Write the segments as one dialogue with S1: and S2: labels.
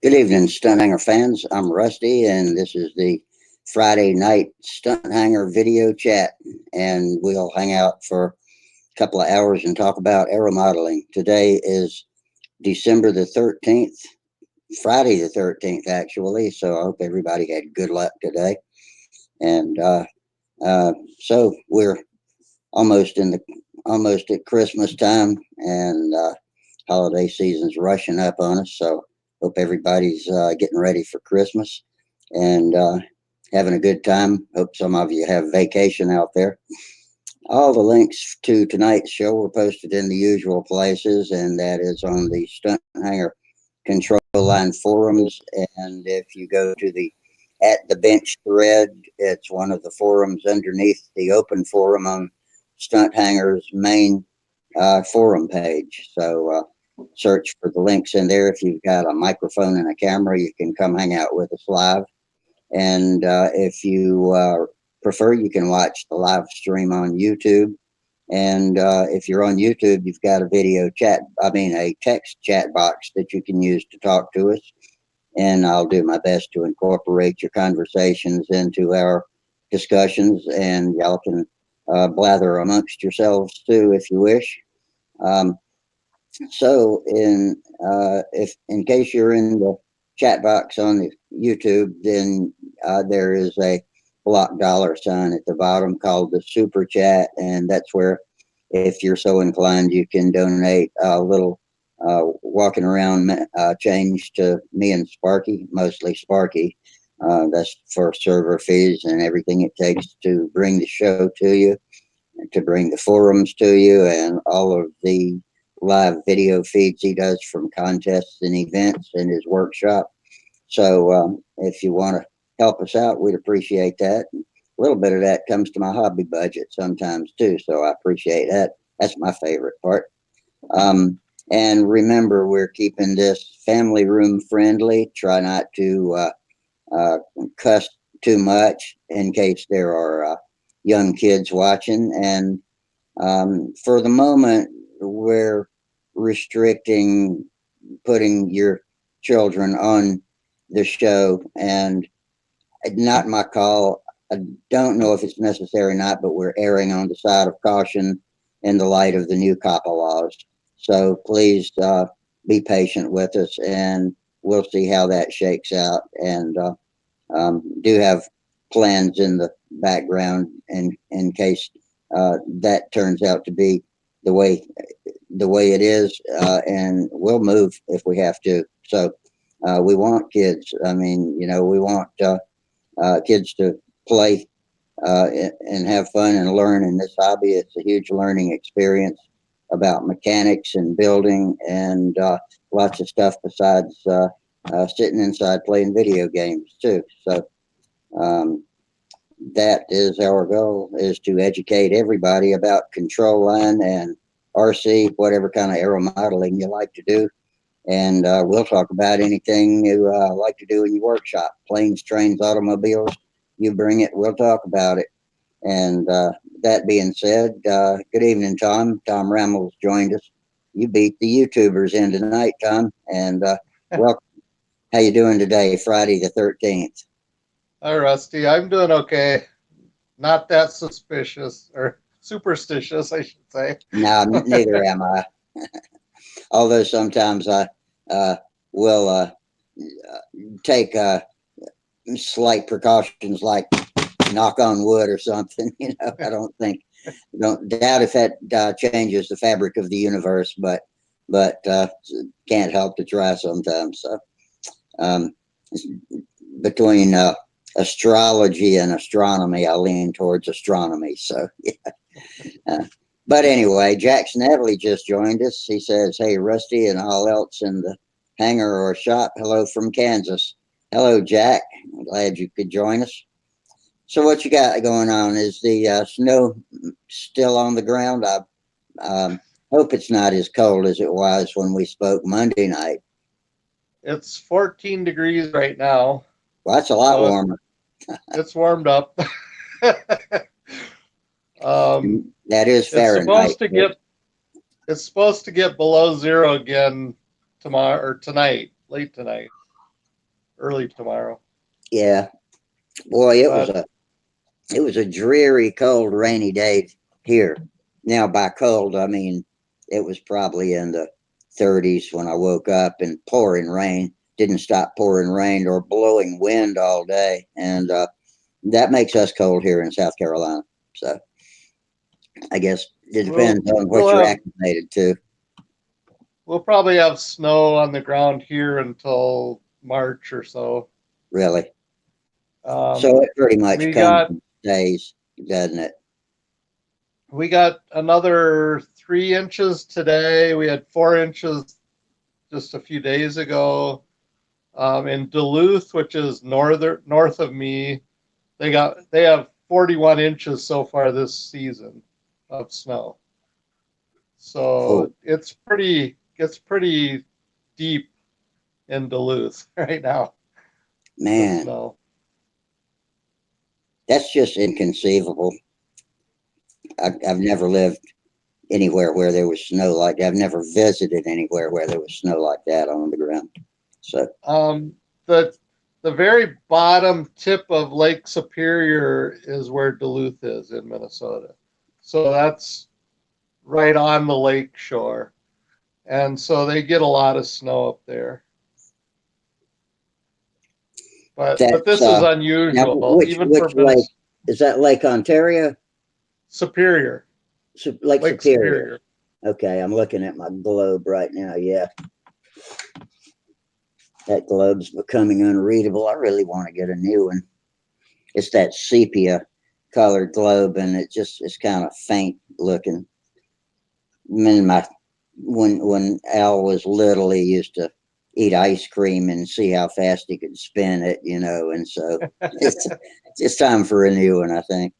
S1: Good evening, Stunthanger fans. I'm Rusty, and this is the Friday night Stunthanger video chat. And we'll hang out for a couple of hours and talk about aeromodeling. Today is December the 13th, Friday the 13th, actually. So I hope everybody had good luck today. And so we're almost in the almost at Christmas time, and holiday season's rushing up on us. So hope everybody's getting ready for Christmas and having a good time. Hope some of you have vacation out there. All the links to tonight's show were posted in the usual places, and that is on the Stunt Hanger Control Line forums. And if you go to the At the Bench thread, it's one of the forums underneath the open forum on Stunt Hanger's main forum page. So search for the links in there. If you've got a microphone and a camera, you can come hang out with us live. And if you prefer, you can watch the live stream on YouTube. And if you're on YouTube, you've got a a text chat box that you can use to talk to us. And I'll do my best to incorporate your conversations into our discussions, and y'all can blather amongst yourselves too if you wish. Um, so, if in case you're in the chat box on the YouTube, then there is a block dollar sign at the bottom called the Super Chat, and that's where, if you're so inclined, you can donate a little walking around change to me and Sparky, mostly Sparky. That's for server fees and everything it takes to bring the show to you, to bring the forums to you, and all of the live video feeds he does from contests and events in his workshop. So if you want to help us out, we'd appreciate that. A little bit of that comes to my hobby budget sometimes too, so I appreciate that. That's my favorite part. And remember, we're keeping this family room friendly. Try not to cuss too much in case there are young kids watching. And for the moment, we're restricting putting your children on the show, and not my call. I don't know if it's necessary or not, but we're erring on the side of caution in the light of the new COPPA laws. So please be patient with us, and we'll see how that shakes out. And do have plans in the background in case that turns out to be the way it is, and we'll move if we have to. So we want kids. I mean, we want kids to play and have fun and learn in this hobby. It's a huge learning experience about mechanics and building and lots of stuff besides sitting inside playing video games too. So um, that is our goal, is to educate everybody about control line and RC, whatever kind of aero modeling you like to do. And we'll talk about anything you like to do in your workshop. Planes, trains, automobiles, you bring it, we'll talk about it. And that being said, good evening, Tom. Tom Rammel's joined us. You beat the YouTubers in tonight, Tom. And welcome. How you doing today, Friday the 13th?
S2: Hi, Rusty. I'm doing okay. Not that suspicious or superstitious, I should say.
S1: No, neither am I. Although sometimes I will take slight precautions, like knock on wood or something. Don't doubt if that changes the fabric of the universe, but can't help to try sometimes. So um, between astrology and astronomy, I lean towards astronomy. So yeah. Uh, but anyway, Jackson Evely just joined us. He says, "Hey, Rusty, and all else in the hangar or shop. Hello from Kansas." Hello, Jack. I'm glad you could join us. So, what you got going on? Is the snow still on the ground? I hope it's not as cold as it was when we spoke Monday night.
S2: It's 14 degrees right now,
S1: Well, that's a lot
S2: so
S1: warmer.
S2: it's warmed up.
S1: That is
S2: it's
S1: Fahrenheit.
S2: supposed to get it's supposed to get below zero again tomorrow or tonight, late tonight. early tomorrow.
S1: Yeah, boy,
S2: But
S1: it was a dreary, cold, rainy day here. Now, by cold, I mean it was probably in the 30s when I woke up, and pouring rain. Didn't stop pouring rain or blowing wind all day, and that makes us cold here in South Carolina. So I guess it
S2: we'll
S1: depends on
S2: we'll
S1: what you're
S2: have
S1: acclimated to,
S2: we'll probably have snow on the ground here until March or so.
S1: really. So
S2: Um,
S1: it pretty much
S2: we
S1: comes
S2: got
S1: and stays, doesn't it?
S2: we got another 3 inches today. We had 4 inches just a few days ago. In Duluth, which is north of me, they have 41 inches so far this season of snow.
S1: Oh
S2: So it's pretty deep in Duluth right now, the
S1: man,
S2: snow.
S1: that's just inconceivable. I've never lived anywhere where there was snow like that. I've never visited anywhere where there was snow like that on the ground. So
S2: Um, the the very bottom tip of Lake Superior is where Duluth is in Minnesota. So that's right on the lake shore. And so they get a lot of snow up there. But
S1: that's
S2: this is
S1: now
S2: unusual, even
S1: which
S2: for
S1: lake
S2: Minnesota.
S1: is that? Lake Ontario,
S2: Superior,
S1: Lake
S2: Lake
S1: Superior.
S2: Superior.
S1: Okay, I'm looking at my globe right now. Yeah, that globe's becoming unreadable. I really want to get a new one. It's that sepia colored globe, and it's kind of faint looking. In my when Al was little, he used to eat ice cream and see how fast he could spin it, and so it's it's time for a new one, I think.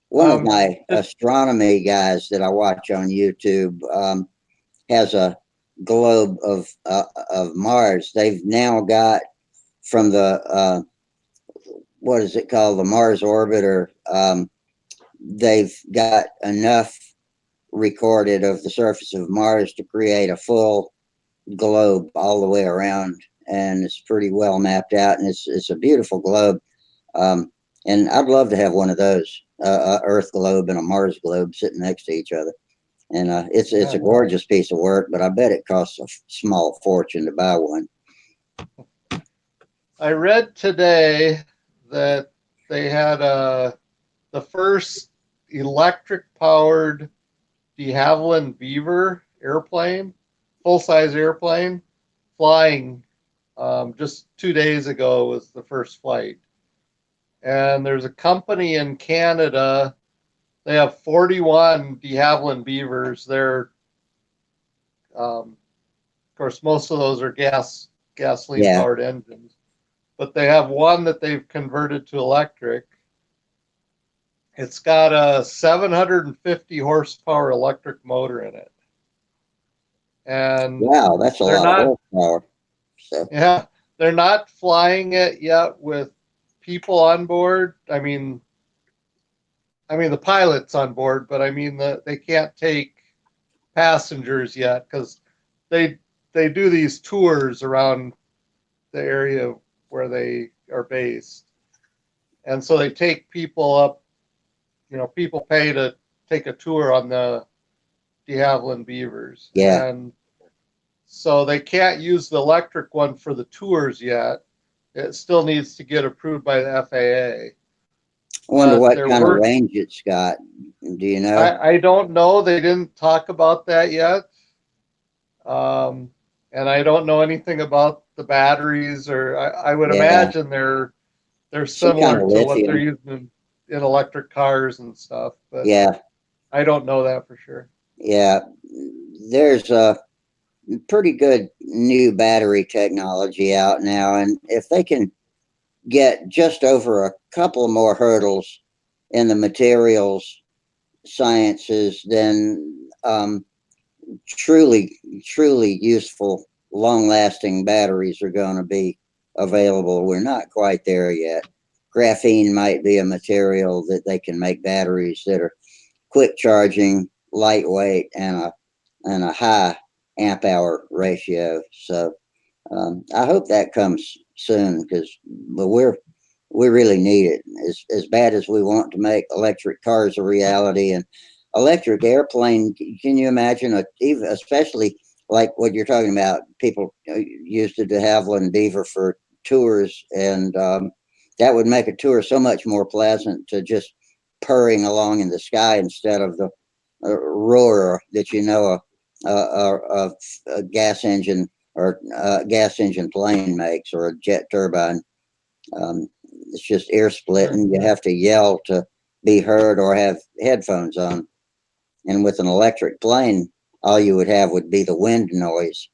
S1: One of
S2: Um,
S1: my
S2: it,
S1: astronomy guys that I watch on YouTube has a globe of Mars. They've now got from the what is it called, the Mars orbiter. They've got enough recorded of the surface of Mars to create a full globe all the way around, and it's pretty well mapped out, and it's a beautiful globe. Um, and I'd love to have one of those, a Earth globe and a Mars globe sitting next to each other. And it's
S2: yeah,
S1: a gorgeous piece of work, but I bet it costs a small fortune to buy one.
S2: I read today that they had the first electric powered de Havilland Beaver airplane, full size airplane, flying just 2 days ago was the first flight. And there's a company in Canada. They have 41 de Havilland Beavers. Of course, most of those are gasoline
S1: Yeah,
S2: powered engines, but they have one that they've converted to electric. It's got a 750 horsepower electric motor in it, and
S1: wow, that's a
S2: they're
S1: lot of
S2: not
S1: horsepower. So
S2: yeah, they're not flying it yet with people on board. I mean the pilot's on board, but I mean they can't take passengers yet because they they do these tours around the area where they are based, and so they take people up. People pay to take a tour on the de Havilland Beavers,
S1: yeah,
S2: and so they can't use the electric one for the tours yet. It still needs to get approved by the FAA.
S1: I wonder
S2: But
S1: what
S2: they're
S1: kind of
S2: work.
S1: range it's got. Do you know?
S2: I don't know. They didn't talk about that yet, um, and I don't know anything about the batteries. Or I would
S1: Yeah,
S2: imagine they're
S1: some kind
S2: similar
S1: of
S2: to what they're
S1: lithium.
S2: using in electric cars and stuff. But
S1: Yeah,
S2: I don't know that for sure.
S1: yeah. There's a pretty good new battery technology out now, and if they can get just over a couple more hurdles in the materials sciences, then truly useful, long-lasting batteries are going to be available. We're not quite there yet. Graphene might be a material that they can make batteries that are quick charging, lightweight, and a high amp hour ratio. So I hope that comes soon because we really need it as bad as we want to make electric cars a reality and electric airplane. Can you imagine even especially like what you're talking about? People used the de Havilland Beaver for tours, and that would make a tour so much more pleasant to just purring along in the sky instead of the roar that a gas engine or gas engine plane makes or a jet turbine. It's just ear splitting. You have to yell to be heard or have headphones on. And with an electric plane, all you would have would be the wind noise.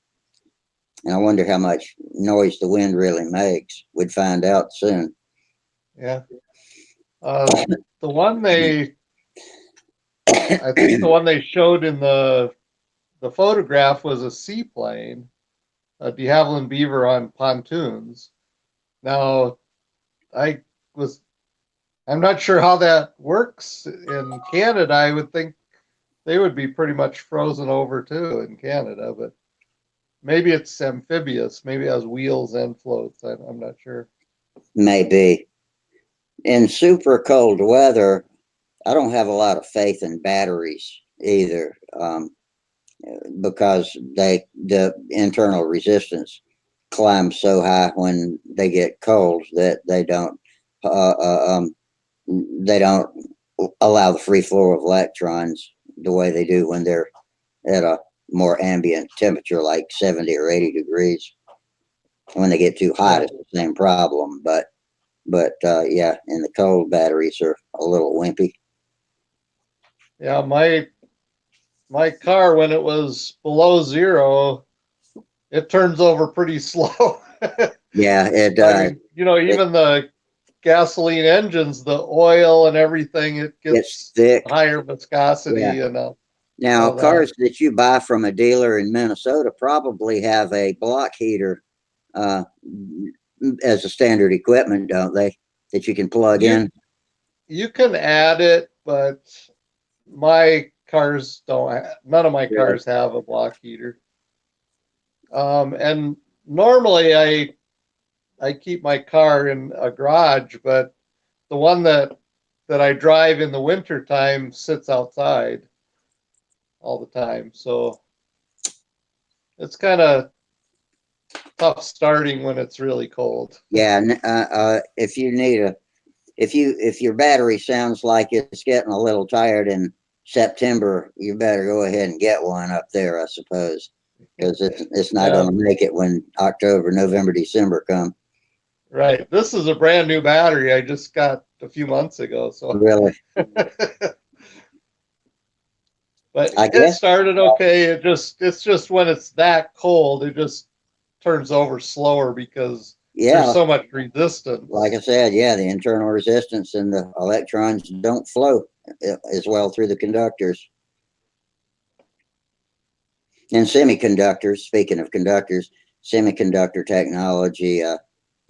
S1: And I wonder how much noise the wind really makes. We'd find out soon.
S2: Yeah. The one I think the one they showed in the photograph was a seaplane, a de Havilland Beaver on pontoons. Now, I was I'm not sure how that works in Canada. I would think they would be pretty much frozen over too in Canada, but maybe it's amphibious. Maybe it has wheels and floats. I'm not sure.
S1: Maybe. In super cold weather, I don't have a lot of faith in batteries either. Because the internal resistance climbs so high when they get cold that uh, uh, um, they don't allow the free flow of electrons the way they do when they're at a more ambient temperature like 70 or 80 degrees. When they get too hot,
S2: Yeah,
S1: it's the same problem, but yeah, in the cold, batteries are a little wimpy.
S2: yeah. My car, when it was below zero, it turns over pretty slow.
S1: Yeah,
S2: I mean,
S1: it
S2: even the gasoline engines, the oil and everything, it
S1: gets
S2: gets
S1: thick.
S2: higher
S1: Yeah.
S2: viscosity and
S1: Now,
S2: all that.
S1: cars that you buy from a dealer in Minnesota probably have a block heater uh, as a standard equipment, don't they? That you can plug
S2: You
S1: in.
S2: you can add it, but my cars don't. None of my
S1: Really?
S2: cars have a block heater. And normally I keep my car in a garage, but the one that I drive in the winter time sits outside all the time. So it's kind of tough starting when it's really cold.
S1: Yeah. If you need a, if your battery sounds like it's getting a little tired in September, you better go ahead and get one up there, I suppose, because it's not
S2: Yeah,
S1: going to make it when October, November, December come.
S2: right. This is a brand new battery I just got a few months ago. So,
S1: Really,
S2: but
S1: I
S2: it
S1: guess.
S2: started okay. It's just when it's that cold, it just turns over slower because there's
S1: Yeah,
S2: so much
S1: like I
S2: resistance.
S1: said, yeah, the internal resistance and the electrons don't flow as well through the conductors. And semiconductors, speaking of conductors, semiconductor technology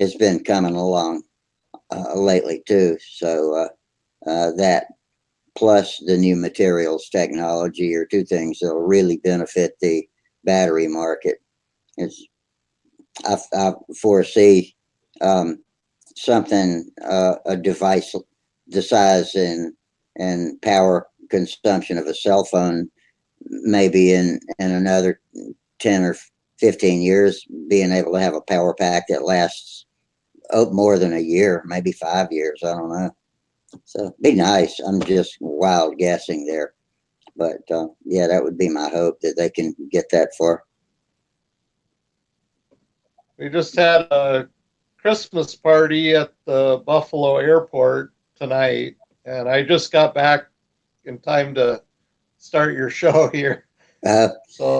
S1: has been coming along lately too. So that plus the new materials technology are two things that will really benefit the battery market. It's, I foresee um, something, a device the size and power consumption of a cell phone, maybe in another 10 or 15 years, being able to have a power pack that lasts more than a year, maybe 5 years. I don't know. So be nice. I'm just wild guessing there. But yeah, that would be my hope that they can get that far.
S2: We just had a Christmas party at the Buffalo airport tonight, and I just got back in time to start your show here.
S1: Uh,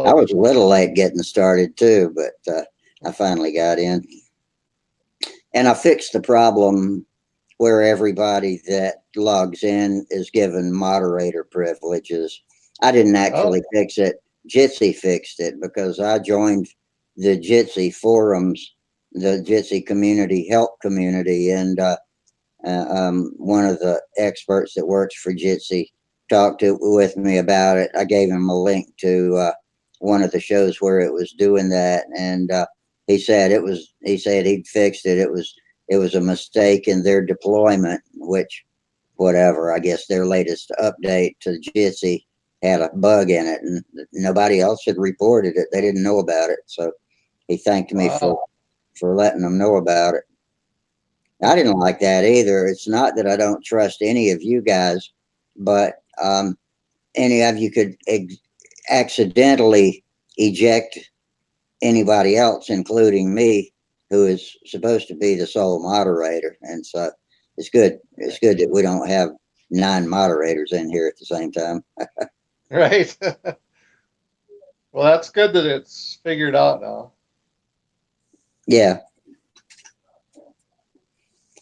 S1: I
S2: So,
S1: was a little late getting started too, but I finally got in. And I fixed the problem where everybody that logs in is given moderator privileges. I didn't
S2: oh,
S1: actually fix it. Jitsi fixed it because I joined the Jitsi forums, the Jitsi community, help community, and one of the experts that works for Jitsi with me about it. I gave him a link to one of the shows where it was doing that, and he said he'd fixed it. It was a mistake in their deployment, which whatever, I guess their latest update to Jitsi had a bug in it, and nobody else had reported it. They didn't know about it. So he thanked me
S2: Wow.
S1: for letting them know about it. I didn't like that either. It's not that I don't trust any of you guys, but any of you could accidentally eject anybody else, including me, who is supposed to be the sole moderator. And so it's good. It's good that we don't have 9 moderators in here at the same time.
S2: Right. Well, that's good that it's figured out now.
S1: Yeah,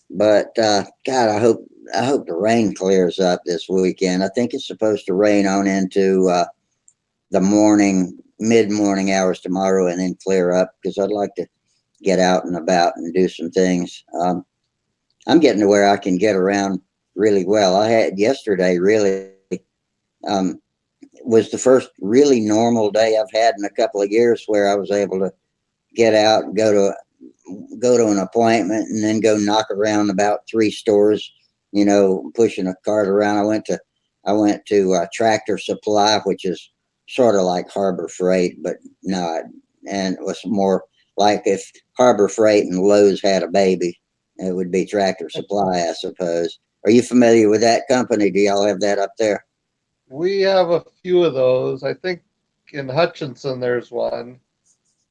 S1: but God, I hope the rain clears up this weekend. I think it's supposed to rain on into the mid morning hours tomorrow, and then clear up because I'd like to get out and about and do some things. I'm getting to where I can get around really well. I had yesterday really um, was the first really normal day I've had in a couple of years where I was able to get out and go to an appointment and then go knock around about 3 stores, pushing a cart around. I went to Tractor Supply, which is sort of like Harbor Freight, but not, and it was more like if Harbor Freight and Lowe's had a baby, it would be Tractor Supply, I suppose. Are you familiar with that company? Do y'all have that up there?
S2: We have a few of those. I think in Hutchinson there's one,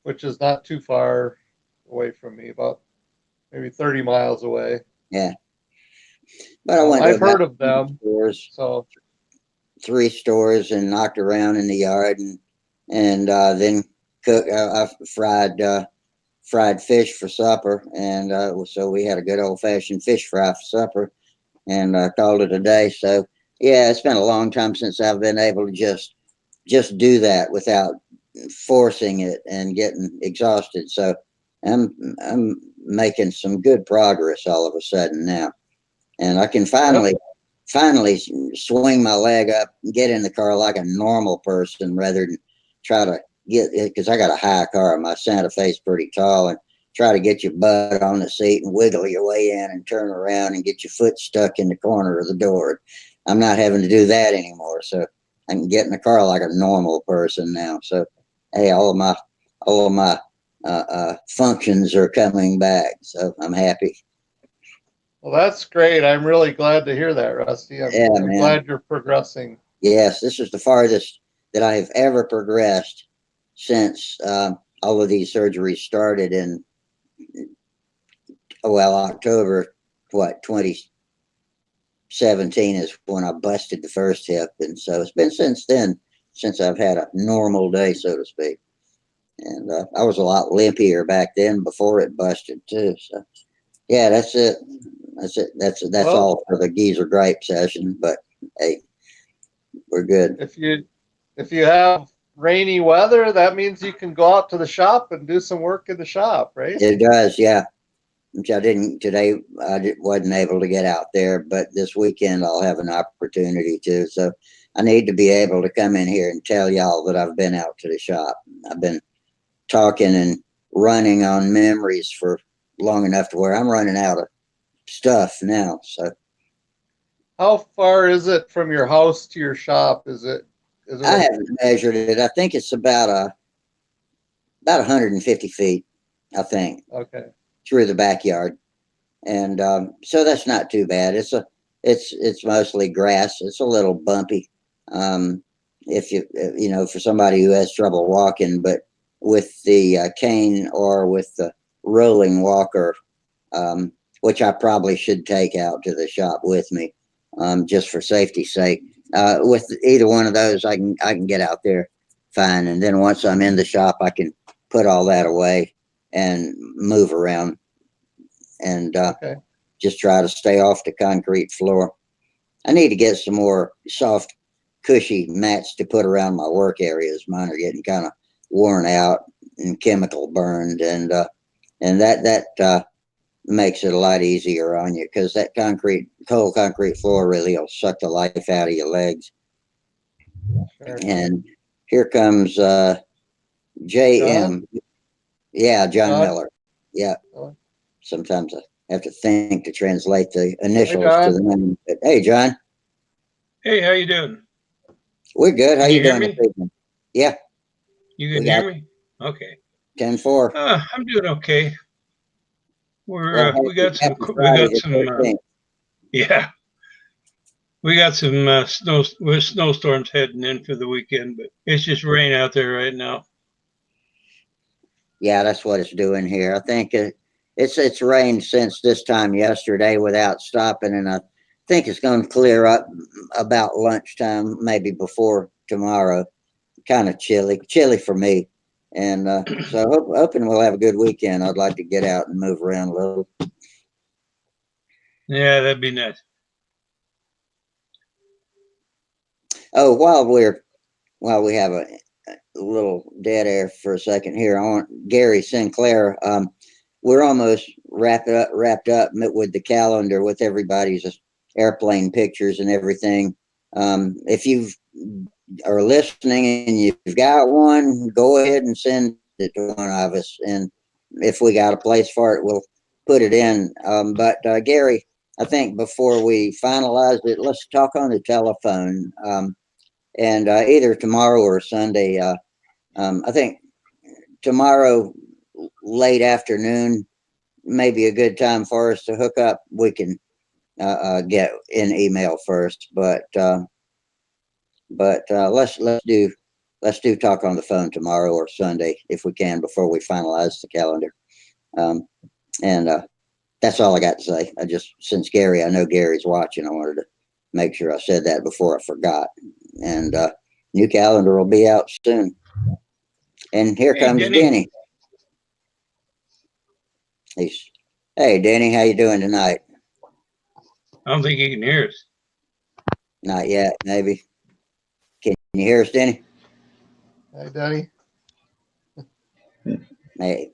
S2: which is not too far away from me, about maybe 30 miles away.
S1: Yeah, but I went to
S2: I've
S1: about
S2: heard of them.
S1: stores,
S2: So,
S1: 3 stores, and knocked around in the yard, and then cook. I fried fish for supper, and so we had a good old fashioned fish fry for supper, and called it a day. So yeah, it's been a long time since I've been able to just do that without forcing it and getting exhausted. So I'm making some good progress all of a sudden now, and I can
S2: yep.
S1: finally swing my leg up, get in the car like a normal person rather than try to get it because I got a high car. My Santa Fe's pretty tall, and try to get your butt on the seat and wiggle your way in and turn around and get your foot stuck in the corner of the door. I'm not having to do that anymore. So I can get in the car like a normal person now. So hey, all of my functions are coming back. So I'm happy.
S2: Well, that's great. I'm really glad to hear that, Rusty. I'm,
S1: Yeah,
S2: I'm
S1: man.
S2: glad you're progressing.
S1: Yes, this is the farthest that I have ever progressed since all of these surgeries started in, well, October, what, 2017 is when I busted the first hip. And so it's been since then, since I've had a normal day, so to speak. And I was a lot limpier back then before it busted, too. So, yeah, that's it. That's it. That's
S2: Well,
S1: all for the geezer gripe session. But hey, we're good.
S2: if you have rainy weather, that means you can go out to the shop and do some work in the shop, right?
S1: It does, yeah. Which I didn't today. Wasn't able to get out there, but this weekend I'll have an opportunity to. So I need to be able to come in here and tell y'all that I've been out to the shop. I've been talking and running on memories for long enough to where I'm running out of stuff now. So
S2: How far is it from your house to your shop? Is it
S1: I
S2: a
S1: haven't measured it. I think it's about 150 feet. I think
S2: okay?
S1: through the backyard. And so that's not too bad. It's mostly grass. It's a little bumpy, if for somebody who has trouble walking, but with the cane or with the rolling walker, um, which I probably should take out to the shop with me, just for safety's sake. With either one of those, I can get out there fine, and then once I'm in the shop, I can put all that away and move around and
S2: Okay.
S1: just try to stay off the concrete floor. I need to get some more soft, cushy mats to put around my work areas. Mine are getting kind of worn out and chemical burned, and that makes it a lot easier on you because that cold concrete floor really will suck the life out of your legs.
S2: Sure.
S1: And here comes
S2: John?
S1: JM. Yeah, John
S2: Don?
S1: Miller. Yeah.
S2: Don?
S1: Sometimes I have to think to translate the
S2: Hey,
S1: initials to
S2: Don.
S1: the name. But, hey, John,
S3: Hey, how you doing?
S1: we're good. How
S3: Can you
S1: you
S3: hear
S1: doing this
S3: me?
S1: evening? Yeah,
S3: You
S1: we
S3: can hear
S1: got
S3: me? Okay.
S1: 10-4.
S3: I'm doing okay.
S1: Well,
S3: We got some
S1: happy Friday the 13th.
S3: yeah, we got some snowstorms heading in for the weekend, but it's just rain out there right now.
S1: Yeah, that's what it's doing here. I think it's rained since this time yesterday without stopping, and I think it's going to clear up about lunchtime, maybe before tomorrow. Kind of chilly for me, and so hoping we'll have a good weekend. I'd like to get out and move around a little.
S3: Yeah, that'd be nice.
S1: Oh, while we have a little dead air for a second here, I want Gary Sinclair. We're almost wrapped up with the calendar with everybody's airplane pictures and everything. If you are listening and you've got one, go ahead and send it to one of us, and if we got a place for it, we'll put it in. But Gary, I think before we finalize it, let's talk on the telephone. And either tomorrow or Sunday. I think tomorrow late afternoon may be a good time for us to hook up. We can get in email first, but let's do talk on the phone tomorrow or Sunday if we can before we finalize the calendar. Um, and that's all I got to say. Since Gary, I know Gary's watching, I wanted to make sure I said that before I forgot. And new calendar will be out soon. And here
S3: Hey,
S1: comes
S3: Denny.
S1: Denny. He's, hey, Denny, how you doing tonight?
S3: I don't think you can hear us.
S1: Not yet, maybe. Can you hear us, Denny?
S2: Hey, Denny.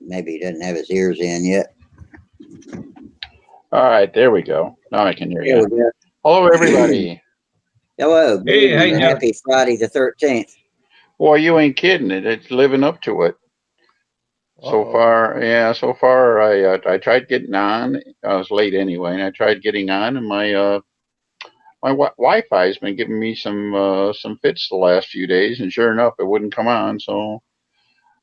S1: Maybe he doesn't have his ears in yet.
S4: All right, there we go. Now I can hear
S1: There
S4: you.
S1: we go.
S4: Hello, everybody.
S1: Hello, good
S3: Hey, how
S1: evening.
S3: you
S1: And
S3: doing?
S1: happy Friday the 13th.
S4: Boy, you ain't kidding. It's living up to it so
S2: Uh-oh.
S4: far. Yeah, so far I tried getting on. I was late anyway, and I tried getting on, and my Wi-Fi has been giving me some fits the last few days, and sure enough, it wouldn't come on. So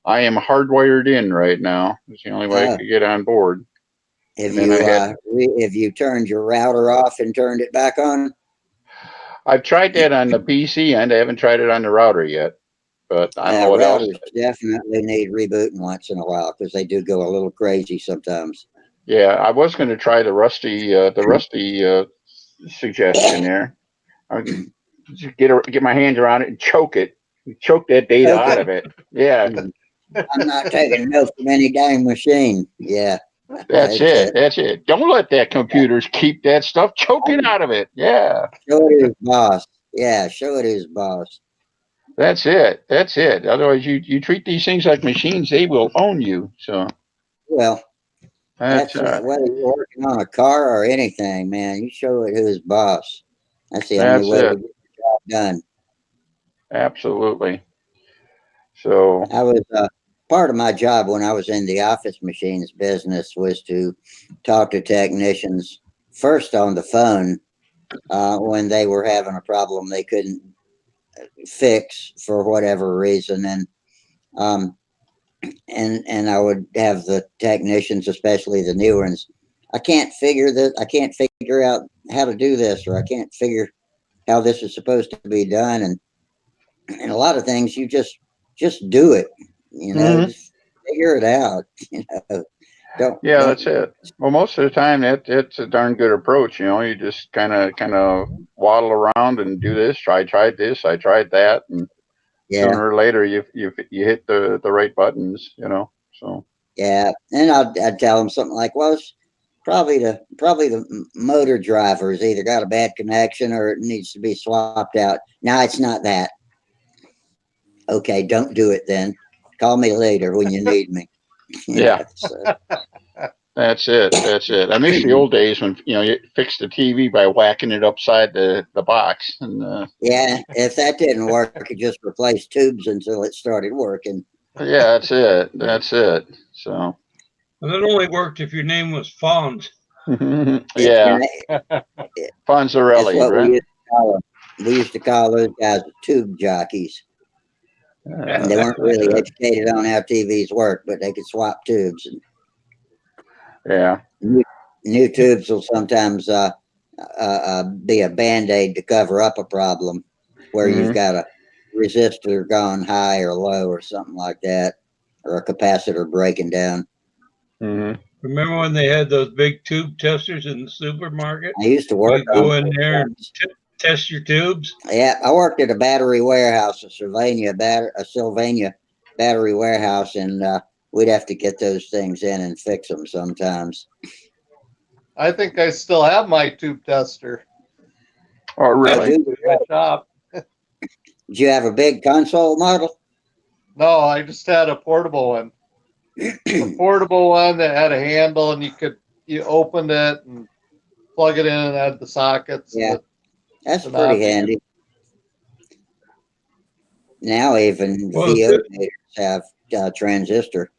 S4: I am hardwired in right now. It's the only way I
S1: Uh,
S4: could get on board.
S1: have
S4: And then I
S1: you
S4: had
S1: have you turned your router off and turned it back on?
S4: I've tried that on the PC, and I haven't tried it on the router yet. But I don't know what else.
S1: Routers definitely need rebooting once in a while because they do go a little crazy sometimes.
S4: Yeah, I was going to try the rusty suggestion there. I just get my hands around it and choke that data out
S1: Okay.
S4: of it. Yeah,
S1: I'm not taking no from any dang machine. Yeah,
S4: that's
S1: that's
S4: it.
S1: it.
S4: That's it. Don't let that computers keep that stuff. Choke it out of it. Yeah,
S1: Show it who's boss. Yeah, show it who's boss.
S4: that's it. That's it. Otherwise, you treat these things like machines, they will own you. So
S1: Well,
S4: that's
S1: that's whether you're working on a car or anything, man. You show it who's boss. That's the only
S4: that's
S1: way to
S4: it.
S1: get the job done.
S4: Absolutely. So
S1: I was part of my job when I was in the office machines business was to talk to technicians first on the phone when they were having a problem they couldn't fix for whatever reason, um, and I would have the technicians, especially the new ones. I can't figure this. I can't figure out how to do this, or I can't figure how this is supposed to be done, and a lot of things you just do it.
S4: mhm.
S1: Just figure it out.
S4: Yeah,
S1: Don't.
S4: that's it. Well, most of the time, that's a darn good approach. You just kind of waddle around and do this. Tried this. I tried that, and
S1: Yeah,
S4: sooner or later, you hit the right buttons. So
S1: yeah. And I'd tell them something like, "Well, it's probably the motor driver's either got a bad connection or it needs to be swapped out." No, it's not that. Okay, don't do it then. Call me later when you need me.
S4: yeah,
S1: So,
S4: that's it. That's it. I miss the old days when you fixed the TV by whacking it upside the box, and
S1: yeah, if that didn't work, I could just replace tubes until it started working.
S4: Yeah, that's it. That's it. So,
S3: And it only worked if your name was Fonz.
S1: If your
S4: yeah,
S1: na- That's
S4: Fonzarelli,
S1: what we
S4: right?
S1: used to call them. We used to call those guys tube jockeys. And they weren't really educated on how TVs work, but they could swap tubes. And
S4: Yeah.
S1: new, new tubes will sometimes be a band-aid to cover up a problem where you've
S4: Hmm.
S1: got a resistor gone high or low or something like that, or a capacitor breaking down.
S4: Hmm.
S3: Remember when they had those big tube testers in the supermarket?
S1: I used to work
S3: You'd
S1: on
S3: go in
S1: those
S3: there and
S1: things.
S3: test your tubes.
S1: Yeah, I worked at a battery warehouse, a Sylvania battery warehouse, and we'd have to get those things in and fix them sometimes.
S2: I think I still have my tube tester
S4: Oh,
S1: Oh,
S4: really?
S1: do
S2: in my shop.
S1: Did you have a big console model?
S2: No, I just had a portable one. A portable one that had a handle, and you opened it and plug it in, and had the sockets and
S1: Yeah, that's
S2: the
S1: pretty
S2: knob.
S1: handy. Now even
S3: Well,
S1: VO meters have transistor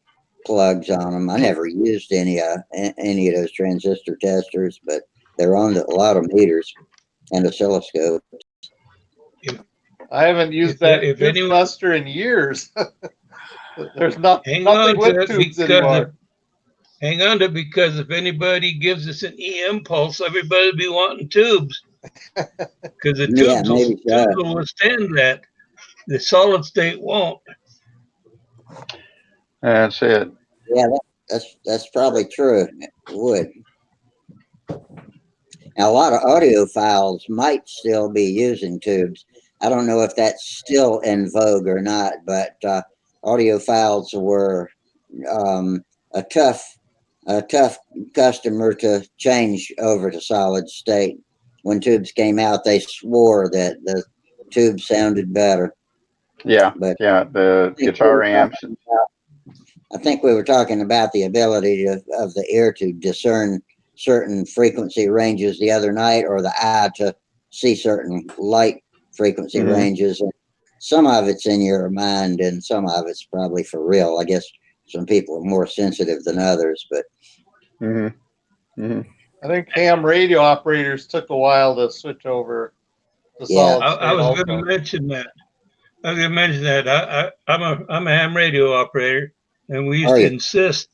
S1: plugs on them. I never used any of those transistor testers, but they're on a lot of meters and oscilloscope.
S3: if,
S2: I haven't used that
S3: if
S2: tube
S3: anyone,
S2: tester in years. There's
S3: hang
S2: nothing
S3: on to
S2: with
S3: it
S2: tubes
S3: because
S2: anymore.
S3: hang on to it because if anybody gives us an E impulse, everybody will be wanting tubes because the
S1: Yeah, maybe
S3: tubes
S1: so.
S3: will withstand that. The solid state won't.
S4: That's it.
S1: Yeah, that's probably true. It would. Now, a lot of audiophiles might still be using tubes. I don't know if that's still in vogue or not, but audiophiles were um, a tough customer to change over to solid state. When tubes came out, they swore that the tube sounded better.
S4: Yeah.
S1: But
S4: Yeah. The
S1: I think we
S4: guitar
S1: were
S4: amps.
S1: talking about, I think we were talking about the ability of the ear to discern certain frequency ranges the other night, or the eye to see certain light frequency
S4: Hmm.
S1: ranges. And some of it's in your mind, and some of it's probably for real. I guess some people are more sensitive than others, but
S4: Hmm. Hmm.
S2: I think ham radio operators took a while to switch over to
S1: yeah,
S2: solid
S3: I
S2: state
S3: was going to
S2: also.
S3: mention that. I was going to mention that. I'm a ham radio operator, and we used
S1: are
S3: to
S1: you?
S3: insist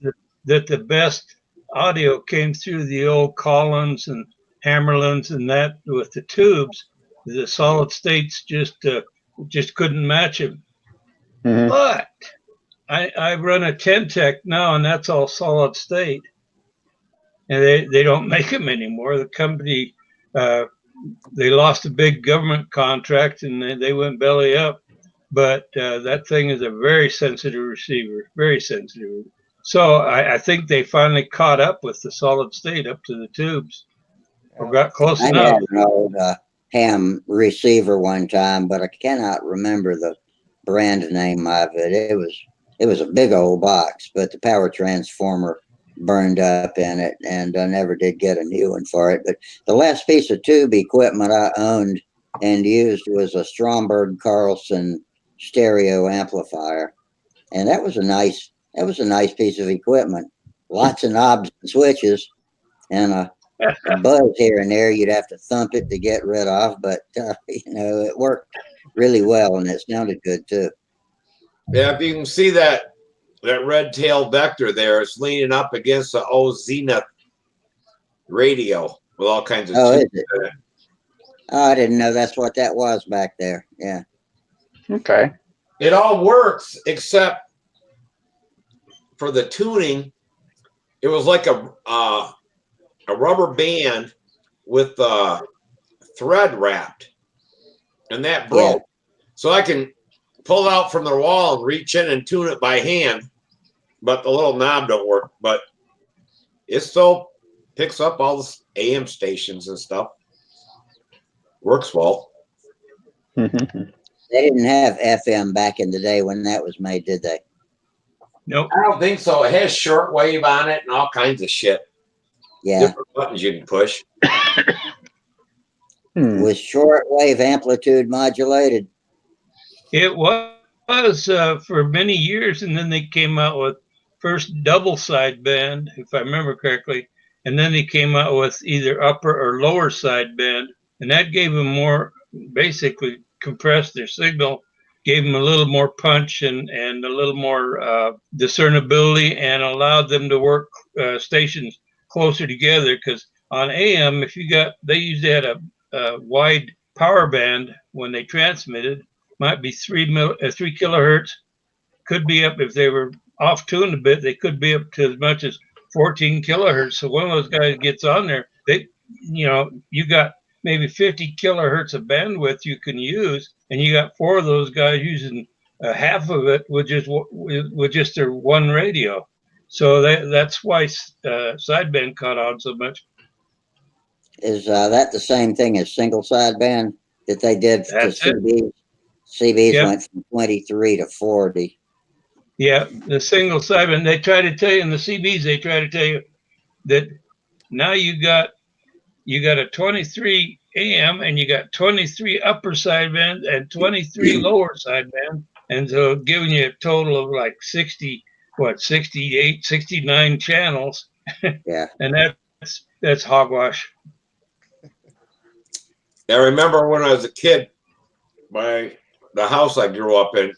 S3: that the best audio came through the old Collins and Hammerlands and that with the tubes. The solid states just couldn't match them.
S4: Hmm.
S3: But I run a 10 tech now, and that's all solid state, and they don't make them anymore. The company uh, they lost a big government contract, and they went belly up. But that thing is a very sensitive receiver, very sensitive. So I think they finally caught up with the solid state up to the tubes, or
S2: Yeah.
S3: got close
S1: I had
S3: enough.
S1: an old ham receiver one time, but I cannot remember the brand name of it. It was a big old box, but the power transformer burned up in it, and I never did get a new one for it. But the last piece of tube equipment I owned and used was a Stromberg Carlson stereo amplifier, and that was a nice piece of equipment. Lots of knobs and switches, and a buzz here and there you'd have to thump it to get rid of, but it worked really well and it sounded good too.
S5: Yeah, if you can see that red tail vector there, it's leaning up against the old Zenith radio with all kinds of
S1: Oh,
S5: tubes
S1: is it?
S5: in it.
S1: Oh, I didn't know that's what that was back there. Yeah.
S4: Okay.
S5: It all works except for the tuning. It was like a rubber band with thread wrapped, and that
S1: Yeah.
S5: broke. So I can pull out from the wall and reach in and tune it by hand, but the little knob don't work. But it still picks up all the AM stations and stuff. Works well.
S1: They didn't have FM back in the day when that was made, did they?
S3: Nope.
S5: I don't think so. It has shortwave on it and all kinds of shit.
S1: Yeah.
S5: Different buttons you can push.
S1: With shortwave amplitude modulated.
S3: It was was for many years, and then they came out with first double sideband, if I remember correctly, and then they came out with either upper or lower sideband, and that gave them more, basically compressed their signal, gave them a little more punch and a little more discernibility, and allowed them to work stations closer together. Because on AM, if you got, they usually had a wide power band when they transmitted, might be 3 kilohertz, could be up if they were off tuned a bit. They could be up to as much as 14 kilohertz. So one of those guys gets on there, you got maybe 50 kilohertz of bandwidth you can use, and you got four of those guys using half of it with just their one radio. So that's why sideband caught on so much.
S1: Is that the same thing as single sideband that they did to
S3: That's it.
S1: CBs? CBs
S3: Yep.
S1: went from 23 to 40.
S3: Yeah, the single sideband. They try to tell you in the CBs. They try to tell you that now you got a 23 AM and you got 23 upper sideband and 23 lower sideband, and so giving you a total of like 68, 69 channels,
S1: Yeah.
S3: and that's hogwash.
S5: I remember when I was a kid, the house I grew up in,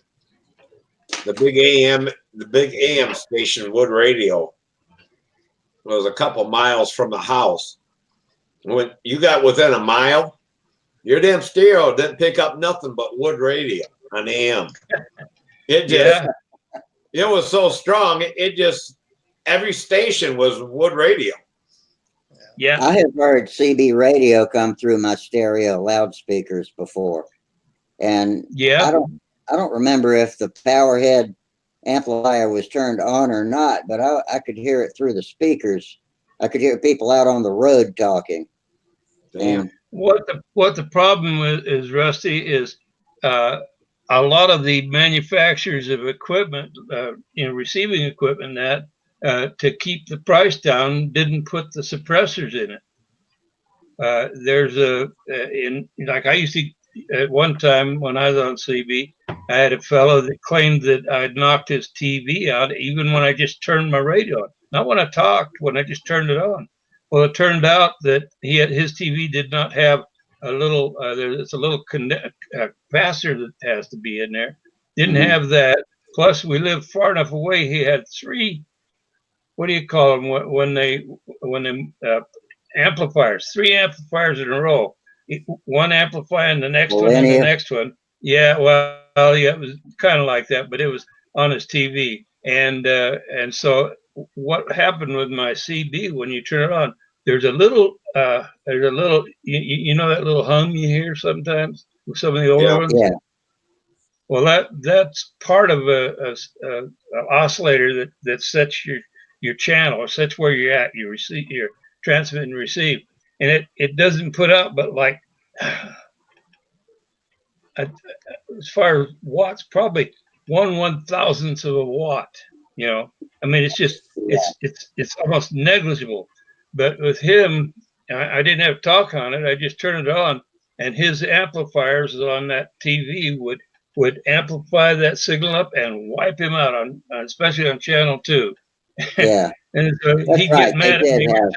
S5: the big AM station, Wood Radio, was a couple miles from the house. When you got within a mile, your damn stereo didn't pick up nothing but Wood Radio on AM. It just,
S3: Yeah,
S5: it was so strong. It just, every station was Wood Radio.
S3: yeah,
S1: I have heard CB radio come through my stereo loudspeakers before, and
S3: yeah.
S1: I don't remember if the power head amplifier was turned on or not, but I could hear it through the speakers. I could hear people out on the road talking,
S5: Damn.
S1: and
S3: What the problem is, Rusty, is uh, a lot of the manufacturers of equipment, receiving equipment, that to keep the price down, didn't put the suppressors in it. There's in like I used to at one time when I was on CB, I had a fellow that claimed that I'd knocked his TV out even when I just turned my radio on. Not when I talked, when I just turned it on. Well, it turned out that his TV did not have a little. There's a little capacitor that has to be in there. Didn't
S1: mhm.
S3: have that. Plus, we lived far enough away. He had three. What do you call them when they amplifiers, three amplifiers in a row, one amplifying the next one and the
S1: Millennia.
S3: next one. Yeah, yeah, it was kind of like that, but it was on his TV, and so what happened with my CB when you turn it on? You know that little hum you hear sometimes with some of the older
S5: Yeah.
S3: ones.
S1: Yeah,
S3: Well, that's part of a oscillator that sets your channel, or sets where you're at, you receive, your transmit and receive, and it doesn't put out but like as far as watts, probably 1/1000th of a watt. You know, I mean, it's just
S1: yeah,
S3: it's almost negligible. But with him, I didn't have talk on it. I just turned it on, and his amplifiers on that TV would amplify that signal up and wipe him out on especially on channel 2.
S1: yeah.
S3: And so
S1: That's
S3: he'd
S1: right.
S3: get
S1: They
S3: mad at
S1: did
S3: me.
S1: have.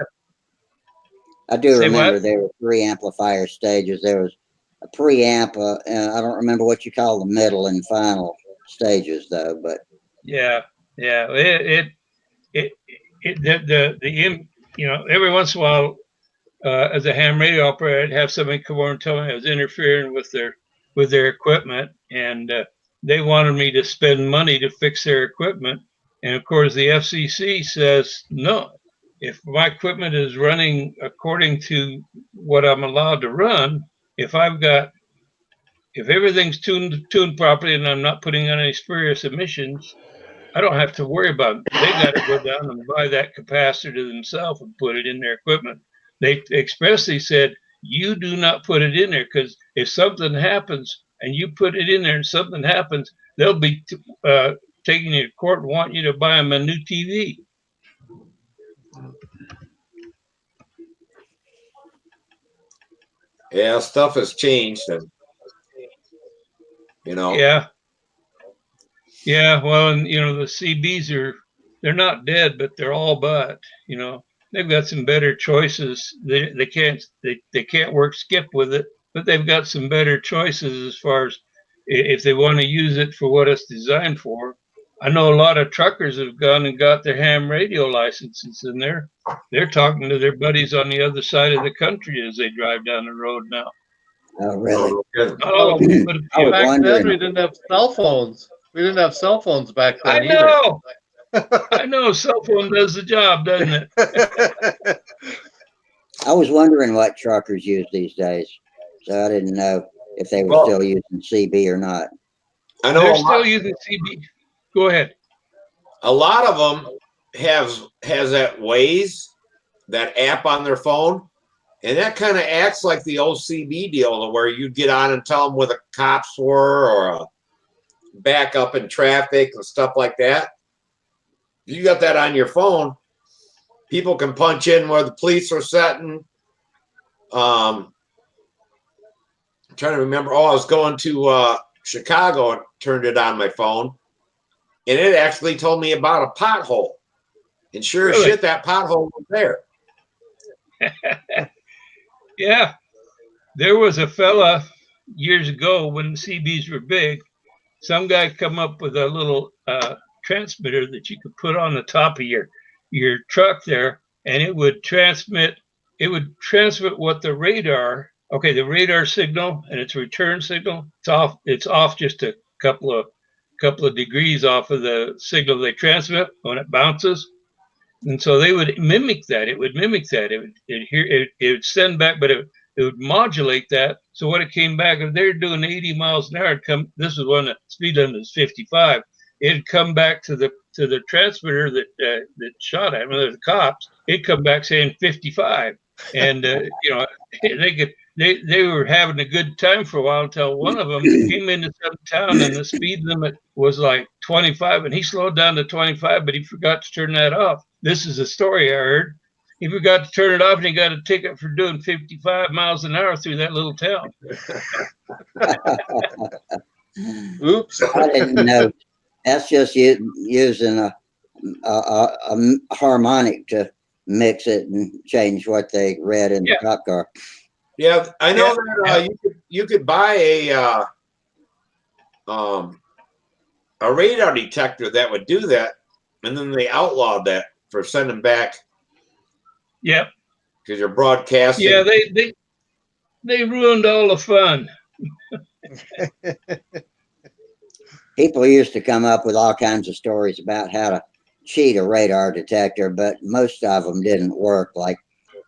S1: I do
S3: Say
S1: remember
S3: what?
S1: there were three amplifier stages. There was a preamp, and I don't remember what you call the middle and final stages though. But
S3: Yeah, yeah. It, every once in a while, as a ham radio operator, I'd have somebody come over and tell me I was interfering with their equipment, and they wanted me to spend money to fix their equipment. And of course, the FCC says no. If my equipment is running according to what I'm allowed to run, if I've got if everything's tuned properly and I'm not putting on any spurious emissions, I don't have to worry about it. They got to go down and buy that capacitor themselves and put it in their equipment. They expressly said, you do not put it in there, because if something happens and you put it in there and something happens, they'll be taking you to court and want you to buy them a new TV.
S5: Yeah, stuff has changed, and you know,
S3: Yeah. Yeah, well, and the CBs they're not dead, but they're all but. They've got some better choices. They can't work skip with it, but they've got some better choices as far as if they want to use it for what it's designed for. I know a lot of truckers have gone and got their ham radio licenses, and they're talking to their buddies on the other side of the country as they drive down the road now.
S1: Oh, really?
S5: No kidding.
S3: Not all of them, but a
S1: I was
S3: few.
S2: Back then, we
S1: wondering.
S2: didn't have cell phones. We didn't have cell phones back
S3: I
S2: then
S3: know. I know. Cell phone does the job, doesn't it?
S2: either.
S1: I was wondering what truckers use these days, so I didn't know if they were
S5: Well,
S1: still using CB or not.
S5: I know
S3: They're still using CB. Go ahead.
S5: a lot of them has that Waze, that app on their phone, and that kind of acts like the old CB deal, where you get on and tell them where the cops were or a back up in traffic and stuff like that. If you got that on your phone, people can punch in where the police are sitting. I'm trying to remember. Oh, I was going to Chicago and turned it on my phone, and it actually told me about a pothole. And sure as
S3: Really?
S5: shit, that pothole was there.
S3: Yeah. There was a fella years ago when CBs were big. Some guy come up with a little transmitter that you could put on the top of your truck there, and it would transmit. It would transmit what the radar. Okay, the radar signal and its return signal. It's off. It's off just a couple of degrees off of the signal they transmit when it bounces. And so they would mimic that. It would mimic that. It would send back, but it would modulate that. So what it came back, if they're doing 80 miles an hour, this is when the speed limit is 55. It'd come back to the transmitter that shot at me, the cops. It'd come back saying 55, and they were having a good time for a while until one of them came into some town and the speed limit was like 25, and he slowed down to 25, but he forgot to turn that off. This is a story I heard. He forgot to turn it off, and he got a ticket for doing 55 miles an hour through that little town.
S2: Oops.
S1: I didn't know. That's just using a harmonic to mix it and change what they read in the cop car.
S5: Yeah, I know
S3: Yeah.
S5: that you could buy a radar detector that would do that, and then they outlawed that for sending back
S3: Yep.
S5: because you're broadcasting.
S3: Yeah, they ruined all the fun.
S1: People used to come up with all kinds of stories about how to cheat a radar detector, but most of them didn't work, like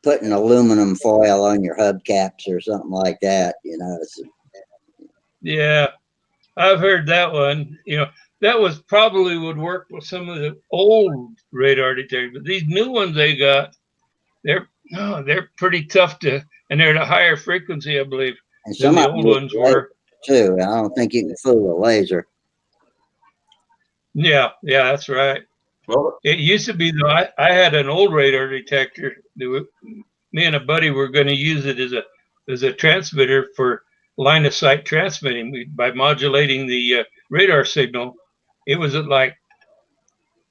S1: putting aluminum foil on your hubcaps or something like that.
S3: Yeah, I've heard that one. That was probably would work with some of the old radar detectors, but these new ones they got, they're pretty tough and they're at a higher frequency, I believe,
S1: And
S3: than
S1: some
S3: the
S1: of them
S3: old
S1: use
S3: ones
S1: laser
S3: were.
S1: too. I don't think you can fool a laser.
S3: Yeah, that's right.
S5: Well,
S3: It used to be though. I had an old radar detector. Me and a buddy were going to use it as a transmitter for line of sight transmitting by modulating the radar signal. It was at like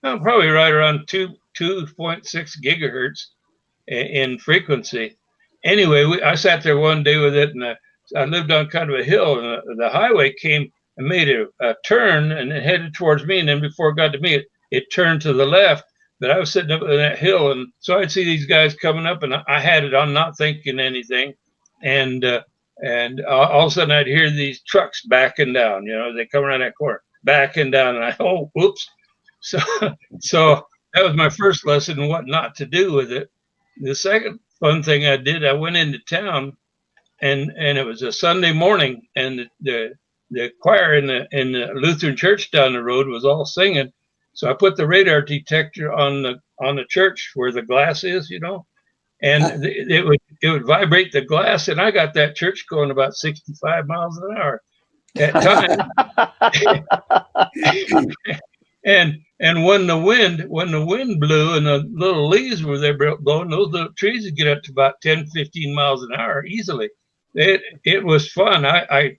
S3: probably right around 2.6 gigahertz in frequency. Anyway, I sat there one day with it, and I lived on kind of a hill, and the highway came and made a turn and it headed towards me. And then before it got to me, it turned to the left. But I was sitting up on that hill, and so I'd see these guys coming up, and I had it on, not thinking anything, and all of a sudden I'd hear these trucks backing down. They come around that corner, backing down, and whoops. So so that was my first lesson in what not to do with it. The second fun thing I did, I went into town, and it was a Sunday morning, and the choir in the Lutheran church down the road was all singing. So I put the radar detector on the church where the glass is, and it would vibrate the glass, and I got that church going about 65 miles an hour at times. And when the wind blew and the little leaves were there blowing, those little trees would get up to about 10, 15 miles an hour easily. It was fun. A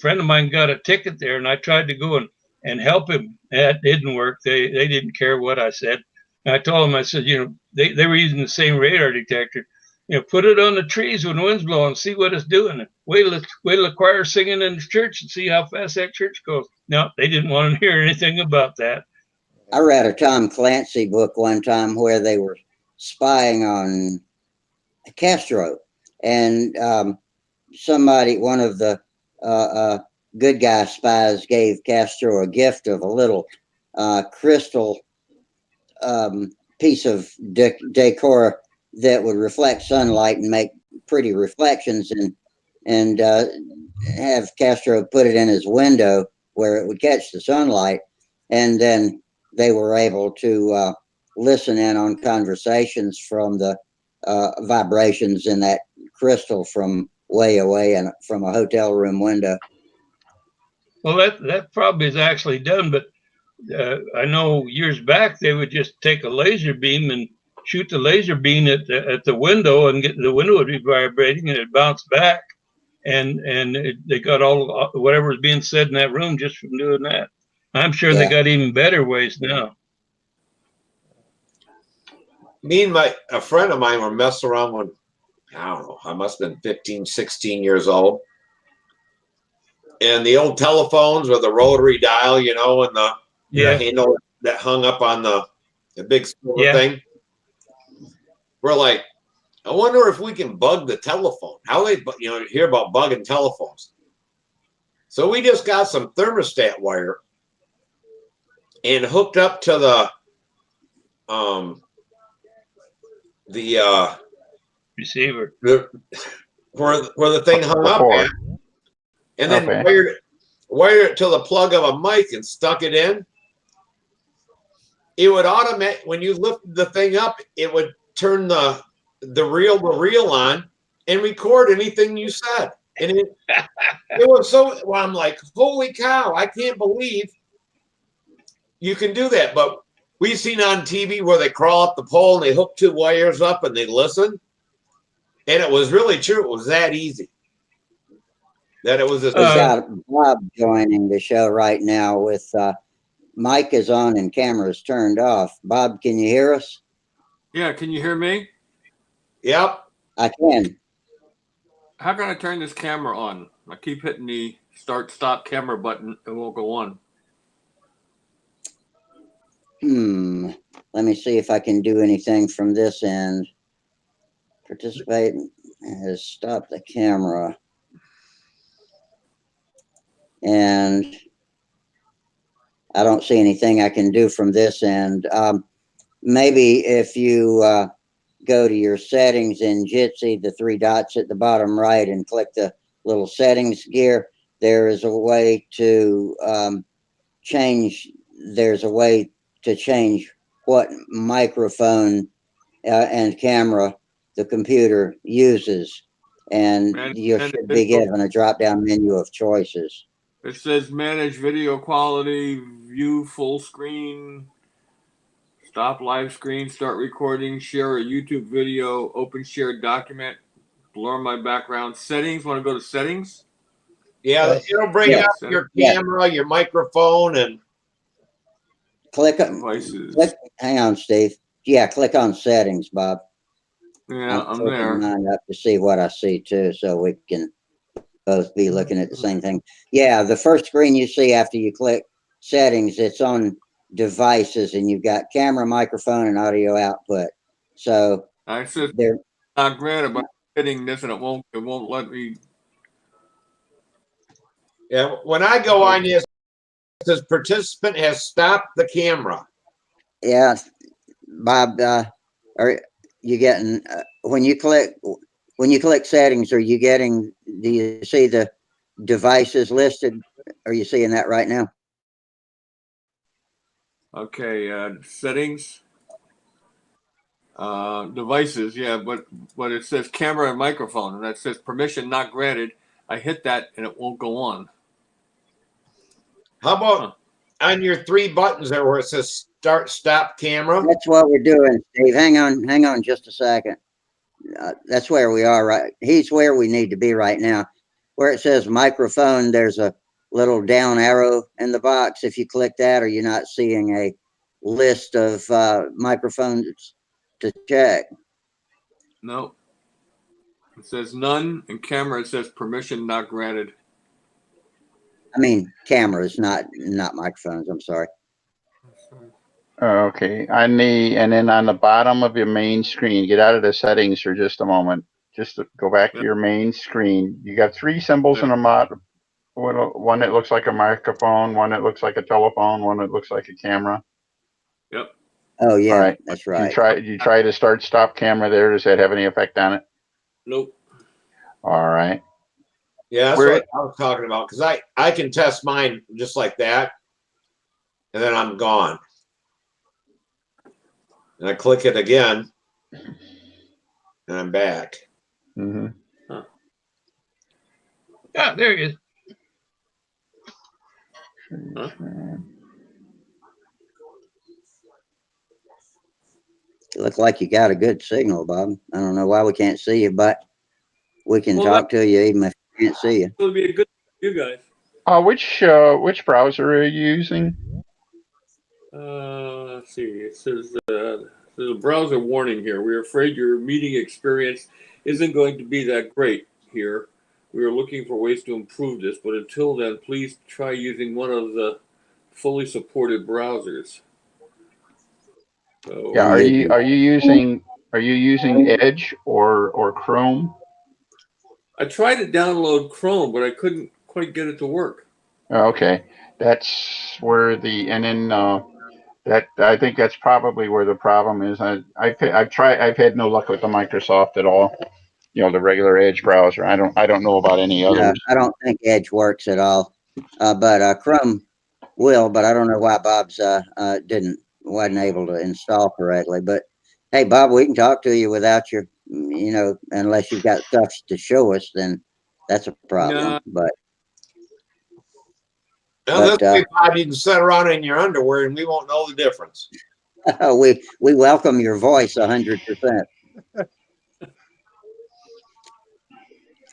S3: friend of mine got a ticket there, and I tried to go and help him. That didn't work. They didn't care what I said. And I told them, I said, they were using the same radar detector. Put it on the trees when the wind's blowing, see what it's doing. Wait till the choir's singing in the church and see how fast that church goes. No, they didn't want to hear anything about that.
S1: I read a Tom Clancy book one time where they were spying on Castro, and one of the good guy spies gave Castro a gift of a little crystal piece of decor that would reflect sunlight and make pretty reflections, and have Castro put it in his window where it would catch the sunlight, and then they were able to listen in on conversations from the vibrations in that crystal from way away and from a hotel room window.
S3: Well, that probably is actually done, but I know years back they would just take a laser beam and shoot the laser beam at the window, and the window would be vibrating and it bounced back, and they got all whatever was being said in that room just from doing that. I'm sure they got even better ways now.
S5: Me and a friend of mine were messing around when, I don't know, I must have been 15, 16 years old. And the old telephones with the rotary dial, and the handle that hung up on the big silver thing. We're like, I wonder if we can bug the telephone. How they, hear about bugging telephones. So we just got some thermostat wire and hooked up to the
S3: receiver,
S5: where the thing hung up at, and then wired it to the plug of a mic and stuck it in. It would automate when you lifted the thing up. It would turn the reel on and record anything you said. And it was so. Well, I'm like, holy cow! I can't believe you can do that. But we've seen on TV where they crawl up the pole and they hook two wires up and they listen. And it was really true. It was that easy. That it was. We
S1: got Bob joining the show right now with mic is on and cameras turned off. Bob, can you hear us?
S6: Yeah, can you hear me?
S5: Yep.
S1: I can.
S6: How can I turn this camera on? I keep hitting the stop camera button. It won't go on.
S1: Let me see if I can do anything from this end. Participate has stopped the camera. And I don't see anything I can do from this end. Maybe if you go to your settings in Jitsi, the three dots at the bottom right, and click the little settings gear, there is a way to change. There's a way to change what microphone and camera the computer uses, and you should be given a drop-down menu of choices.
S6: It says manage video quality, view full screen, stop live screen, start recording, share a YouTube video, open shared document, blur my background. Settings, want to go to settings?
S5: Yeah, it'll bring up your camera, your microphone, and
S1: click on devices. Hang on, Steve. Yeah, click on settings, Bob.
S6: Yeah, I'm there.
S1: Mine up to see what I see too, so we can both be looking at the same thing. Yeah, the first screen you see after you click settings, it's on devices, and you've got camera, microphone, and audio output. So
S6: I said they're not granted, but hitting this and it won't let me.
S5: Yeah, when I go on this, it says participant has stopped the camera.
S1: Yeah, Bob, are you getting when you click settings? Are you getting? Do you see the devices listed? Are you seeing that right now?
S6: Okay, settings, devices. Yeah, but it says camera and microphone, and that says permission not granted. I hit that and it won't go on.
S5: How about on your three buttons there where it says start, stop camera?
S1: That's what we're doing, Steve. Hang on just a second. That's where we are, right? He's where we need to be right now. Where it says microphone, there's a little down arrow in the box? If you click that, are you not seeing a list of microphones to check?
S6: No. It says none, and camera it says permission not granted.
S1: I mean cameras, not microphones. I'm sorry.
S4: Okay, and then on the bottom of your main screen, get out of the settings for just a moment. Just go back to your main screen. You got three symbols in the one that looks like a microphone, one that looks like a telephone, one that looks like a camera.
S6: Yep.
S1: Oh yeah,
S4: All right.
S1: that's right.
S4: You try to start stop camera there. Does that have any effect on it?
S6: Nope.
S4: All right.
S5: Yeah, that's what I was talking about. Because I can test mine just like that, and then I'm gone. And I click it again, and I'm back.
S4: Mm-hmm.
S6: Huh.
S3: Yeah, there he is.
S6: Huh?
S1: You look like you got a good signal, Bob. I don't know why we can't see you, but we can talk to you even if we can't see you.
S6: It'll be a good for you guys.
S4: Which browser are you using?
S6: Let's see. It says there's a browser warning here. We're afraid your meeting experience isn't going to be that great here. We are looking for ways to improve this, but until then, please try using one of the fully supported browsers. So,
S4: Yeah, are you using Edge or Chrome?
S6: I tried to download Chrome, but I couldn't quite get it to work.
S4: Okay, that's where that I think that's probably where the problem is. I've had no luck with the Microsoft at all. You know, the regular Edge browser. I don't know about any
S1: No,
S4: others.
S1: I don't think Edge works at all. But Chrome will, but I don't know why Bob's wasn't able to install correctly. But hey, Bob, we can talk to you without your, unless you've got stuff to show us, then that's a problem.
S6: No.
S1: But
S5: Now this way, Bob, you can sit around in your underwear, and we won't know the difference.
S1: we welcome your voice 100%.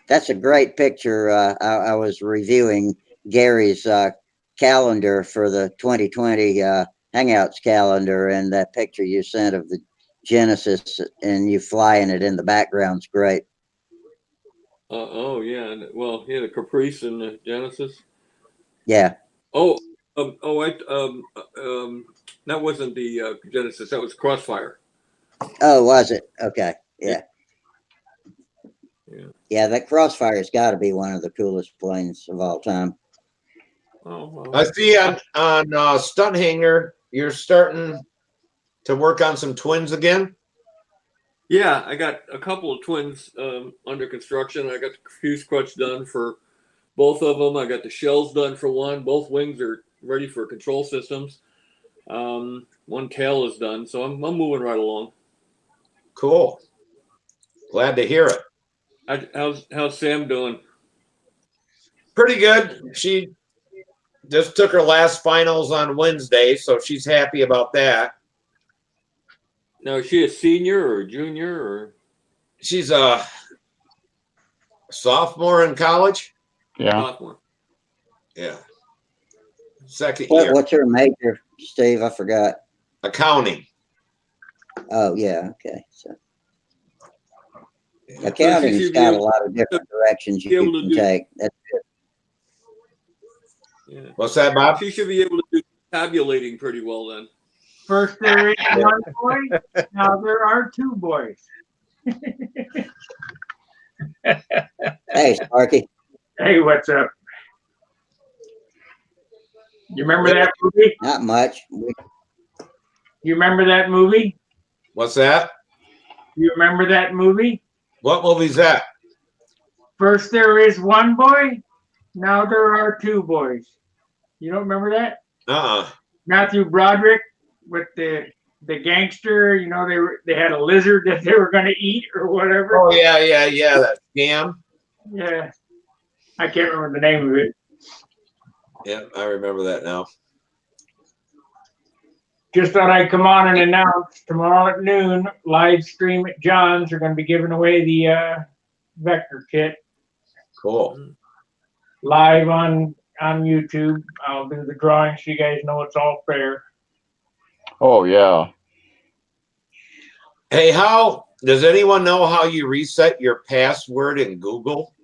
S1: That's a great picture. I was reviewing Gary's calendar for the 2020 Hangouts calendar, and that picture you sent of the Genesis and you flying it in the background's great.
S6: Oh yeah. Well, yeah, the Caprice and the Genesis.
S1: Yeah.
S6: Oh, that wasn't the Genesis. That was Crossfire.
S1: Oh, was it? Okay. Yeah.
S6: Yeah.
S1: Yeah, that Crossfire's got to be one of the coolest planes of all time.
S6: Oh, well.
S5: I see on Stunthangar, you're starting to work on some twins again.
S6: Yeah, I got a couple of twins under construction. I got the fuse crutch done for both of them. I got the shells done for one. Both wings are ready for control systems. One tail is done, so I'm moving right along.
S5: Cool. Glad to hear it.
S6: How's Sam doing?
S5: Pretty good. She just took her last finals on Wednesday, so she's happy about that.
S6: Now, is she a senior or a junior or?
S5: She's a sophomore in college.
S4: Yeah.
S6: Sophomore.
S5: Yeah. Second year.
S1: What's her major, Steve? I forgot.
S5: Accounting.
S1: Oh, yeah. Okay. So
S5: Yeah.
S1: accounting's got a lot of different directions you can take. That's good.
S6: Yeah.
S5: What's that, Bob?
S6: She should be able to do tabulating pretty well then.
S7: First there is one boy, now there are two boys.
S1: Hey, Sparky.
S7: Hey, what's up? You remember that movie?
S1: Not much.
S7: You remember that movie?
S5: What's that?
S7: You remember that movie?
S5: What movie's that?
S7: First there is one boy, now there are two boys. You don't remember that? Matthew Broderick with the gangster. You know, they had a lizard that they were going to eat or whatever.
S5: Oh yeah. That scam.
S7: Yeah, I can't remember the name of it.
S5: Yeah, I remember that now.
S7: Just thought I'd come on and announce tomorrow at noon, live stream at John's. They're going to be giving away the Vector kit
S5: Cool.
S7: live on on YouTube. I'll do the drawing so you guys know it's all fair.
S4: Oh yeah.
S5: Hey, how does anyone know how you reset your password in Google?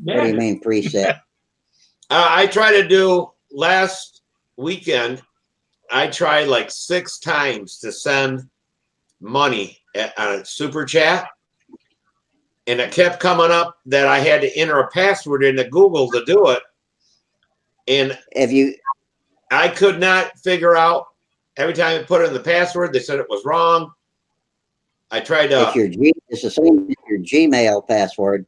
S1: What do you mean preset?
S5: I tried to do last weekend. I tried like 6 times to send money on a super chat, and it kept coming up that I had to enter a password into Google to do it. And I could not figure out. Every time I put in the password, they said it was wrong. I tried to.
S1: It's the same as your Gmail password.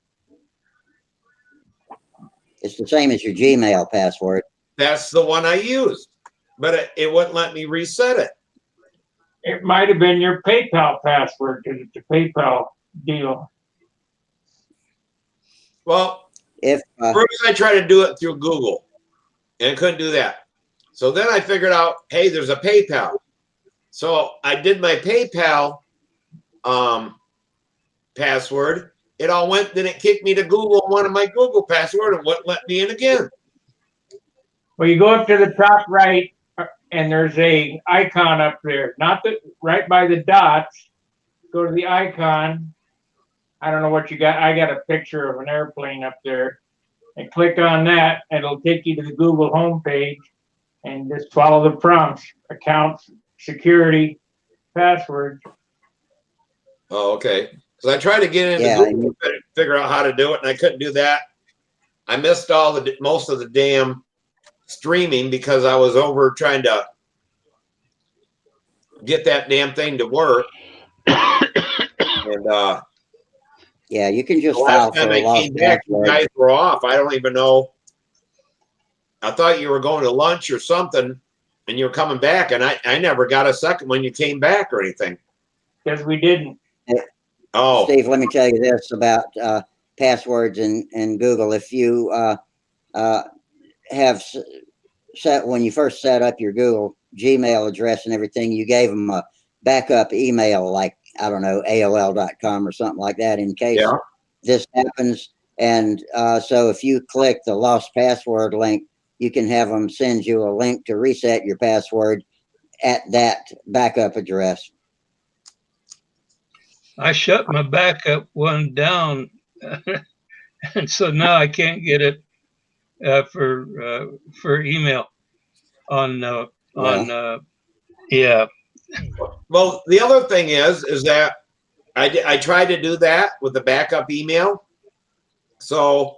S1: It's the same as your Gmail password.
S5: That's the one I used, but it wouldn't let me reset it.
S7: It might have been your PayPal password because it's a PayPal deal.
S5: Well,
S1: first
S5: I tried to do it through Google, and I couldn't do that. So then I figured out, hey, there's a PayPal. So I did my PayPal password. It all went, then it kicked me to Google, wanted my Google password, and wouldn't let me in again.
S7: Well, you go up to the top right, and there's a icon up there. Not the right by the dots. Go to the icon. I don't know what you got. I got a picture of an airplane up there. And click on that, and it'll take you to the Google homepage. And just follow the prompts: accounts, security, password.
S5: Oh, okay. Because I tried to get into Google to figure out how to do it, and I couldn't do that. I missed most of the damn streaming because I was over trying to get that damn thing to work. And
S1: yeah, you can just
S5: file for a lost password. You guys were off. I don't even know. I thought you were going to lunch or something, and you were coming back, and I never got a second when you came back or anything.
S7: Because we didn't.
S5: Oh,
S1: Steve, let me tell you this about passwords in Google. If you have set, when you first set up your Google Gmail address and everything, you gave them a backup email, like, I don't know, AOL.com or something like that, in case this happens. And so if you click the lost password link, you can have them send you a link to reset your password at that backup address.
S3: I shut my backup one down, and so now I can't get it for email on yeah.
S5: Well, the other thing is that I tried to do that with the backup email. So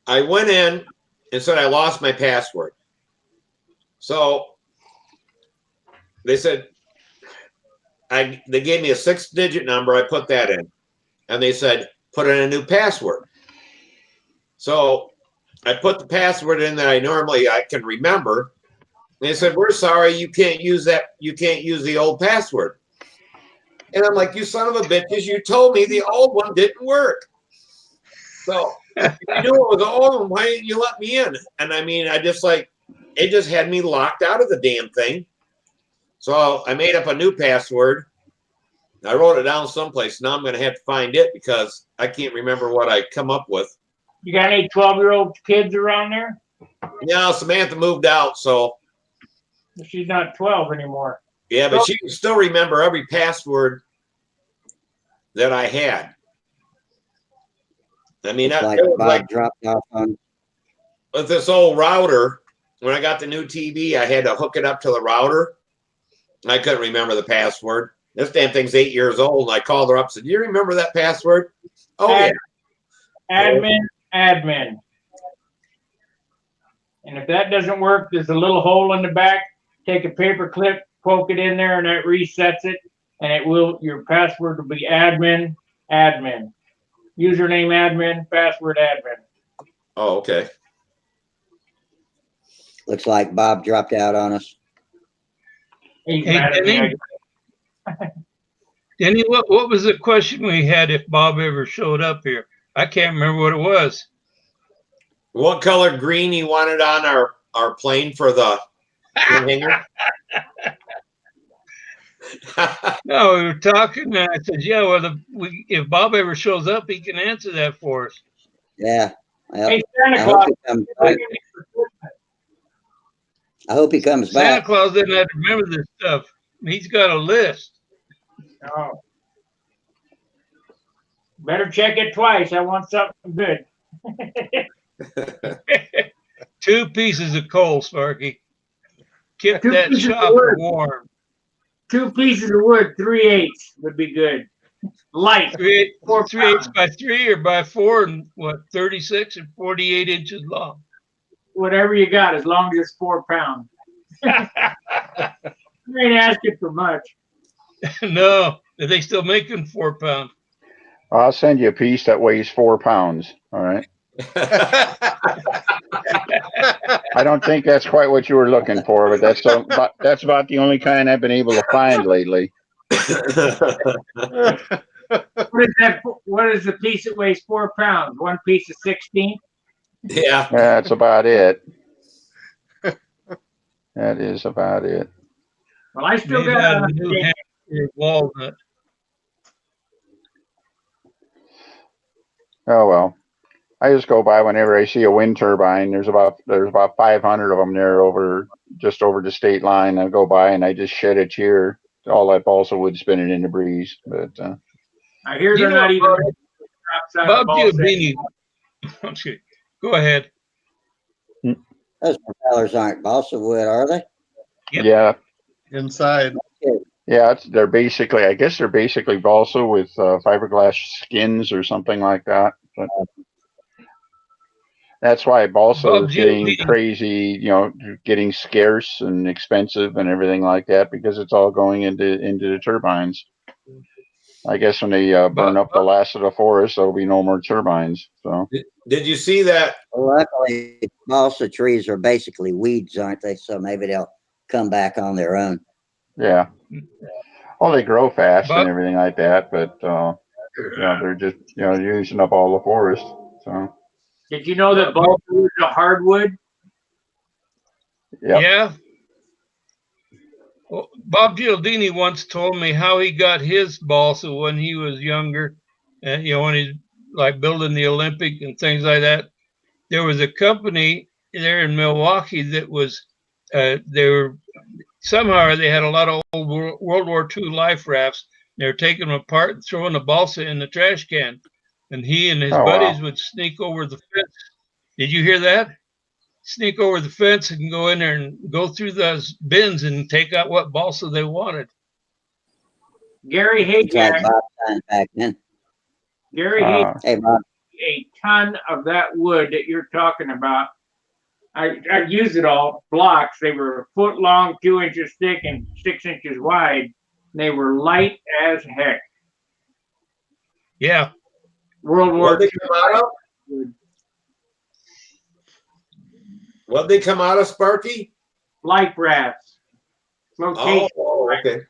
S5: I went in and said I lost my password. So they said they gave me a 6-digit number. I put that in, and they said put in a new password. So I put the password in that I can remember. And they said, we're sorry, you can't use that. You can't use the old password. And I'm like, you son of a bitches, you told me the old one didn't work. So if you knew it was the old one, why didn't you let me in? And I mean, it just had me locked out of the damn thing. So I made up a new password. I wrote it down someplace. Now I'm going to have to find it because I can't remember what I come up with.
S7: You got any 12-year-old kids around there?
S5: No, Samantha moved out, so.
S7: She's not 12 anymore.
S5: Yeah, but she can still remember every password that I had. I mean,
S1: it's like Bob dropped off on.
S5: With this old router, when I got the new TV, I had to hook it up to the router. I couldn't remember the password. This damn thing's 8 years old, and I called her up and said, do you remember that password? Oh, yeah.
S7: Admin. And if that doesn't work, there's a little hole in the back. Take a paper clip, poke it in there, and that resets it. And your password will be admin. Username admin, password admin.
S5: Oh, okay.
S1: Looks like Bob dropped out on us.
S7: He's mad at me.
S3: Denny, what was the question we had if Bob ever showed up here? I can't remember what it was.
S5: What color green you wanted on our plane for the hangar?
S3: No, we were talking, and I said, yeah, well, if Bob ever shows up, he can answer that for us.
S1: Yeah. Well,
S7: Hey,
S1: I
S7: Santa
S1: hope
S7: Claus.
S1: he comes back. I hope he comes
S3: Santa
S1: back.
S3: Claus didn't have to remember this stuff. He's got a list.
S7: Oh. Better check it twice. I want something good.
S3: 2 pieces of coal, Sparky. Keep
S7: 2
S3: that
S7: pieces of
S3: shop
S7: wood.
S3: warm.
S7: 2 pieces of wood, 3/8 would be good. Light.
S3: 3/8 by 3 or by 4 and what, 36 and 48 inches long.
S7: Whatever you got, as long as it's 4 pounds. You ain't asking for much.
S3: No, are they still making 4 pound?
S4: I'll send you a piece that weighs 4 pounds. All right. I don't think that's quite what you were looking for, but that's about the only kind I've been able to find lately.
S7: What is the piece that weighs 4 pounds? 1 piece of 16?
S5: Yeah.
S4: That's about it. That is about it.
S7: Well, I still
S3: Made
S7: got
S3: out of New Hampshire walnut.
S4: Oh well. I just go by whenever I see a wind turbine. There's about 500 of them there just over the state line. I go by and I just shed a cheer. All that balsa wood spinning in the breeze. But
S7: I hear they're not even
S3: Bob Giovini. Go ahead.
S1: Those propellers aren't balsa wood, are they?
S3: Yep.
S4: Yeah.
S2: Inside.
S4: Yeah, they're basically balsa with fiberglass skins or something like that. But that's why balsa is getting crazy, getting scarce and expensive and everything like that, because it's all going into the turbines. I guess when they burn up the last of the forest, there'll be no more turbines. So
S5: did you see that?
S1: Well, luckily, balsa trees are basically weeds, aren't they? So maybe they'll come back on their own.
S4: Yeah. Well, they grow fast and everything like that, but they're just using up all the forest. So.
S7: Did you know that balsa is a hardwood?
S4: Yep.
S3: Yeah. Well, Bob Gialdini once told me how he got his balsa when he was younger, and when he's like building the Olympic and things like that. There was a company there in Milwaukee that was somehow they had a lot of old World War II life rafts. They were taking them apart and throwing the balsa in the trash can, and he and his buddies would sneak over the fence. Did you hear that? Sneak over the fence and go in there and go through those bins and take out what balsa they wanted.
S7: Gary Hayjack.
S1: Like back then.
S7: Gary Hayjack.
S1: Hey, Bob.
S7: A ton of that wood that you're talking about. I used it all blocks. They were a foot long, 2 inches thick, and 6 inches wide. They were light as heck.
S3: Yeah.
S7: World War II.
S5: What'd they come out of, Sparky?
S7: Life rafts. Flotation.
S5: Oh, okay.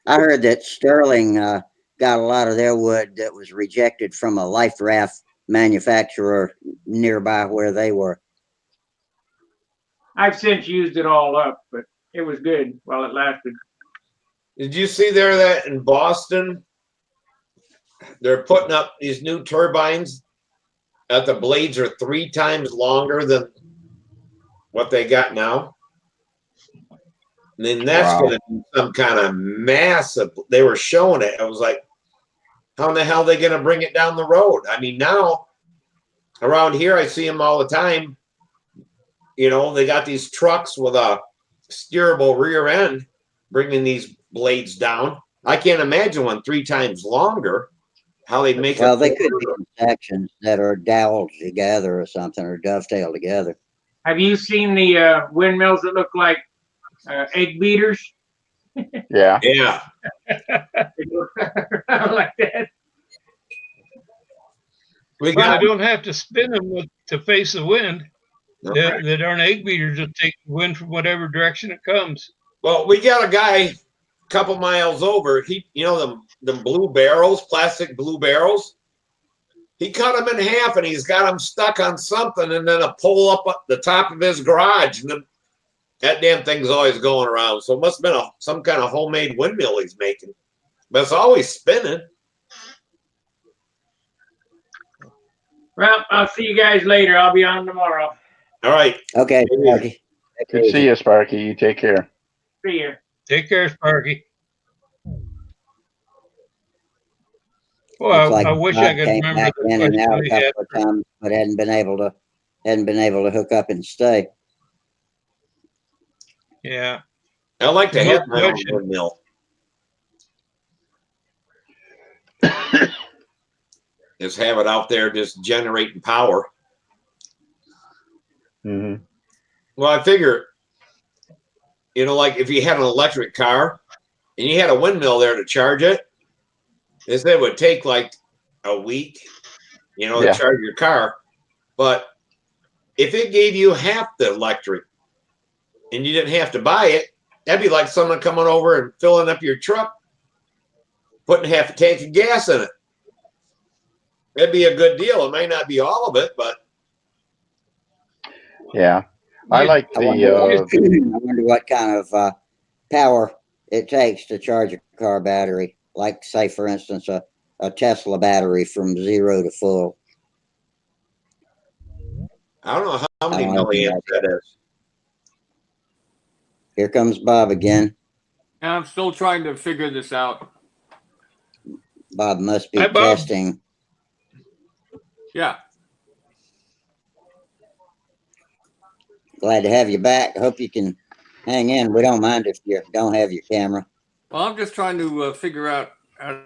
S1: I heard that Sterling got a lot of their wood that was rejected from a life raft manufacturer nearby where they were.
S7: I've since used it all up, but it was good while it lasted.
S5: Did you see there that in Boston, they're putting up these new turbines that the blades are 3 times longer than what they got now? And then that's going to be some kind of massive. They were showing it. I was like, how in the hell are they going to bring it down the road? I mean, now around here, I see them all the time. They got these trucks with a steerable rear end bringing these blades down. I can't imagine one 3 times longer. How they make it.
S1: Well, they could be in sections that are doweled together or something, or dovetailed together.
S7: Have you seen the windmills that look like egg beaters?
S4: Yeah.
S5: Yeah.
S7: Like that.
S3: I don't have to spin them to face the wind. The darn egg beaters will take the wind from whatever direction it comes.
S5: Well, we got a guy a couple miles over. He, them blue barrels, plastic blue barrels. He cut them in half and he's got them stuck on something, and then a pole up the top of his garage, and then that damn thing's always going around. So it must have been some kind of homemade windmill he's making, but it's always spinning.
S7: Well, I'll see you guys later. I'll be on tomorrow.
S5: All right.
S1: Okay,
S5: Maybe.
S1: Sparky.
S4: Good to see you, Sparky. You take care.
S7: See you.
S3: Take care, Sparky.
S1: Looks
S3: Well,
S1: like
S3: I wish
S1: Bob
S3: I could
S1: came
S3: remember
S1: back
S3: the
S1: in and
S3: question
S1: out a
S3: we had.
S1: couple of times, but hadn't been able to hook up and stay.
S3: Yeah.
S5: I like to
S3: Remote
S5: have my own
S3: question.
S5: windmill. Just have it out there just generating power.
S4: Mm-hmm.
S5: Well, I figure, like if you had an electric car and you had a windmill there to charge it, they said it would take like a week, to charge your car. But if it gave you half the electric and you didn't have to buy it, that'd be like someone coming over and filling up your truck, putting half a tank of gas in it. That'd be a good deal. It may not be all of it, but
S4: Yeah. I like
S1: I
S4: the
S1: wonder what kind of power it takes to charge a car battery. Like, say, for instance, a Tesla battery from 0 to full.
S5: I don't know how many
S1: I don't have any
S5: milliamps that is.
S1: Here comes Bob again.
S6: And I'm still trying to figure this out.
S1: Bob must be
S3: Hi, Bob.
S1: testing.
S6: Yeah.
S1: Glad to have you back. Hope you can hang in. We don't mind if you don't have your camera.
S6: Well, I'm just trying to figure out how.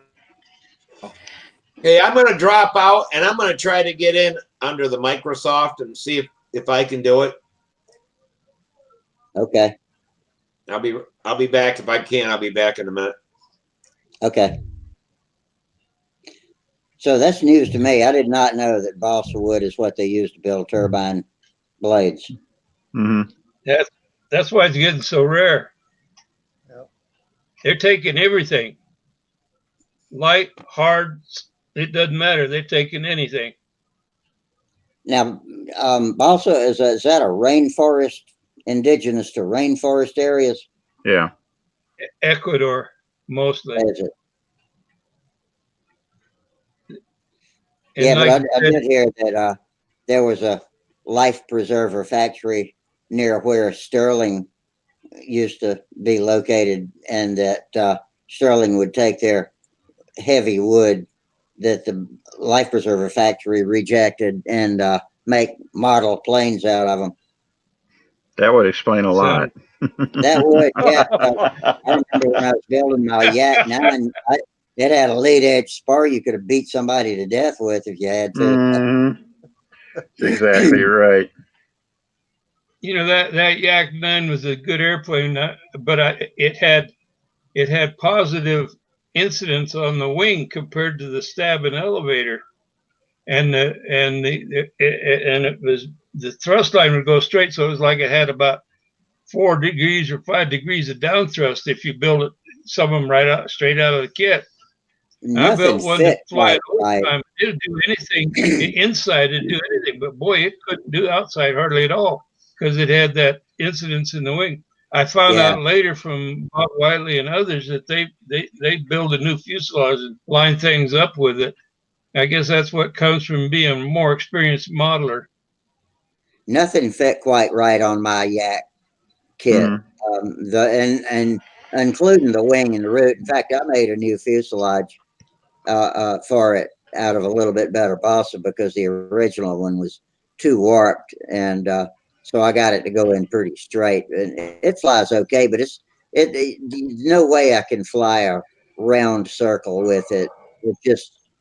S5: Hey, I'm going to drop out and I'm going to try to get in under the Microsoft and see if I can do it.
S1: Okay.
S5: I'll be back if I can. I'll be back in a minute.
S1: Okay. So that's news to me. I did not know that balsa wood is what they use to build turbine blades.
S4: Mm-hmm.
S3: That's why it's getting so rare.
S2: Yep.
S3: They're taking everything. Light, hard, it doesn't matter. They're taking anything.
S1: Now, balsa, is that a rainforest, indigenous to rainforest areas?
S4: Yeah.
S3: Ecuador, mostly.
S1: Is it?
S3: And
S1: Yeah,
S3: like
S1: but I did hear that there was a life preserver factory near where Sterling used to be located, and that Sterling would take their heavy wood that the life preserver factory rejected and make model planes out of them.
S4: That would explain a lot.
S1: That would, yeah. I remember when I was building my Yak 9, it had a lead edge spar you could have beat somebody to death with if you had to.
S4: Mm-hmm. That's exactly right.
S3: that Yak 9 was a good airplane, but it had positive incidents on the wing compared to the stab and elevator, and it was the thrust line would go straight, so it was like it had about 4 degrees or 5 degrees of down thrust if you build it, some of them straight out of the kit. I built one to fly it all the time. It didn't do anything inside, it didn't do anything, but boy, it couldn't do outside hardly at all because it had that incidence in the wing. I found out later from Bob Whiteley and others that they build a new fuselage and line things up with it. I guess that's what comes from being a more experienced modeler.
S1: Nothing fit quite right on my Yak kit.
S4: Mm-hmm.
S1: And including the wing and the root. In fact, I made a new fuselage for it out of a little bit better balsa because the original one was too warped, and so I got it to go in pretty straight. And it flies okay, but it no way I can fly a round circle with it.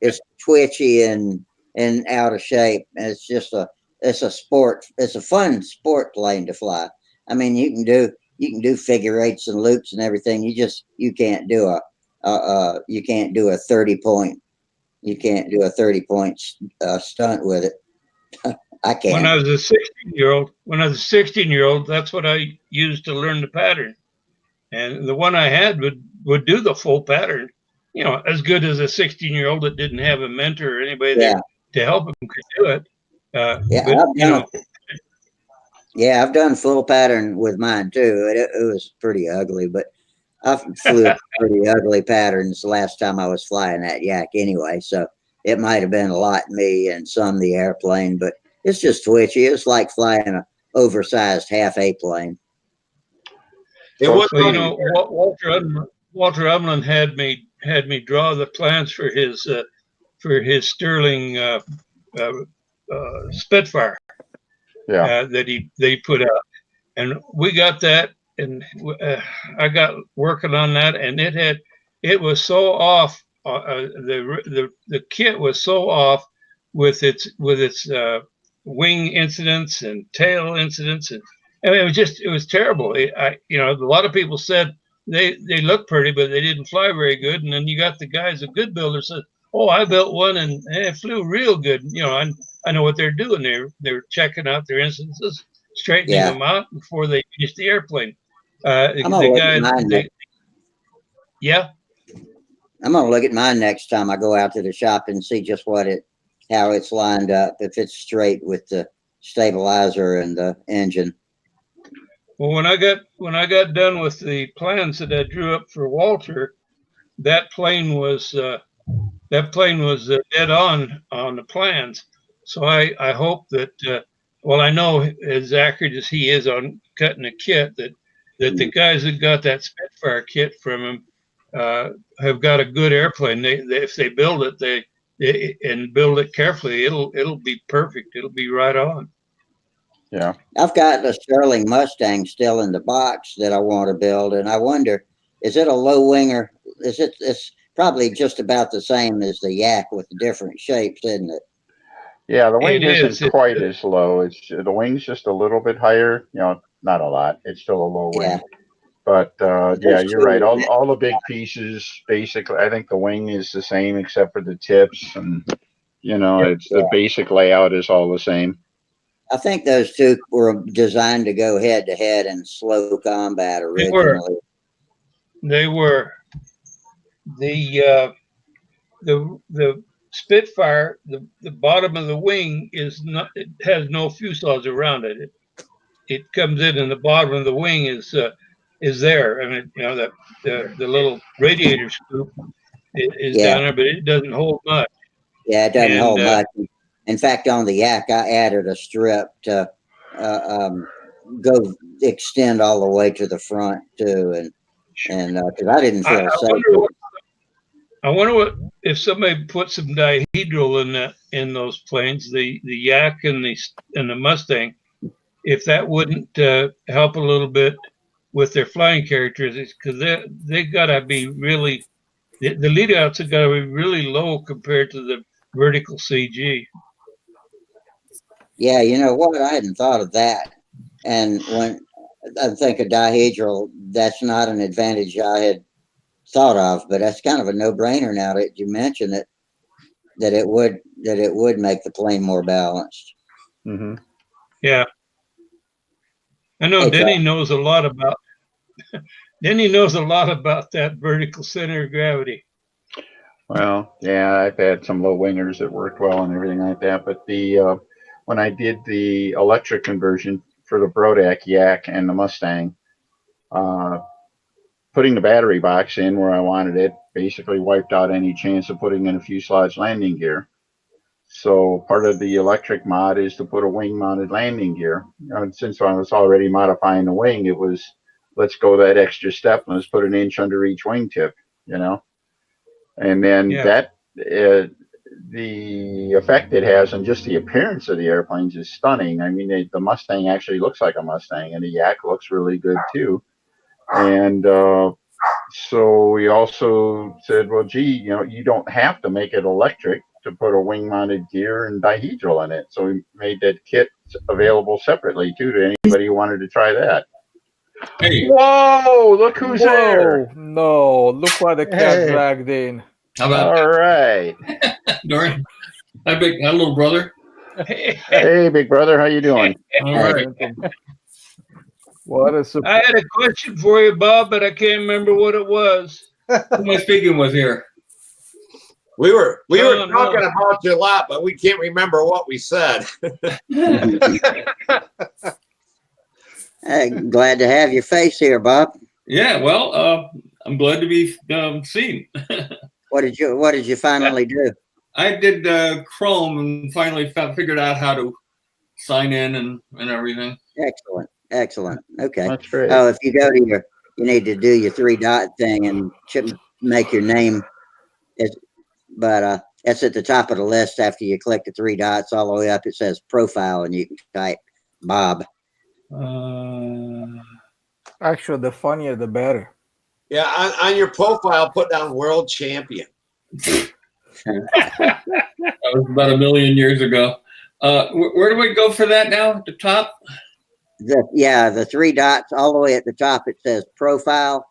S1: It's twitchy and out of shape. And it's a sport. It's a fun sport plane to fly. I mean, you can do figure eights and loops and everything. You can't do you can't do a 30-point. You can't do a 30-point stunt with it. I can.
S3: When I was a 16-year-old, that's what I used to learn the pattern. And the one I had would do the full pattern, as good as a 16-year-old that didn't have a mentor or anybody there to help him could do it.
S1: I've done full pattern with mine too. It was pretty ugly, but I flew pretty ugly patterns the last time I was flying that Yak anyway. So it might have been a lot me and some the airplane, but it's just twitchy. It's like flying an oversized half A plane.
S5: It was.
S3: Well, you know, Walter Umland had me draw the plans for his Sterling Spitfire that he put out, and we got that, and I got working on that, and it was so off. The kit was so off with its wing incidents and tail incidents, and I mean, it was terrible. A lot of people said they looked pretty, but they didn't fly very good. And then you got the guys, a good builder said, "Oh, I built one and it flew real good." You know, I know what they're doing. They're checking out their instances, straightening them out before they finish the airplane.
S1: I'm gonna look at mine
S3: yeah.
S1: I'm gonna look at mine next time I go out to the shop and see just how it's lined up, if it's straight with the stabilizer and the engine.
S3: Well, when I got done with the plans that I drew up for Walter, that plane was dead on the plans. So I hope that well, I know as accurate as he is on cutting a kit, that the guys that got that Spitfire kit from him have got a good airplane. They if they build it, and build it carefully, it'll be perfect. It'll be right on.
S4: Yeah.
S1: I've got the Sterling Mustang still in the box that I want to build, and I wonder, is it a low winger? It's probably just about the same as the Yak with the different shapes, isn't it?
S4: Yeah, the wing isn't quite as low. The wing's just a little bit higher. You know, not a lot. It's still a low wing. But yeah, you're right. All the big pieces, basically, I think the wing is the same except for the tips, and it's the basic layout is all the same.
S1: I think those two were designed to go head to head in slow combat originally.
S3: They were. The Spitfire, the bottom of the wing it has no fuselage around it. It comes in and the bottom of the wing is there. I mean, the little radiator scoop is down there, but it doesn't hold much.
S1: Yeah, it doesn't hold much. In fact, on the Yak, I added a strip to go extend all the way to the front too, and because I didn't feel safe.
S3: I wonder what if somebody put some dihedral in those planes, the Yak and the Mustang, if that wouldn't help a little bit with their flying characteristics, because they gotta be really the lead outs have got to be really low compared to the vertical CG.
S1: Yeah, you know what? I hadn't thought of that. And when I think of dihedral, that's not an advantage I had thought of, but that's kind of a no-brainer now that you mention it. That it would make the plane more balanced.
S4: Mm-hmm.
S3: Yeah, I know. Denny knows a lot about. Denny knows a lot about that vertical center of gravity.
S4: Well, yeah, I've had some low wingers that worked well and everything like that. But when I did the electric conversion for the Brodak Yak and the Mustang, putting the battery box in where I wanted it basically wiped out any chance of putting in a fuselage landing gear. So part of the electric mod is to put a wing-mounted landing gear. Since I was already modifying the wing, it was let's go that extra step and let's put an inch under each wingtip, and then that the effect it has on just the appearance of the airplanes is stunning. I mean, the Mustang actually looks like a Mustang, and the Yak looks really good too. And so we also said, well, gee, you don't have to make it electric to put a wing-mounted gear and dihedral in it. So we made that kit available separately too to anybody who wanted to try that.
S6: Hey!
S4: Whoa! Look who's there!
S8: No! Look what the cat dragged in.
S6: How about
S4: all right,
S6: Dorian? Hi, little brother.
S4: Hey, big brother, how you doing?
S6: All right.
S8: What a surprise!
S3: I had a question for you, Bob, but I can't remember what it was.
S6: Who am I speaking with here?
S5: We were talking about you a lot, but we can't remember what we said.
S1: Hey, glad to have your face here, Bob.
S6: Yeah, well, I'm glad to be seen.
S1: What did you finally do?
S6: I did Chrome and finally figured out how to sign in and everything.
S1: Excellent. Excellent. Okay.
S4: That's great.
S1: Oh, if you go to you need to do your 3-dot thing and make your name. But it's at the top of the list after you click the 3 dots all the way up. It says profile, and you can type Bob.
S8: Actually, the funnier the better.
S5: Yeah, on your profile, put down world champion.
S6: That was about 1 million years ago. Where do we go for that now? At the top?
S1: The 3 dots all the way at the top. It says profile.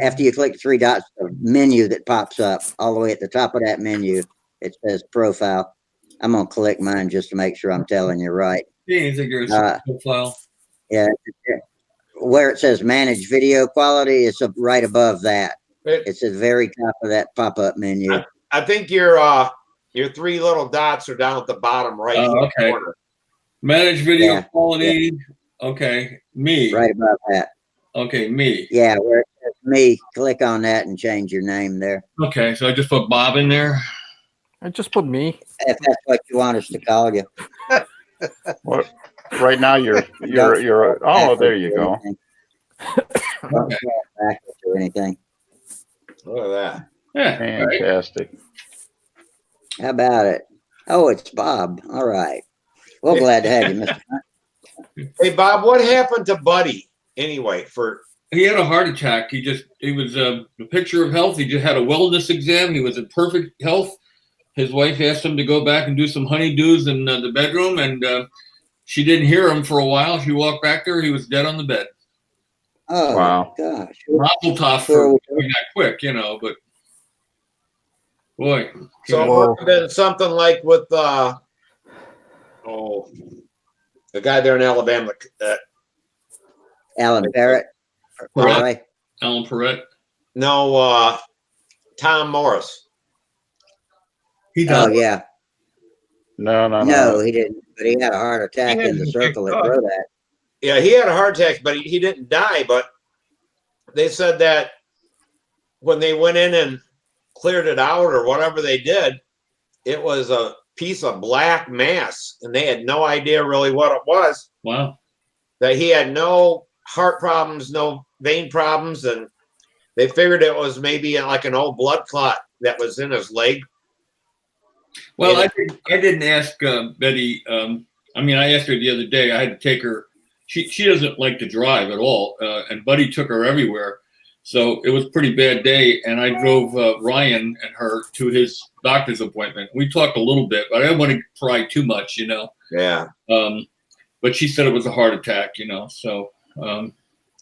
S1: After you click the 3 dots, the menu that pops up all the way at the top of that menu, it says profile. I'm gonna click mine just to make sure I'm telling you right.
S6: Profile.
S1: Yeah, where it says manage video quality, it's right above that. It's at the very top of that pop-up menu.
S5: I think your 3 little dots are down at the bottom right corner.
S6: Manage video quality. Yeah. Okay, me.
S1: Right above that.
S6: Okay, me.
S1: Yeah, where it says me, click on that and change your name there.
S6: Okay, so I just put Bob in there.
S8: I just put me.
S1: If that's what you want us to call you.
S4: Well, right now you're oh, there you go.
S1: Don't backwards or anything.
S5: Look at that.
S6: Yeah,
S4: fantastic.
S1: How about it? Oh, it's Bob. All right. Well, glad to have you, Mr. Hunt.
S5: Hey, Bob, what happened to Buddy anyway?
S6: He had a heart attack. He was a picture of health. He just had a wellness exam. He was in perfect health. His wife asked him to go back and do some honeydews in the bedroom, and she didn't hear him for a while. She walked back there. He was dead on the bed.
S1: Oh, wow. Gosh.
S6: Mazel tov for doing that quick, but boy.
S5: So it must have been something like with the guy there in Alabama.
S1: Alan Parrott.
S6: Alan Parrott.
S5: No, Tom Morris.
S6: He died.
S1: Oh, yeah.
S4: No,
S1: he didn't. But he had a heart attack in the circle at Rodat.
S5: Yeah, he had a heart attack, but he didn't die. But they said that when they went in and cleared it out or whatever they did, it was a piece of black mass, and they had no idea really what it was.
S6: Wow.
S5: That he had no heart problems, no vein problems, and they figured it was maybe like an old blood clot that was in his leg.
S6: Well, I didn't ask Betty. I asked her the other day. I had to take her. She doesn't like to drive at all, and Buddy took her everywhere. So it was a pretty bad day, and I drove Ryan and her to his doctor's appointment. We talked a little bit, but I didn't want to pry too much,
S5: Yeah.
S6: But she said it was a heart attack, so.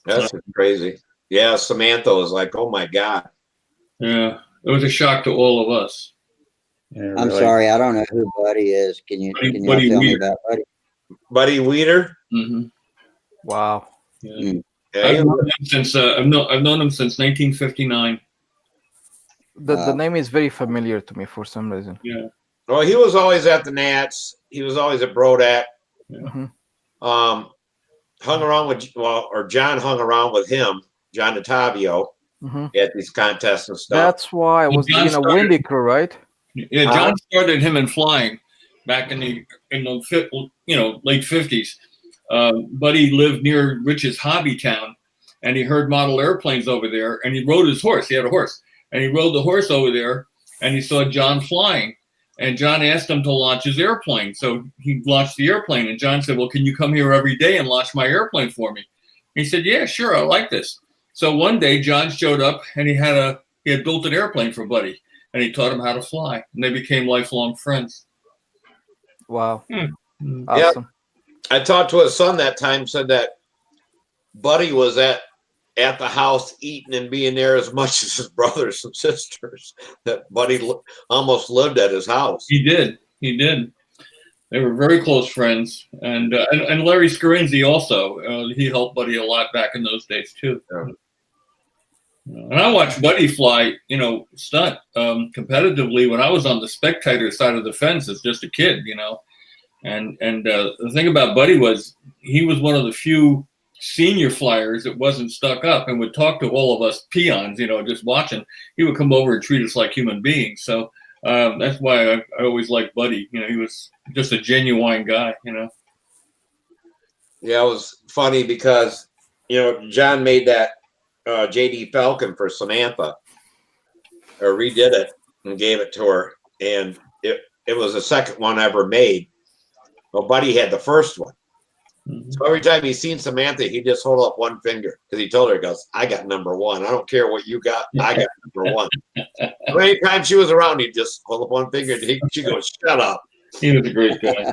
S5: That's crazy. Yeah, Samantha was like, oh, my God.
S6: Yeah, it was a shock to all of us.
S4: Yeah,
S1: I'm sorry, I don't know who Buddy is. Can you tell me about Buddy?
S5: Buddy Weeder.
S6: Mm-hmm.
S8: Wow.
S6: Yeah. I've known him since 1959.
S8: The name is very familiar to me for some reason.
S6: Yeah.
S5: Well, he was always at the Nats. He was always at Brodat.
S6: Yeah.
S8: Mm-hmm.
S5: Hung around with John hung around with him, John Ottavio, at these contests and stuff.
S8: That's why I was in a Windy crew, right?
S6: Yeah, John started him in flying back in the late 50s. Buddy lived near Rich's hobby town, and he heard model airplanes over there, and he rode his horse. He had a horse, and he rode the horse over there, and he saw John flying, and John asked him to launch his airplane. So he launched the airplane, and John said, well, can you come here every day and launch my airplane for me? He said, yeah, sure, I like this. So one day John showed up, and he had built an airplane for Buddy, and he taught him how to fly, and they became lifelong friends.
S8: Wow.
S6: Mm-hmm.
S8: Awesome.
S5: Yeah. I talked to his son that time, said that Buddy was at the house eating and being there as much as his brothers and sisters, that Buddy almost lived at his house.
S6: He did. They were very close friends. And Larry Scarinzi also, he helped Buddy a lot back in those days too.
S5: Yeah.
S6: And I watched Buddy fly, stunt competitively when I was on the spectator side of the fence as just a kid, And the thing about Buddy was he was one of the few senior flyers that wasn't stuck up and would talk to all of us peons, just watching. He would come over and treat us like human beings. So That's why I always liked Buddy. You know, he was just a genuine guy. You know.
S5: Yeah, it was funny because John made that JD Falcon for Samantha, or redid it and gave it to her, and it was the second one ever made. Well, Buddy had the first one. So every time he seen Samantha, he just hold up one finger because he told her, he goes, "I got number one. I don't care what you got. I got number one." So anytime she was around, he'd just hold up one finger. And she goes, "Shut up."
S6: He was a great guy.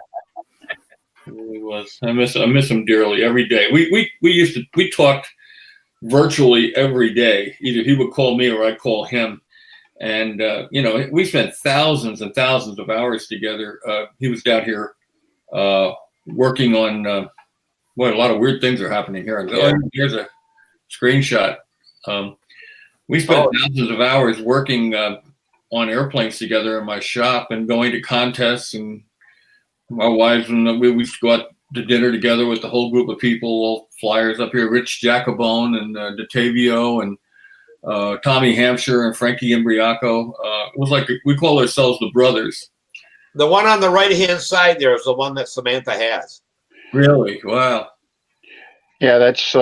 S6: He really was. I miss him dearly every day. We talked virtually every day. Either he would call me or I'd call him. And, we spent thousands and thousands of hours together. He was down here working on, a lot of weird things are happening here.
S5: Yeah.
S6: Here's a screenshot. We spent thousands of hours working on airplanes together in my shop and going to contests. And my wives, and we used to go out to dinner together with the whole group of people, all flyers up here, Rich Jacobone and DeTavio and Tommy Hampshire and Frankie Imbriaco. It was like we call ourselves the brothers.
S5: The one on the right-hand side there is the one that Samantha has.
S6: Really? Wow.
S4: Yeah, that's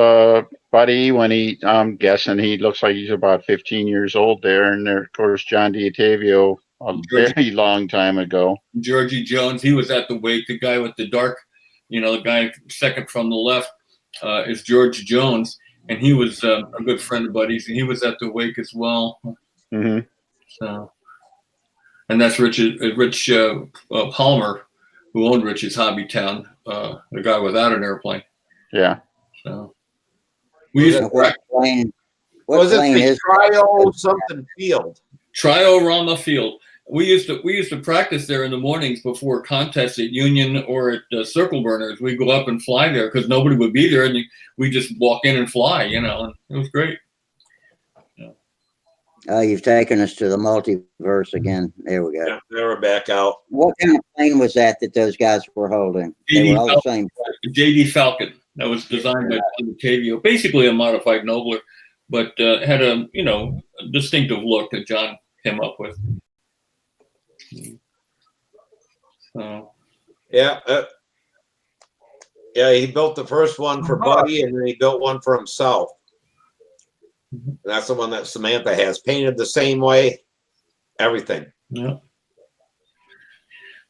S4: Buddy. When I'm guessing he looks like he's about 15 years old there. And there, of course, John DiOttavio a very long time ago.
S6: Georgie Jones, he was at the wake. The guy with the dark, the guy second from the left is George Jones. And he was a good friend of Buddy's, and he was at the wake as well.
S4: Mm-hmm.
S6: So, and that's Rich Palmer, who owned Rich's Hobby Town, the guy without an airplane.
S4: Yeah.
S6: So we used to
S1: what plane? What
S5: Was it
S1: plane
S5: the
S1: is
S5: Trio something field?
S6: Triorama Field. We used to practice there in the mornings before contests at Union or at Circle Burners. We'd go up and fly there because nobody would be there, and we just walk in and fly. And it was great.
S1: You've taken us to the multiverse again. There we go.
S5: Yeah, they were back out.
S1: What kind of plane was that those guys were holding? They were all the same.
S6: JD Falcon. That was designed by John, basically a modified Nobler, but had a distinctive look that John came up with. So.
S5: Yeah. He built the first one for Buddy, and then he built one for himself. And that's the one that Samantha has, painted the same way, everything.
S6: Yeah.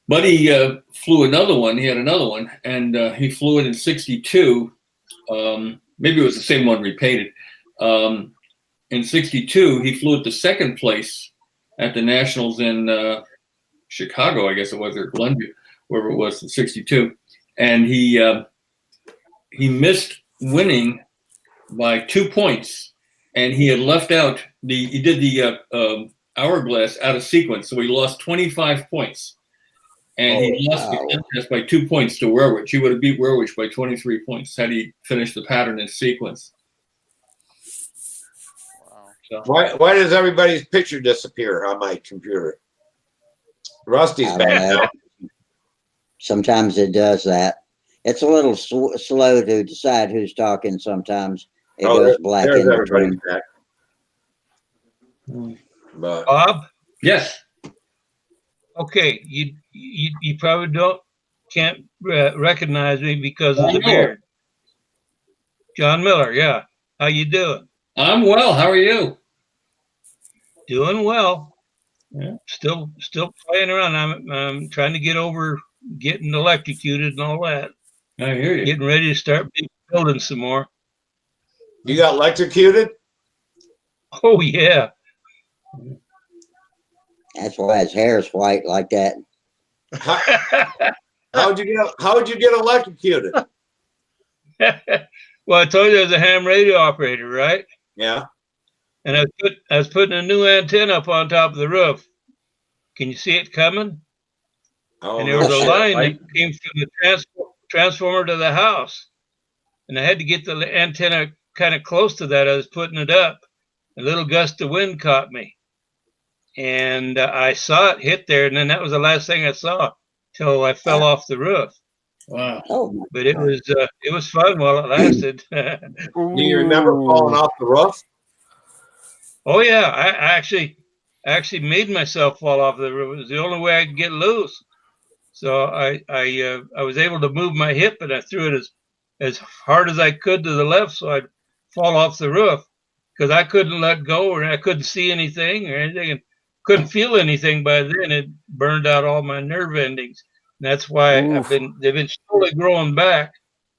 S6: Buddy flew another one. He had another one, and he flew it in '62. Maybe it was the same one repainted. In '62, he flew it to second place at the Nationals in Chicago, I guess it was, or Glenview, wherever it was in '62. And he missed winning by 2 points. And he had left out he did the hourglass out of sequence. So he lost 25 points. And he lost the contest by 2 points to Werwich. He would have beat Werwich by 23 points had he finished the pattern in sequence.
S4: Wow.
S6: So.
S5: Why does everybody's picture disappear on my computer? Rusty's back now.
S1: Sometimes it does that. It's a little slow to decide who's talking sometimes. It goes black in between.
S5: Back. But
S3: Bob?
S6: Yes.
S3: Okay, you probably can't recognize me because of the beard. John Miller, yeah. How you doing?
S6: I'm well. How are you?
S3: Doing well.
S6: Yeah.
S3: Still playing around. I'm trying to get over getting electrocuted and all that.
S6: I hear you.
S3: Getting ready to start building some more.
S5: you got electrocuted?
S3: Oh yeah.
S1: That's why his hair is white like that.
S5: How'd you get electrocuted?
S3: Well, I told you I was a ham radio operator, right?
S5: Yeah.
S3: And I was putting a new antenna up on top of the roof. Can you see it coming?
S5: Oh,
S3: And there was a line that came from the transformer to the house. And I had to get the antenna kind of close to that. I was putting it up. A little gust of wind caught me. And I saw it hit there. And then that was the last thing I saw till I fell off the roof.
S6: Wow.
S1: Oh,
S3: But it was fun while it lasted.
S5: Do you remember falling off the roof?
S3: Oh yeah, I actually made myself fall off the roof. It was the only way I could get loose. So I was able to move my hip, and I threw it as hard as I could to the left, so I'd fall off the roof, because I couldn't let go, or I couldn't see anything or anything, and couldn't feel anything by then. It burned out all my nerve endings. And that's why they've been slowly growing back,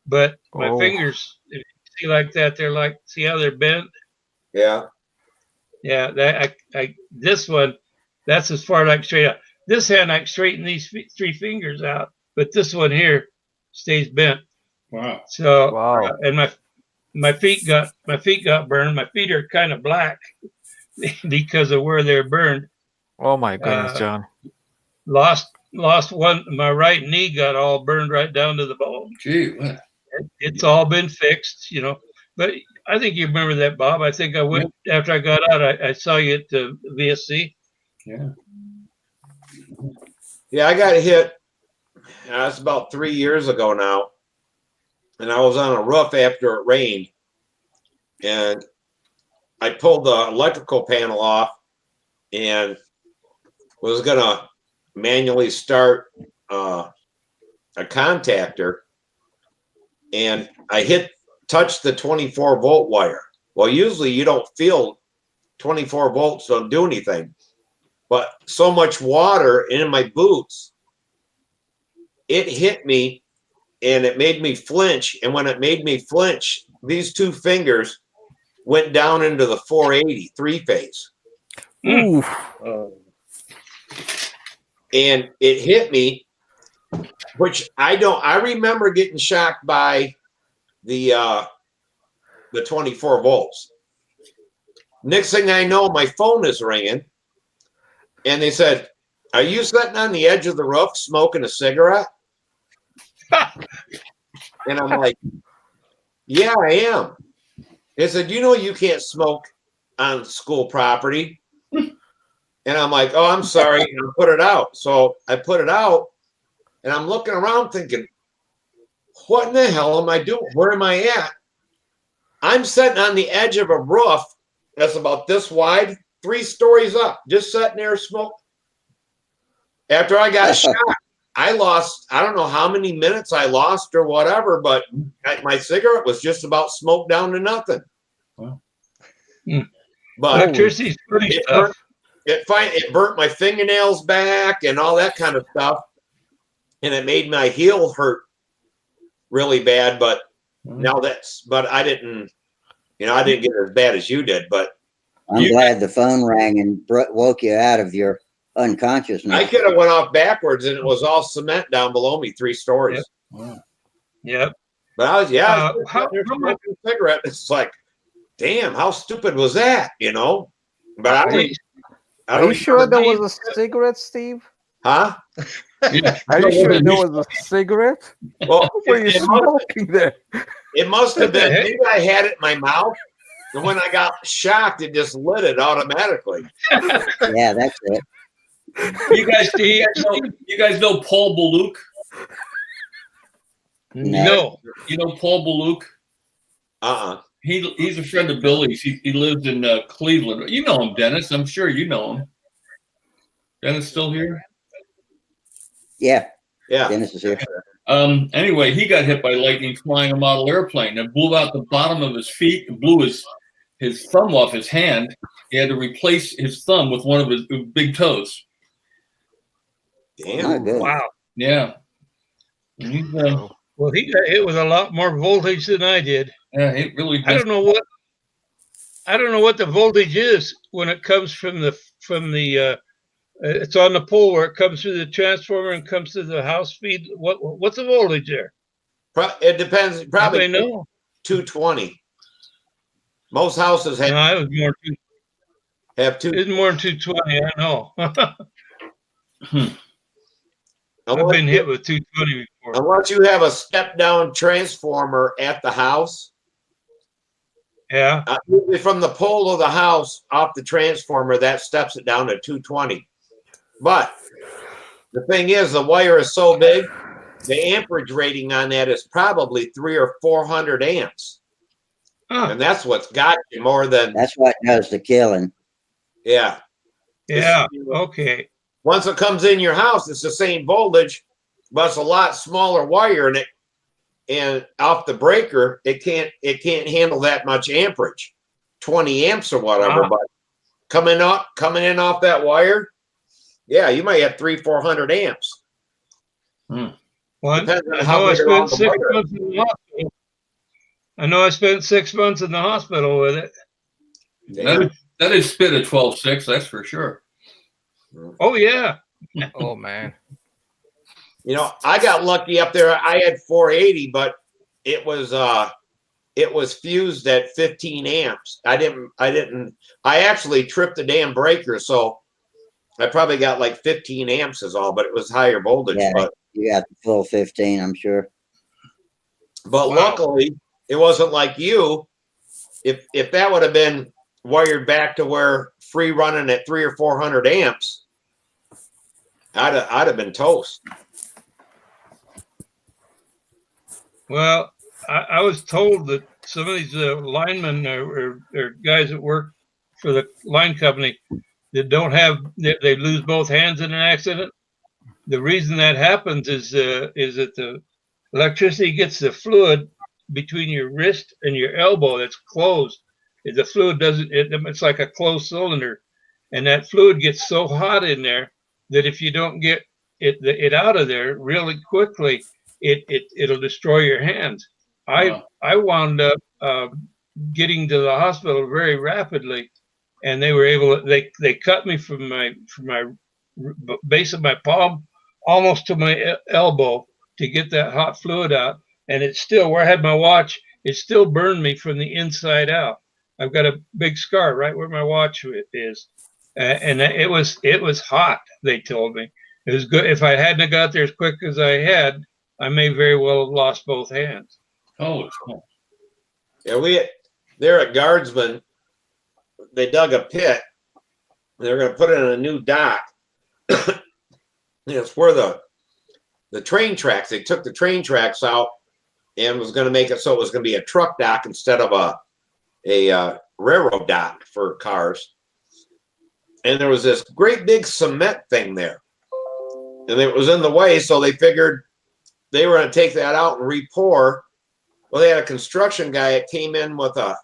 S3: but my fingers, if you see like that, they're like, see how they're bent?
S5: Yeah.
S3: Yeah, this one, that's as far as I can straighten out. This hand, I can straighten these 3 fingers out, but this one here stays bent.
S9: Wow.
S3: So, and my feet got burned. My feet are kind of black because of where they're burned.
S8: Oh my goodness, John.
S3: Lost one. My right knee got all burned right down to the bone.
S9: Gee, what?
S3: It's all been fixed, But I think you remember that, Bob. I think I went after I got out. I saw you at the VSC.
S9: Yeah.
S5: Yeah, I got hit. That's about 3 years ago now, and I was on a roof after it rained, and I pulled the electrical panel off, and was gonna manually start a contactor, and I touched the 24-volt wire. Well, usually you don't feel 24 volts don't do anything, but so much water in my boots, it hit me and it made me flinch. And when it made me flinch, these 2 fingers went down into the 480 3-phase.
S8: Oof.
S5: And it hit me, which I remember getting shocked by the 24 volts. Next thing I know, my phone is ringing, and they said, "Are you sitting on the edge of the roof smoking a cigarette?" And I'm like, "Yeah, I am." They said, "You can't smoke on school property." And I'm like, "Oh, I'm sorry." And I put it out. So I put it out, and I'm looking around thinking, what in the hell am I doing? Where am I at? I'm sitting on the edge of a roof that's about this wide, 3 stories up, just sitting there smoking. After I got shot, I lost, I don't know how many minutes I lost or whatever, but my cigarette was just about smoked down to nothing.
S9: Wow.
S5: But
S3: electricity's pretty tough.
S5: It burnt my fingernails back and all that kind of stuff. And it made my heel hurt really bad, but but I didn't get as bad as you did, but
S1: I'm glad the phone rang and woke you out of your unconsciousness.
S5: I could have went off backwards and it was all cement down below me, 3 stories.
S3: Yep.
S5: But I was
S3: how
S5: smoking a cigarette. It's like, damn, how stupid was that? But
S8: Are you sure there was a cigarette, Steve?
S5: Huh?
S8: Are you sure there was a cigarette?
S5: Well,
S8: were you smoking there?
S5: It must have been. Maybe I had it in my mouth, and when I got shocked, it just lit it automatically.
S1: Yeah, that's it.
S6: You guys know Paul Baluk?
S3: No.
S6: You know Paul Baluk? He's a friend of Billy's. He lives in Cleveland. You know him, Dennis. I'm sure you know him. Dennis still here?
S1: Yeah.
S5: Yeah.
S1: Dennis is here.
S6: Anyway, he got hit by lightning flying a model airplane and blew out the bottom of his feet and blew his thumb off his hand. He had to replace his thumb with one of his big toes.
S5: Damn.
S3: Wow.
S6: Yeah.
S3: Well, he got hit with a lot more voltage than I did.
S6: Yeah, it really.
S3: I don't know what the voltage is when it comes from the it's on the pole where it comes through the transformer and comes to the house feed. What's the voltage there?
S5: It depends. Probably
S3: know.
S5: 220. Most houses have.
S3: No, I was more.
S5: Have 2.
S3: It's more than 220. I know. I've been hit with 220 before.
S5: Unless you have a step-down transformer at the house.
S3: Yeah.
S5: From the pole of the house off the transformer, that steps it down to 220. But the thing is, the wire is so big, the amperage rating on that is probably 300 or 400 amps. And that's what's got you more than.
S1: That's what does the killing.
S5: Yeah.
S3: Yeah. Okay.
S5: Once it comes in your house, it's the same voltage, but it's a lot smaller wire, and off the breaker, it can't handle that much amperage, 20 amps or whatever.
S3: Wow.
S5: But coming in off that wire, yeah, you might have 300-400 amps.
S3: Well,
S5: Depends on
S3: I
S5: how
S3: know I
S5: big around
S3: spent
S5: the
S3: 6
S5: wire.
S3: months in the hospital. I know I spent 6 months in the hospital with it.
S6: That is spit at 12.6, that's for sure.
S3: Oh yeah.
S8: Oh man.
S5: You know, I got lucky up there. I had 480, but it was fused at 15 amps. I actually tripped the damn breaker, so I probably got like 15 amps is all, but it was higher voltage.
S1: Yeah,
S5: But
S1: you got the full 15, I'm sure.
S5: But luckily, it wasn't like you. If that would have been wired back to where free running at 300 or 400 amps, I'd have been toast.
S3: Well, I was told that some of these linemen or guys that work for the line company that don't have they lose both hands in an accident. The reason that happens is that the electricity gets the fluid between your wrist and your elbow that's closed. The fluid doesn't. It's like a closed cylinder, and that fluid gets so hot in there that if you don't get it out of there really quickly, it'll destroy your hands. I wound up getting to the hospital very rapidly, and they were able. They cut me from my base of my palm almost to my elbow to get that hot fluid out, and it's still where I had my watch. It still burned me from the inside out. I've got a big scar right where my watch is, and it was hot. They told me it was good. If I hadn't got there as quick as I had, I may very well have lost both hands.
S6: Oh,
S5: yeah, they're at Guardsman. They dug a pit. They're going to put it in a new dock. It's where the train tracks. They took the train tracks out and was going to make it so it was going to be a truck dock instead of a railroad dock for cars. And there was this great big cement thing there, and it was in the way. So they figured they were going to take that out and re-pour. Well, they had a construction guy that came in with a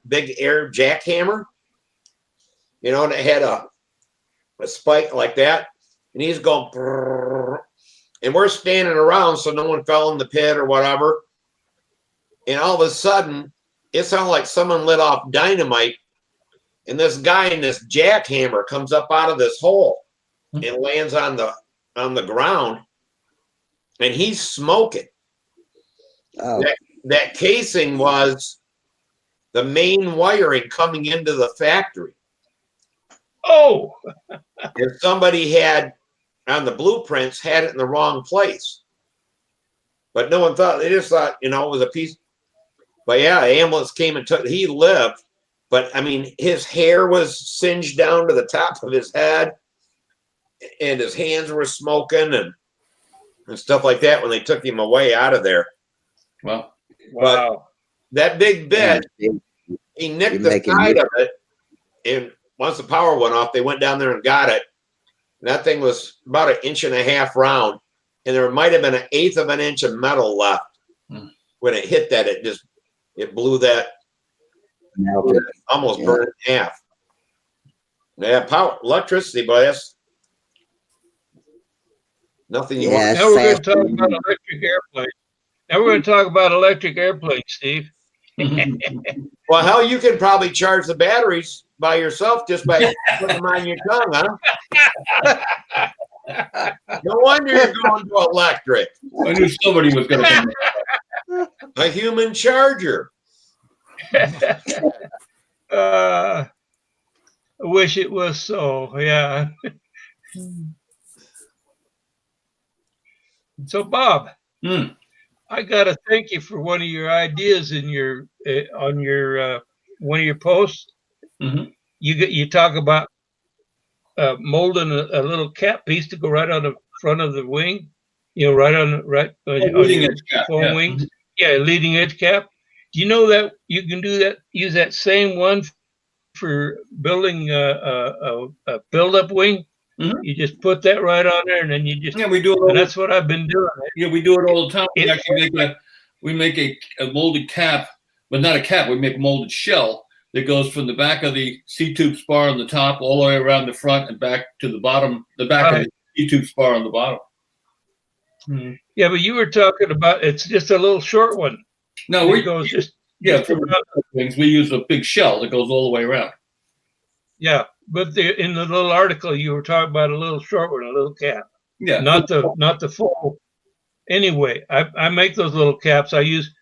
S5: big air jackhammer, you know, and it had a spike like that, and he's going, and we're standing around so no one fell in the pit or whatever. And all of a sudden, it sounded like someone lit off dynamite, and this guy in this jackhammer comes up out of this hole and lands on the ground, and he's smoking.
S1: Oh.
S5: That casing was the main wiring coming into the factory.
S3: Oh,
S5: If somebody had on the blueprints had it in the wrong place, but no one thought. They just thought, you know, it was a piece. But yeah, ambulance came and took. He lived, but I mean, his hair was singed down to the top of his head, and his hands were smoking and stuff like that when they took him away out of there.
S6: Well,
S3: wow!
S5: But that big bed, he nicked the side of it, and once the power went off, they went down there and got it. And that thing was about 1.5 inches round, and there might have been 1/8 of an inch of metal left. When it hit that, it blew that, almost burned it in half. Yeah, power, electricity, but that's nothing you want.
S3: Now we're going to talk about electric airplanes. Now we're going to talk about electric airplanes, Steve.
S5: Well, hell, you can probably charge the batteries by yourself just by putting them on your tongue, huh? No wonder you're going to electric.
S6: I knew somebody was going to come.
S5: A human charger.
S3: I wish it was so. Yeah. So, Bob, I gotta thank you for one of your ideas in your on your one of your posts. You talk about molding a little cap piece to go right on the front of the wing. You know, right on
S6: leading edge cap,
S3: wings. Yeah, leading edge cap. Do you know that you can do that? Use that same one for building a build-up wing.
S9: Mhm.
S3: You just put that right on there, and then you just
S9: we do it.
S3: And that's what I've been doing.
S9: Yeah, we do it all the time. We actually make a molded cap, but not a cap. We make a molded shell that goes from the back of the C-tube spar on the top all the way around the front and back to the bottom, the back of the C-tube spar on the bottom.
S3: Hmm. Yeah, but you were talking about it's just a little short one.
S9: No,
S3: we go just
S9: for wings we use a big shell that goes all the way around.
S3: Yeah, but in the little article you were talking about a little short one, a little cap.
S9: Yeah,
S3: not the full. Anyway, I make those little caps. I use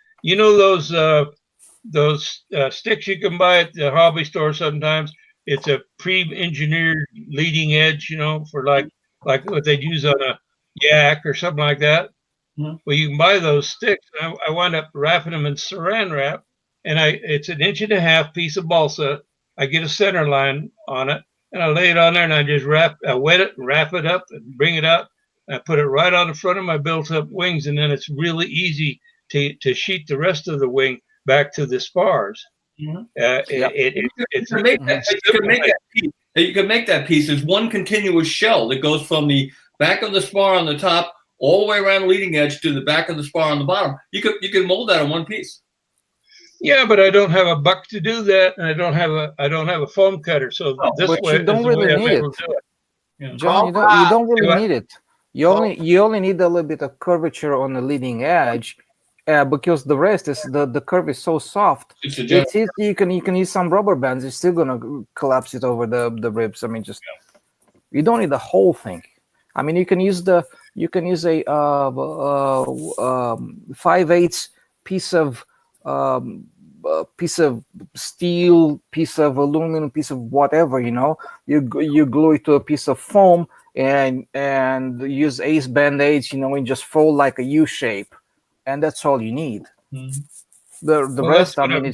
S3: those sticks you can buy at the hobby store sometimes. It's a pre-engineered leading edge, for like what they'd use on a yak or something like that.
S9: Mm-hmm.
S3: Well, you can buy those sticks. I wind up wrapping them in saran wrap, and it's an 1.5 inch piece of balsa. I get a center line on it, and I lay it on there, and I just wet it, and wrap it up, and bring it out. I put it right on the front of my built-up wings, and then it's really easy to sheet the rest of the wing back to the spars.
S9: Mm-hmm. You can make that piece as one continuous shell that goes from the back of the spar on the top all the way around the leading edge to the back of the spar on the bottom. You can mold that in one piece.
S3: Yeah, but I don't have a buck to do that, and I don't have a foam cutter. So this way,
S8: you don't really need it.
S3: Yeah.
S8: John, you don't really need it. You only need a little bit of curvature on the leading edge, because the rest is the curve is so soft. It's easy. You can use some rubber bands. You're still gonna collapse it over the ribs. I mean, you don't need the whole thing. I mean, you can use a 5/8 piece of steel, piece of aluminum, piece of whatever, you glue it to a piece of foam and use ace band-aids, and just fold like a U shape, and that's all you need.
S3: Mm-hmm.
S8: The rest, I mean,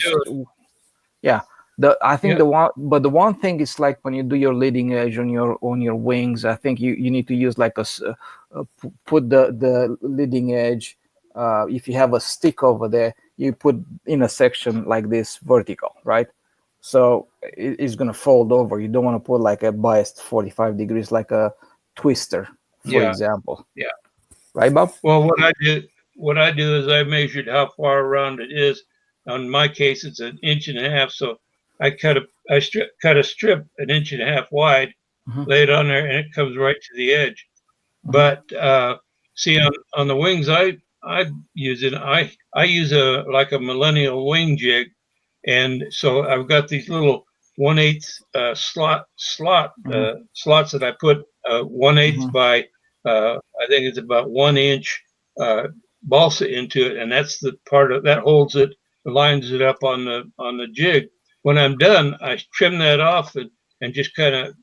S8: the one thing is like when you do your leading edge on your wings, I think you need to use like put the leading edge. If you have a stick over there, you put in a section like this vertical, right? So it's gonna fold over. You don't want to put like a biased 45 degrees, like a twister, for example.
S3: Yeah.
S8: Right, Bob?
S3: Well, what I do is I measured how far around it is. In my case, it's 1.5 inches. So I cut a strip 1.5 inches wide, lay it on there, and it comes right to the edge. But see, on the wings, I use it. I use a millennial wing jig, and so I've got these little 1/8 slots that I put 1/8 by I think it's about 1 inch balsa into it, and that's the part that holds it, lines it up on the jig. When I'm done, I trim that off and just kind of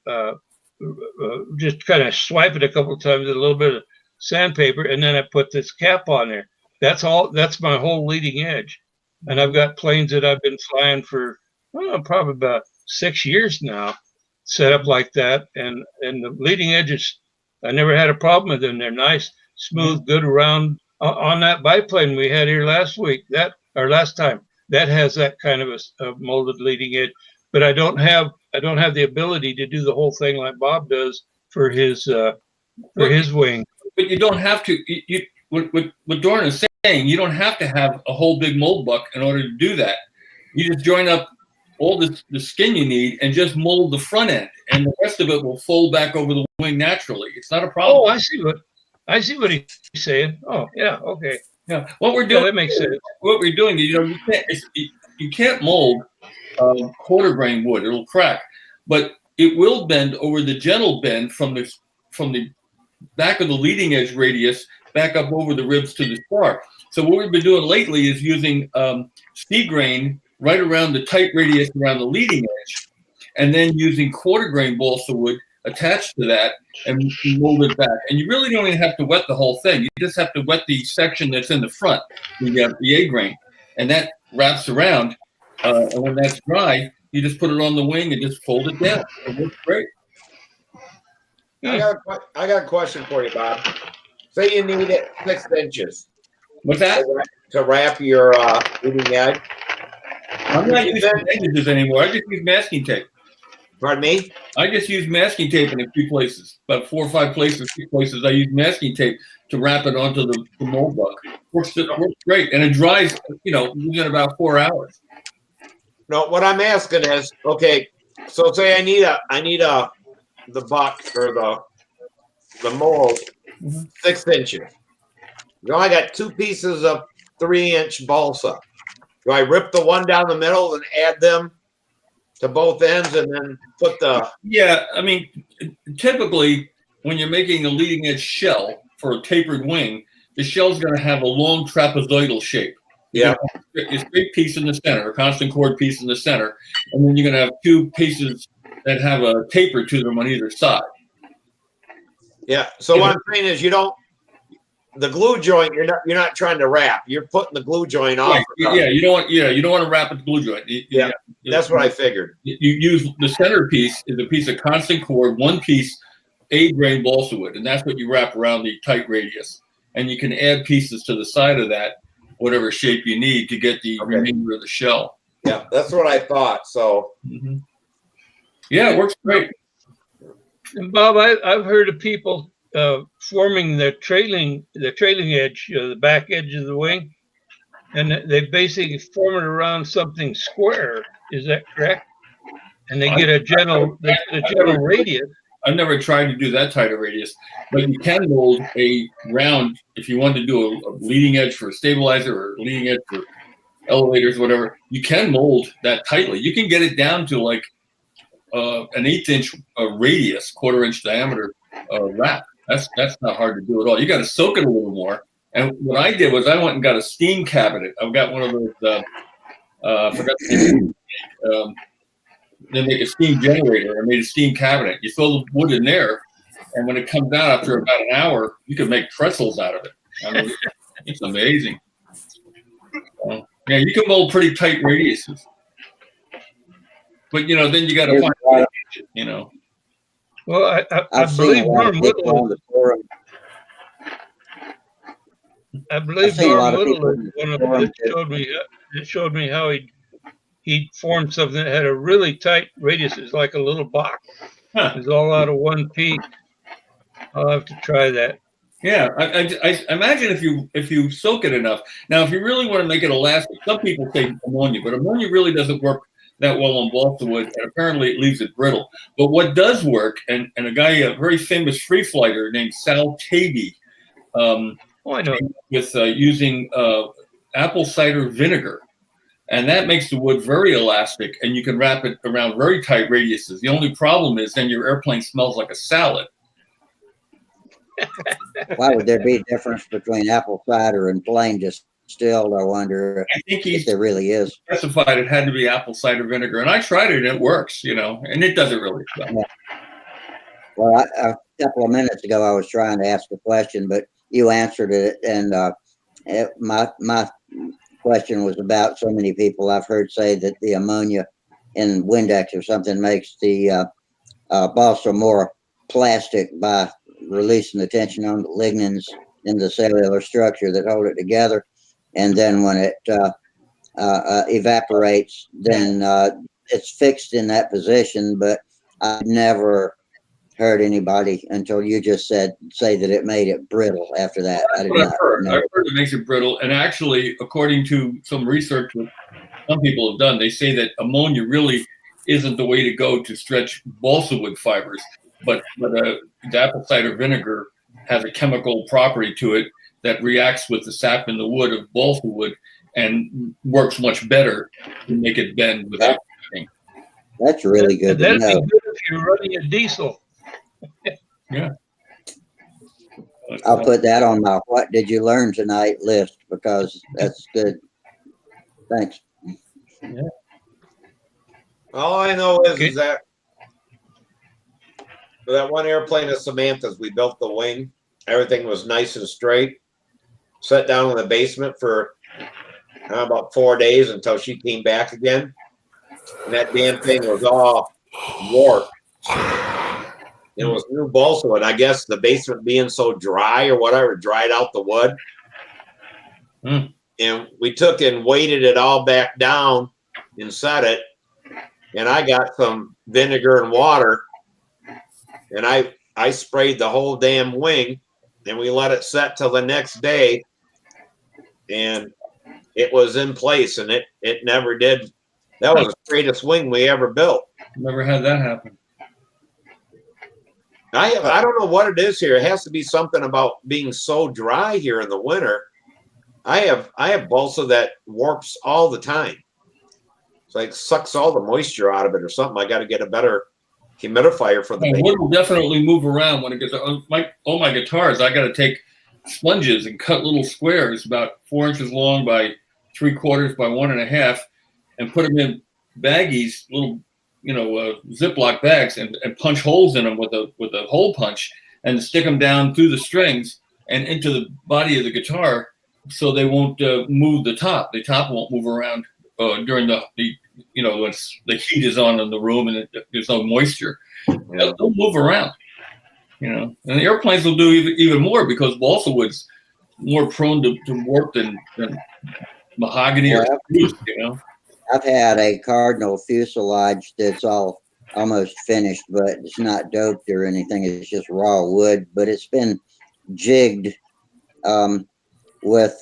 S3: swipe it a couple of times with a little bit of sandpaper, and then I put this cap on there. That's all. That's my whole leading edge, and I've got planes that I've been flying for probably about 6 years now, set up like that, and the leading edges, I never had a problem with them. They're nice, smooth, good around. On that biplane we had here last time, that has that kind of a molded leading edge, but I don't have the ability to do the whole thing like Bob does for his wing.
S9: But you don't have to. What Doran is saying, you don't have to have a whole big mold buck in order to do that. You just join up all the skin you need and just mold the front end, and the rest of it will fold back over the wing naturally. It's not a problem.
S3: Oh, I see what he's saying. Oh, yeah, okay.
S9: Yeah, what we're doing,
S3: that makes sense.
S9: What we're doing is, you can't mold quarter grain wood; it'll crack, but it will bend over the gentle bend from the back of the leading edge radius back up over the ribs to the spar. So what we've been doing lately is using sea grain right around the tight radius around the leading edge, and then using quarter grain balsa wood attached to that and mold it back. And you really don't even have to wet the whole thing. You just have to wet the section that's in the front, the A grain, and that wraps around. And when that's dry, you just put it on the wing and just fold it down. It works great.
S5: I got a question for you, Bob. Say you need it 6 inches.
S9: What's that?
S5: To wrap your leading edge.
S9: I'm not using bandages anymore. I just use masking tape.
S5: Pardon me?
S9: I just use masking tape in a few places, about 4 or 5 places. 6 places I use masking tape to wrap it onto the mold buck. Works great, and it dries. Within about 4 hours.
S5: No, what I'm asking is, okay, so say I need the buck or the mold 6 inches. You only got 2 pieces of 3-inch balsa. Do I rip the one down the middle and add them to both ends and then put the...
S9: Yeah, I mean, typically when you're making a leading edge shell for a tapered wing, the shell's going to have a long trapezoidal shape.
S5: Yeah.
S9: A straight piece in the center, a constant chord piece in the center, and then you're going to have 2 pieces that have a taper to them on either side.
S5: Yeah. So what I'm saying is, the glue joint. You're not trying to wrap. You're putting the glue joint off.
S9: Right. Yeah. You don't want to wrap at the glue joint.
S5: Yeah. That's what I figured.
S9: You use the center piece is a piece of constant chord, 1 piece A-grain balsa wood, and that's what you wrap around the tight radius. And you can add pieces to the side of that, whatever shape you need to get the remainder of the shell.
S5: Yeah, that's what I thought. So,
S9: yeah, it works great.
S3: And Bob, I've heard of people forming the trailing edge, the back edge of the wing, and they basically form it around something square. Is that correct? And they get a general radius.
S9: I've never tried to do that tight a radius, but you can mold a round if you want to do a leading edge for a stabilizer or leading edge for elevators, whatever. You can mold that tightly. You can get it down to like an 1/8 inch radius, 1/4 inch diameter wrap. That's not hard to do at all. You got to soak it a little more. And what I did was I went and got a steam cabinet. I've got one of those. I forgot the name. They make a steam generator. I made a steam cabinet. You throw the wood in there, and when it comes out after about an hour, you can make pretzels out of it. I mean, it's amazing. Yeah, you can mold pretty tight radiuses, but then you got to find,
S3: Well, I believe Norm Little. I believe Norm Little is one of them that showed me how he formed something that had a really tight radius. It's like a little box. It's all out of 1 piece. I'll have to try that.
S9: Yeah, I imagine if you soak it enough. Now, if you really want to make it elastic, some people say ammonia, but ammonia really doesn't work that well on balsa wood, and apparently it leaves it brittle. But what does work, and a very famous free flighter named Sal Tavey,
S3: I know,
S9: with using apple cider vinegar. And that makes the wood very elastic, and you can wrap it around very tight radiuses. The only problem is then your airplane smells like a salad.
S1: Why would there be a difference between apple cider and plain distilled? I wonder if there really is.
S9: Specified it had to be apple cider vinegar, and I tried it, and it works, and it doesn't really smell.
S1: Yeah. Well, a couple of minutes ago, I was trying to ask a question, but you answered it, and my question was about so many people I've heard say that the ammonia in Windex or something makes the balsa more plastic by releasing the tension on the lignins in the cellular structure that hold it together, and then when it evaporates, then it's fixed in that position. But I've never heard anybody until you just say that it made it brittle after that.
S9: I've heard it makes it brittle, and actually, according to some research that some people have done, they say that ammonia really isn't the way to go to stretch balsa wood fibers, but the apple cider vinegar has a chemical property to it that reacts with the sap in the wood of balsa wood and works much better to make it bend without anything.
S1: That's really good to know.
S3: That'd be good if you're running a diesel.
S9: Yeah.
S1: I'll put that on my "What did you learn tonight" list, because that's good. Thanks.
S9: Yeah.
S5: All I know is that for that one airplane of Samantha's, we built the wing. Everything was nice and straight. Sat down in the basement for about 4 days until she came back again. And that damn thing was all warped. It was new balsa wood. I guess the basement being so dry or whatever dried out the wood. And we took and weighted it all back down and set it. And I got some vinegar and water, and I sprayed the whole damn wing, and we let it set till the next day, and it was in place, and it never did. That was the straightest wing we ever built.
S9: Never had that happen.
S5: I don't know what it is here. It has to be something about being so dry here in the winter. I have balsa that warps all the time. It's like sucks all the moisture out of it or something. I got to get a better humidifier for the
S9: wood will definitely move around when it gets on my guitars. I got to take sponges and cut little squares about 4 inches long by 3/4 by 1.5, and put them in baggies, little Ziploc bags, and punch holes in them with a hole punch, and stick them down through the strings and into the body of the guitar, so they won't move the top. The top won't move around during the when the heat is on in the room and there's no moisture. They'll move around, and the airplanes will do even more because balsa wood's more prone to warp than mahogany or spruce,
S1: I've had a Cardinal fuselage that's almost finished, but it's not doped or anything. It's just raw wood, but it's been jigged with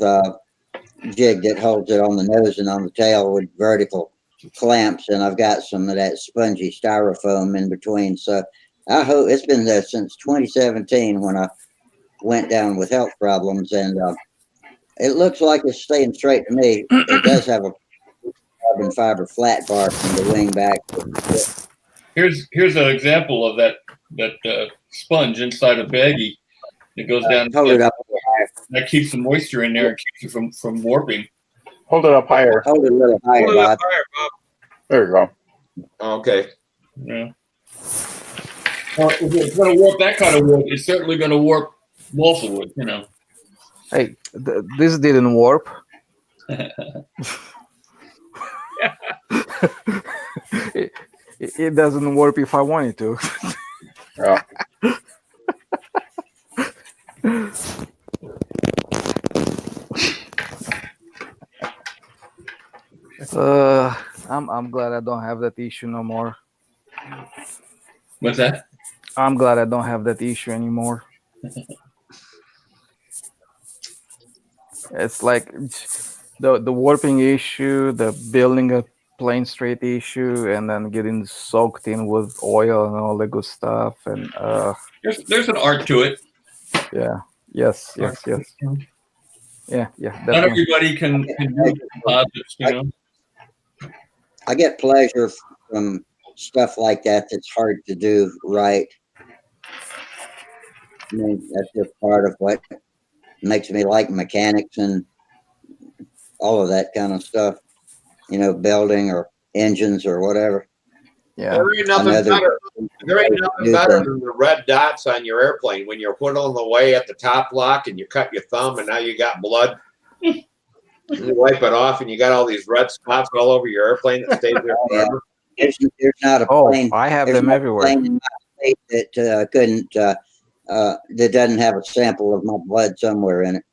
S1: jig that holds it on the nose and on the tail with vertical clamps, and I've got some of that spongy styrofoam in between. So I hope it's been there since 2017 when I went down with health problems, and it looks like it's staying straight to me. It does have a carbon fiber flat bar from the wing back.
S9: Here's an example of that sponge inside a baggie that goes down.
S1: Hold it up.
S9: That keeps the moisture in there and keeps it from warping.
S4: Hold it up higher.
S1: Hold it a little higher,
S3: Hold it up
S1: Bob.
S3: higher, Bob.
S4: There you go.
S5: Okay.
S9: Yeah. Well, if it's going to warp that kind of wood, it's certainly going to warp balsa wood,
S8: Hey, this didn't warp. It doesn't warp if I want it to.
S4: Yeah.
S8: I'm glad I don't have that issue no more.
S9: What's that?
S8: I'm glad I don't have that issue anymore. It's like the warping issue, the building a plane straight issue, and then getting soaked in with oil and all the good stuff. And
S9: there's an art to it.
S8: Yeah. Yes. Yeah. Definitely.
S9: Not everybody can do composites,
S1: I get pleasure from stuff like that that's hard to do right. I mean, that's just part of what makes me like mechanics and all of that kind of stuff, building or engines or whatever.
S8: Yeah.
S5: There ain't nothing better. There ain't nothing better than the red dots on your airplane when you're whittling away at the top lock and you cut your thumb and now you got blood. And you wipe it off and you got all these red spots all over your airplane that stays there forever.
S1: There's not a plane.
S8: I have them everywhere.
S1: Plane in my state that couldn't that doesn't have a sample of my blood somewhere in it.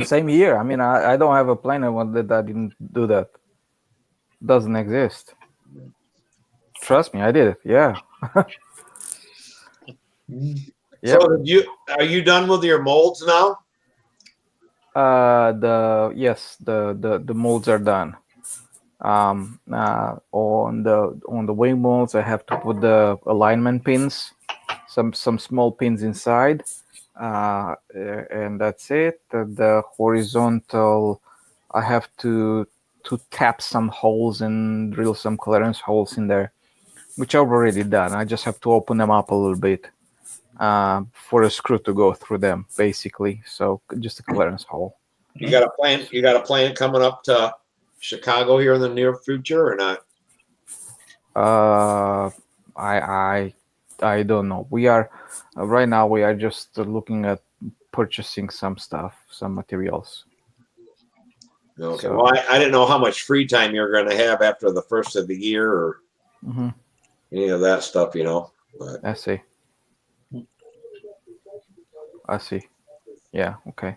S8: Same here. I mean, I don't have a plane that didn't do that. Doesn't exist. Trust me, I did it. Yeah.
S5: Yep. So are you done with your molds now?
S8: The molds are done. On the wing molds, I have to put the alignment pins, some small pins inside, and that's it. The horizontal, I have to tap some holes and drill some clearance holes in there, which I've already done. I just have to open them up a little bit for a screw to go through them, basically. So just a clearance hole.
S5: You got a plan? You got a plan coming up to Chicago here in the near future or not?
S8: I don't know. We are right now. We are just looking at purchasing some stuff, some materials.
S5: Okay. So, well, I didn't know how much free time you're going to have after the first of the year or any of that stuff, But.
S8: I see. Yeah. Okay.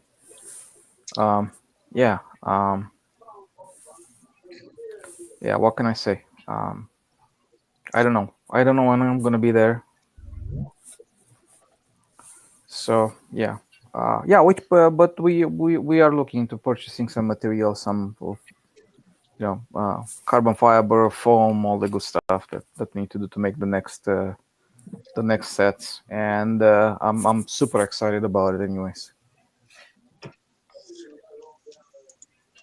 S8: yeah, what can I say? I don't know. I don't know when I'm gonna be there. So yeah, yeah. But we are looking to purchasing some material, some of, carbon fiber, foam, all the good stuff that we need to do to make the next sets, and I'm super excited about it. Anyways.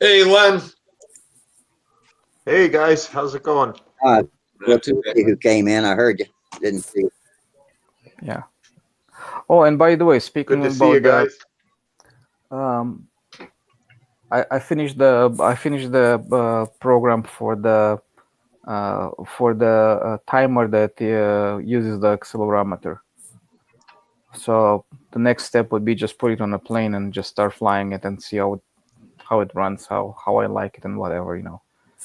S5: Hey, Len.
S10: Hey guys, how's it going?
S5: Not too bad.
S1: Who came in? I heard you. Didn't see you.
S8: Yeah. Oh, and by the way, speaking
S10: Good to see you
S8: about
S10: guys.
S8: I finished the program for the timer that uses the accelerometer. So the next step would be just put it on a plane and just start flying it and see how it runs, how I like it, and whatever,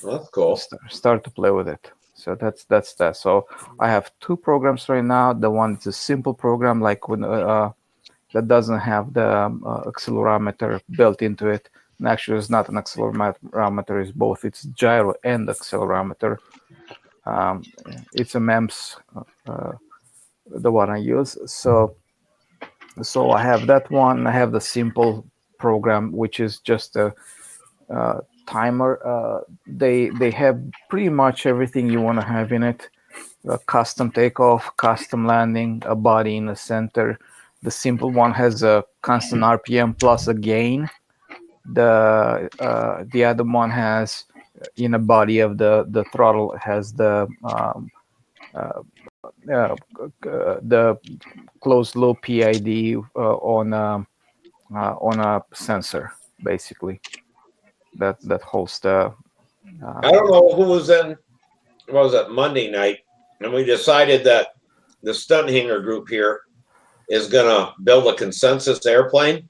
S5: That's cool.
S8: Start to play with it. So that's that. So I have two programs right now. The one is a simple program, like when that doesn't have the accelerometer built into it. And actually, it's not an accelerometer; it's both. It's gyro and accelerometer. It's a MEMS, the one I use. So I have that one. I have the simple program, which is just a timer. They have pretty much everything you want to have in it. A custom takeoff, custom landing, a body in the center. The simple one has a constant RPM plus a gain. The other one has, in a body of the throttle, has the closed loop PID on a sensor, basically, that holds the.
S5: I don't know who was in. What was it, Monday night, and we decided that the Stunthangar group here is gonna build a consensus airplane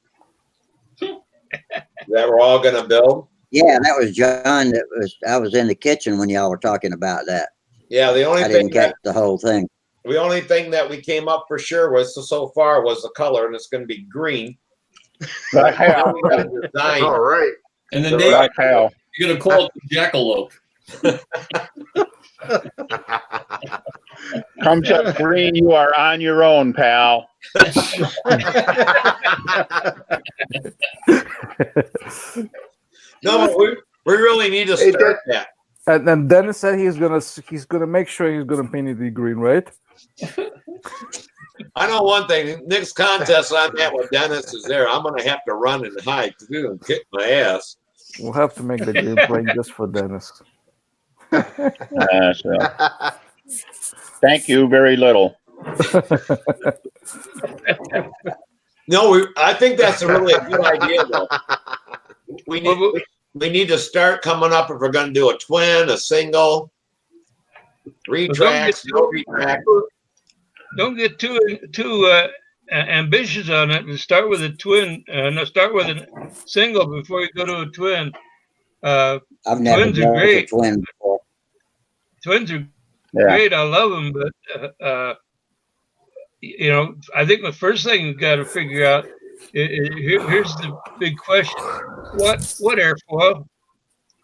S5: that we're all gonna build.
S1: Yeah, that was John. I was in the kitchen when y'all were talking about that.
S5: Yeah, the only
S1: I
S5: thing
S1: didn't catch the whole thing.
S5: the only thing that we came up for sure was so far was the color, and it's going to be green.
S4: Black Hal.
S5: Design.
S10: All right.
S9: And the
S4: The
S9: name,
S4: Black Hal.
S9: you're going to call it the Jackalope.
S4: Comes up green, you are on your own, pal.
S5: No, we really need to start that.
S8: And then Dennis said he's gonna make sure he's gonna paint it green, right?
S5: I know one thing. Next contest I'm at with Dennis is there. I'm going to have to run and hide too and kick my ass.
S8: We'll have to make the green plane just for Dennis.
S4: Thank you very little.
S5: No, I think that's really a good idea, though. We need to start coming up if we're going to do a twin, a single, retracts, no retract.
S3: Don't get too ambitious on it, and start with a twin. No, start with a single before you go to a twin.
S1: I've never
S3: twins are
S1: done
S3: great.
S1: a twin before.
S3: Twins are great. I love them, but I think the first thing you've got to figure out here's the big question: what airfoil?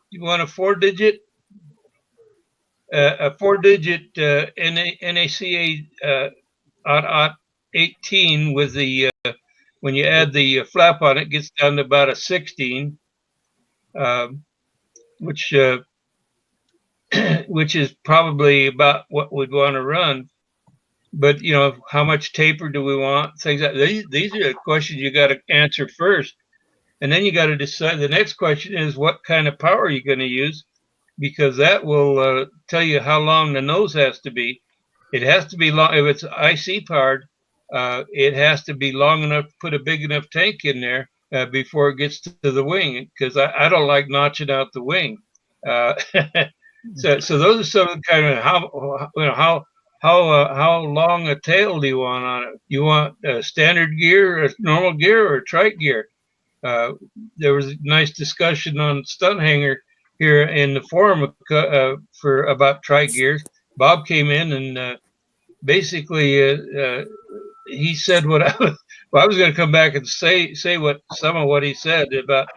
S3: You want a four-digit NACA 18 with the when you add the flap on it, gets down to about a 16, which is probably about what we'd want to run. But how much taper do we want? Things like these are the questions you got to answer first, and then you got to decide. The next question is what kind of power you're going to use, because that will tell you how long the nose has to be. It has to be long. If it's IC powered, it has to be long enough to put a big enough tank in there before it gets to the wing. Because I don't like notching out the wing. So those are some of the kind of how long a tail do you want on it? You want a standard gear, a normal gear, or a trike gear? There was a nice discussion on Stunthangar here in the forum for about trike gears. Bob came in and basically he said what I was going to come back and say some of what he said about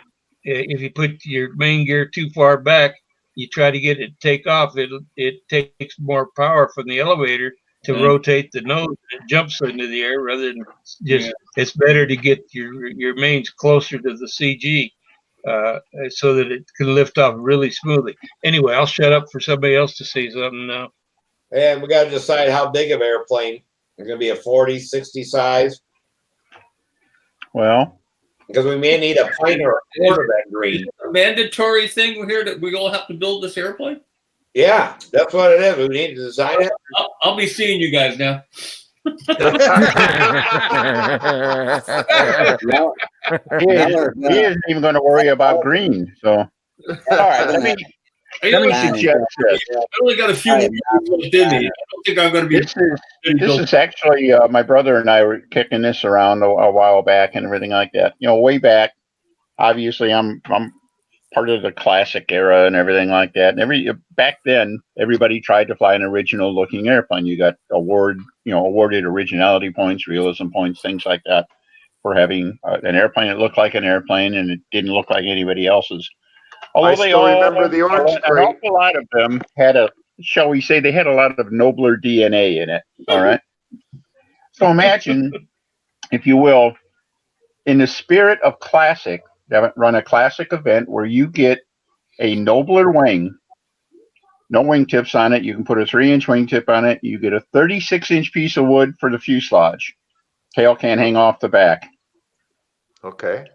S3: if you put your main gear too far back, you try to get it to take off, it takes more power from the elevator to rotate the nose. It jumps into the air rather than just. It's better to get your mains closer to the CG. So that it can lift off really smoothly. Anyway, I'll shut up for somebody else to say something now.
S5: And we got to decide how big of an airplane. It's going to be a 40, 60 size.
S4: Well,
S5: because we may need a plane or a quarter of that green.
S9: A mandatory thing here that we all have to build this airplane?
S5: Yeah, that's what it is. We need to design it.
S9: I'll be seeing you guys now.
S4: He isn't even going to worry about green. So, all right, let me suggest this.
S9: I only got a few left in me. I don't think I'm going to be.
S4: This is actually my brother and I were kicking this around a while back and everything like that. You know, way back. Obviously, I'm part of the classic era and everything like that. And back then, everybody tried to fly an original looking airplane. You got awarded originality points, realism points, things like that for having an airplane that looked like an airplane and it didn't look like anybody else's. Although they all remember the orange crate. An awful lot of them had shall we say, they had a lot of nobler DNA in it. All right. So imagine, if you will, in the spirit of classic, run a classic event where you get a nobler wing, no wingtips on it. You can put a 3-inch wingtip on it. You get a 36-inch piece of wood for the fuselage. Tail can't hang off the back.
S10: Okay.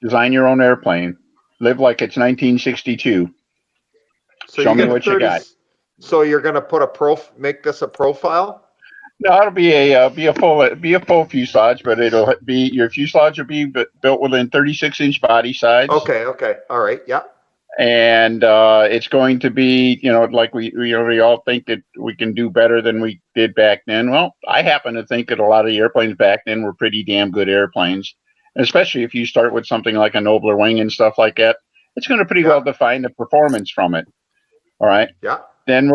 S4: Design your own airplane. Live like it's 1962.
S10: So
S4: show me what you got.
S10: So you're going to make this a profile?
S4: No, it'll be a full fuselage, but it'll be your fuselage will be built within 36-inch body size.
S10: Okay. All right. Yeah.
S4: And it's going to be, like we all think that we can do better than we did back then. Well, I happen to think that a lot of the airplanes back then were pretty damn good airplanes, especially if you start with something like a nobler wing and stuff like that. It's going to pretty well define the performance from it. All right.
S10: Yeah.
S4: Then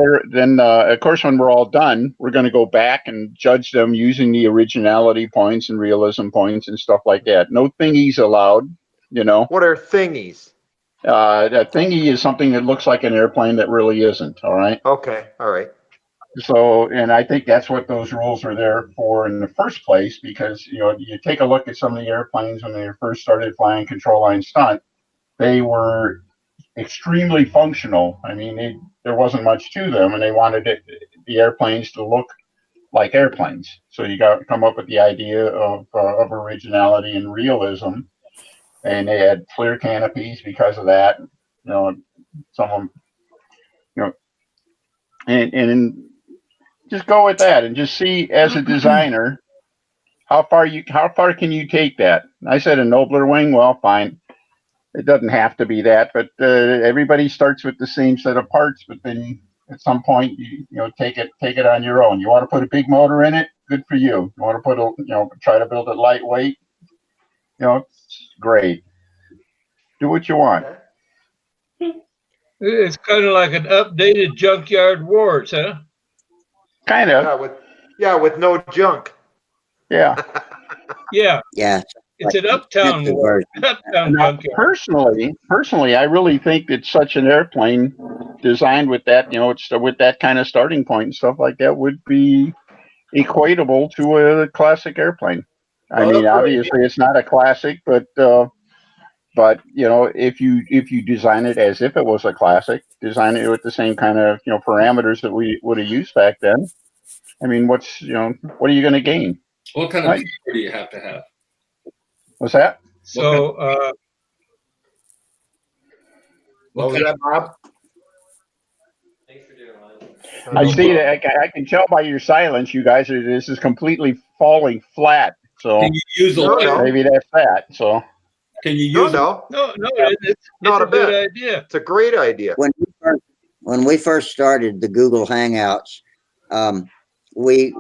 S4: of course, when we're all done, we're going to go back and judge them using the originality points and realism points and stuff like that. No thingies allowed.
S10: What are thingies?
S4: A thingy is something that looks like an airplane that really isn't. All right.
S10: Okay. All right.
S4: So, and I think that's what those rules are there for in the first place, because you take a look at some of the airplanes when they first started flying control line stunt, they were extremely functional. I mean, there wasn't much to them, and they wanted the airplanes to look like airplanes. So you got to come up with the idea of originality and realism. And they had clear canopies because of that. Some of them, and just go with that and just see as a designer how far can you take that. I said a nobler wing. Well, fine. It doesn't have to be that, but everybody starts with the same set of parts. But then at some point, you take it on your own. You want to put a big motor in it? Good for you. You want to try to build it lightweight? It's great. Do what you want.
S3: It's kind of like an updated Junkyard Wars, huh?
S4: Kind of.
S10: Yeah, with no junk.
S4: Yeah.
S3: Yeah.
S1: Yeah.
S3: It's an uptown war.
S4: Now, personally, I really think that such an airplane designed with that, with that kind of starting point and stuff like that would be equatable to a classic airplane. I mean, obviously it's not a classic, but if you design it as if it was a classic, design it with the same kind of parameters that we would have used back then. I mean, what are you going to gain?
S9: What kind of power do you have to have?
S4: What's that?
S3: So,
S5: what was that, Bob?
S4: I see that. I can tell by your silence, you guys this is completely falling flat. So
S9: can you use
S4: maybe that's that. So.
S9: Can you use
S3: no, it's
S10: not
S3: a good idea.
S10: It's a great idea.
S1: When we first started the Google Hangouts, we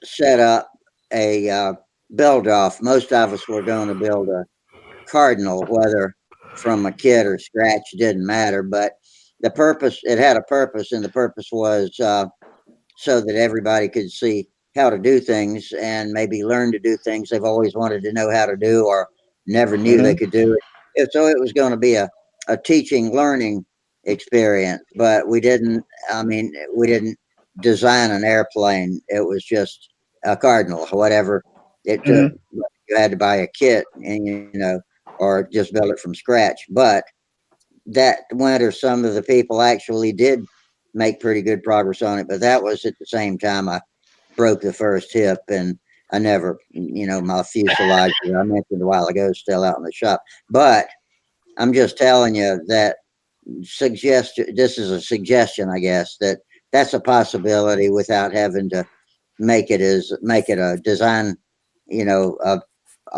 S1: set up a build off. Most of us were going to build a Cardinal, whether from a kit or scratch, didn't matter. But it had a purpose, and the purpose was so that everybody could see how to do things and maybe learn to do things they've always wanted to know how to do or never knew they could do it. So it was going to be a teaching, learning experience, but we didn't. I mean, we didn't design an airplane. It was just a Cardinal, whatever it took. You had to buy a kit, and or just build it from scratch. But that winter, some of the people actually did make pretty good progress on it. But that was at the same time I broke the first hip, and I never, my fuselage that I mentioned a while ago is still out in the shop. But I'm just telling you that this is a suggestion, I guess, that's a possibility without having to make it a design, a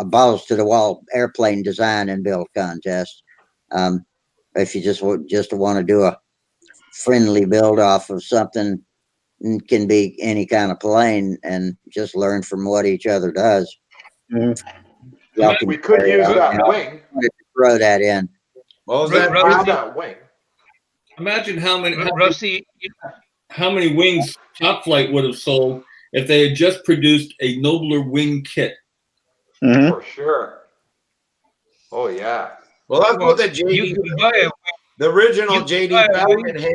S1: balls to the wall airplane design and build contest. If you just want to do a friendly build off of something, can be any kind of plane, and just learn from what each other does. Y'all can
S10: We could use that wing.
S1: Throw that in.
S5: What was that?
S10: Use that wing.
S9: Imagine how many wings Top Flight would have sold if they had just produced a nobler wing kit.
S10: For sure. Oh yeah.
S5: Well, that's what the JD. The original JD Falcon had.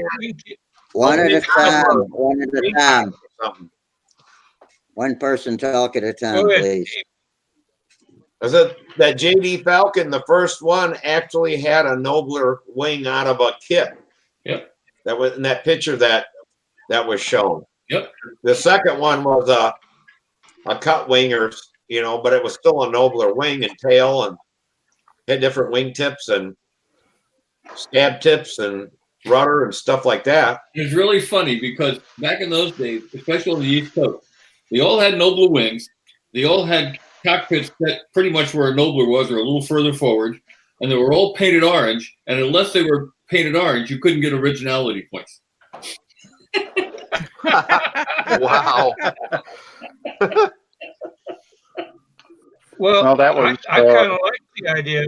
S1: One at a time. One at a time. One person talk at a time, please.
S5: I said that JD Falcon, the first one, actually had a nobler wing out of a kit.
S9: Yep.
S5: That was in that picture that was shown.
S9: Yep.
S5: The second one was a cut wing, but it was still a nobler wing and tail, and had different wing tips and stab tips and rudder and stuff like that.
S9: It's really funny because back in those days, especially on the East Coast, they all had nobler wings. They all had cockpits that pretty much where a nobler was, or a little further forward, and they were all painted orange. And unless they were painted orange, you couldn't get originality points.
S10: Wow.
S3: Well,
S4: that was.
S3: I kind of like the idea.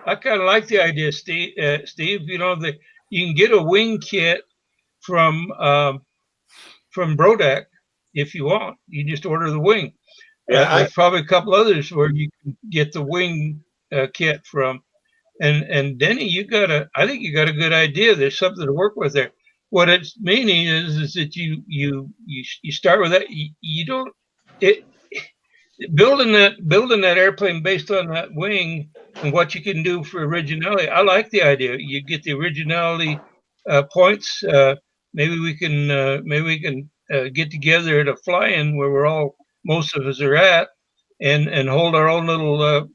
S3: I kind of like the idea, Steve. That you can get a wing kit from Brodak if you want. You just order the wing. There's probably a couple others where you can get the wing kit from. And Denny, I think you got a good idea. There's something to work with there. What it's meaning is that you start with that. You don't building that airplane based on that wing and what you can do for originality. I like the idea. You get the originality points. Maybe we can get together at a fly-in where most of us are at, and hold our own little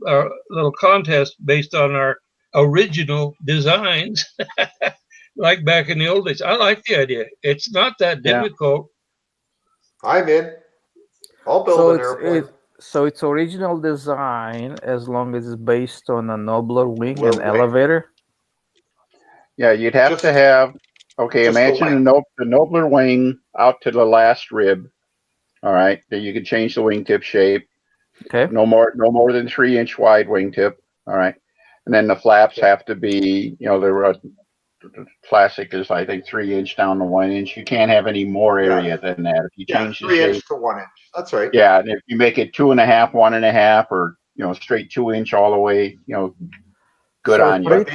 S3: contest based on our original designs, like back in the old days. I like the idea. It's not that difficult.
S10: I'm in. I'll build an airplane.
S8: So it's original design as long as it's based on a nobler wing and elevator?
S4: Yeah, you'd have to have, imagine the nobler wing out to the last rib. All right, then you can change the wingtip shape.
S8: Okay.
S4: No more than 3-inch wide wingtip. All right, and then the flaps have to be, the classic is I think 3-inch down to 1-inch. You can't have any more area than that. If you change the
S10: 3-inch
S4: shape
S10: to 1-inch. That's right.
S4: Yeah, and if you make it 2.5, 1.5, or straight 2-inch all the way, good
S8: So
S4: on you.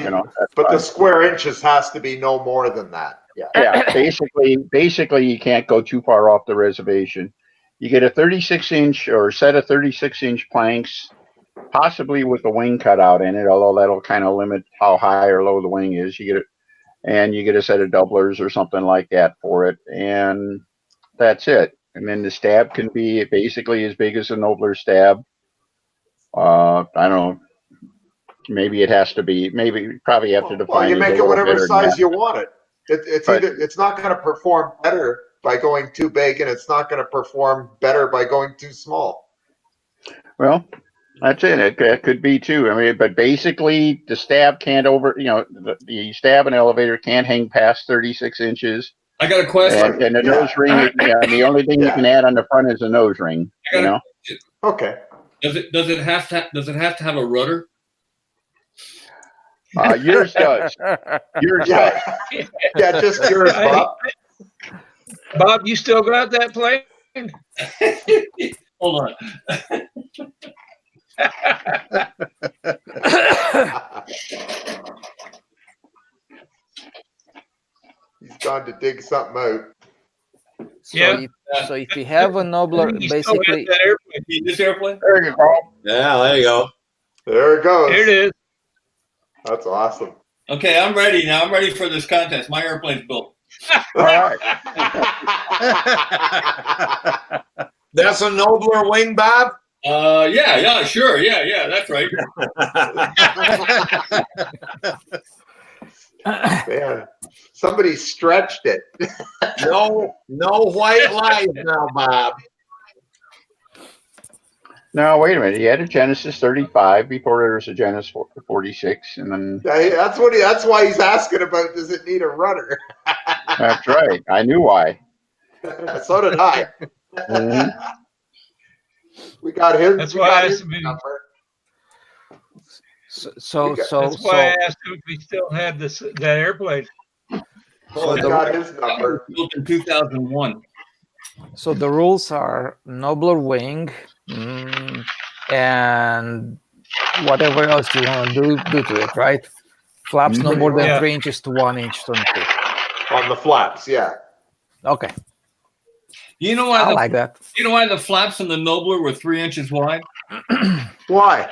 S10: But the square inches has to be no more than that. Yeah.
S4: Yeah, basically you can't go too far off the reservation. You get a 36-inch or set of 36-inch planks, possibly with the wing cut out in it, although that'll kind of limit how high or low the wing is. You get a set of doublers or something like that for it, and that's it. And then the stab can be basically as big as a nobler stab. I don't know. Maybe it has to be. Maybe you probably have to define.
S10: Well, you
S4: it
S10: make
S4: a
S10: it
S4: little
S10: whatever
S4: better
S10: size
S4: than
S10: you want it. It's not going to perform better by going too big, and it's not going to perform better by going too small.
S4: Well, that's it. It could be too. I mean, but basically, the stab can't the stab and elevator can't hang past 36 inches.
S9: I got a question.
S4: And the nose ring, the only thing you can add on the front is a nose ring.
S10: Okay.
S9: Does it have to have a rudder?
S4: Yours does. Yours does.
S10: Yeah, just yours, Bob.
S3: Bob, you still got that plane?
S9: Hold on.
S10: gone to dig something out.
S8: So if you have a Nobler, basically
S3: that airplane.
S9: This airplane?
S4: There you go.
S5: Yeah, there you go.
S10: There it goes.
S3: Here it is.
S10: That's awesome.
S9: Okay, I'm ready now. I'm ready for this contest. My airplane's built.
S4: All right.
S5: That's a nobler wing, Bob?
S9: Yeah, sure. Yeah, that's right.
S10: Man, somebody stretched it.
S5: No white lies now, Bob.
S4: Now, wait a minute. He had a Genesis 35 before there was a Genesis 46, and then
S10: That's why he's asking about, does it need a rudder?
S4: that's right. I knew why.
S10: So did I.
S4: Mhm.
S10: We got his.
S3: That's
S10: we
S3: why
S10: got
S3: I
S10: his
S3: asked him.
S10: number.
S3: That's why I asked him if he still had that airplane.
S10: So we got his number.
S9: Built in 2001.
S8: So the rules are Nobler wing, and whatever else you want to do to it, right? Flaps no more than 3 inches to 1 inch turn too.
S10: On the flaps, yeah.
S8: Okay.
S9: You know why?
S8: I like that.
S9: You know why the flaps in the Nobler were 3 inches wide?
S10: Why?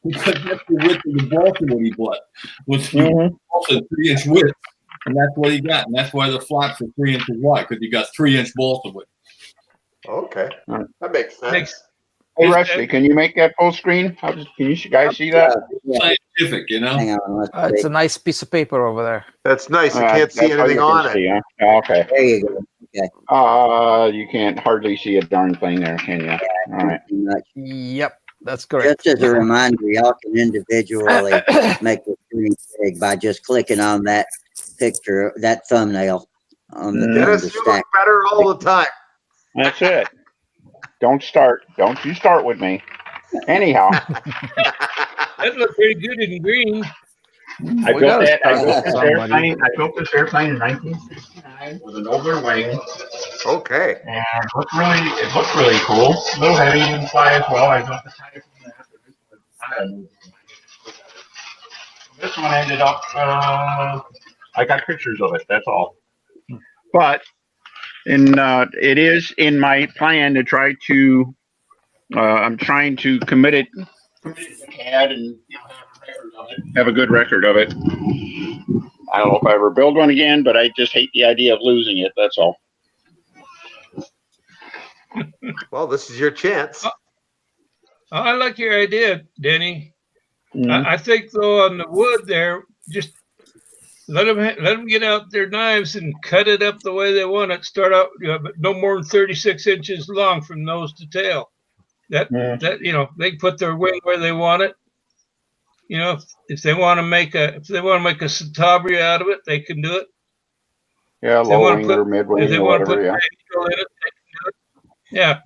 S9: Because that's the width of the balsa wood he bought. Was also 3-inch width, and that's what he got, and that's why the flaps are 3 inches wide, because he got 3-inch balsa wood.
S10: Okay, that makes sense.
S4: Hey, Rusty, can you make that full screen? Can you guys see that?
S9: Scientific, you know.
S1: Hang on,
S8: It's a nice piece of paper over there.
S10: That's nice. You can't see
S4: that's all
S10: anything
S4: you can
S10: on it.
S4: see, huh? Okay.
S1: There you go. Okay.
S4: You can't hardly see a darn thing there, can you? All right.
S8: Yep, that's correct.
S1: Just as a reminder, y'all can individually make the screen big by just clicking on that picture, that thumbnail on the
S10: Dennis, you look better all the time.
S4: That's it. Don't you start with me. Anyhow.
S3: That looked pretty good in green.
S4: I built this airplane in 1969 with an over wing.
S10: Okay.
S4: And it looked really cool. A little heavy, didn't fly as well. I built the type from that. This one ended up, I got pictures of it, that's all. But it is in my plan to try to, I'm trying to commit it to CAD and have a good record of it. I don't know if I ever build one again, but I just hate the idea of losing it, that's all.
S10: Well, this is your chance.
S3: I like your idea, Denny. I think though on the wood there, just let them get out their knives and cut it up the way they want it. Start out, but no more than 36 inches long from nose to tail. That they can put their wing where they want it. If they want to make a Citabria out of it, they can do it.
S4: Yeah, low wing or mid wing or whatever. Yeah.
S3: In it, they can do it. Yeah.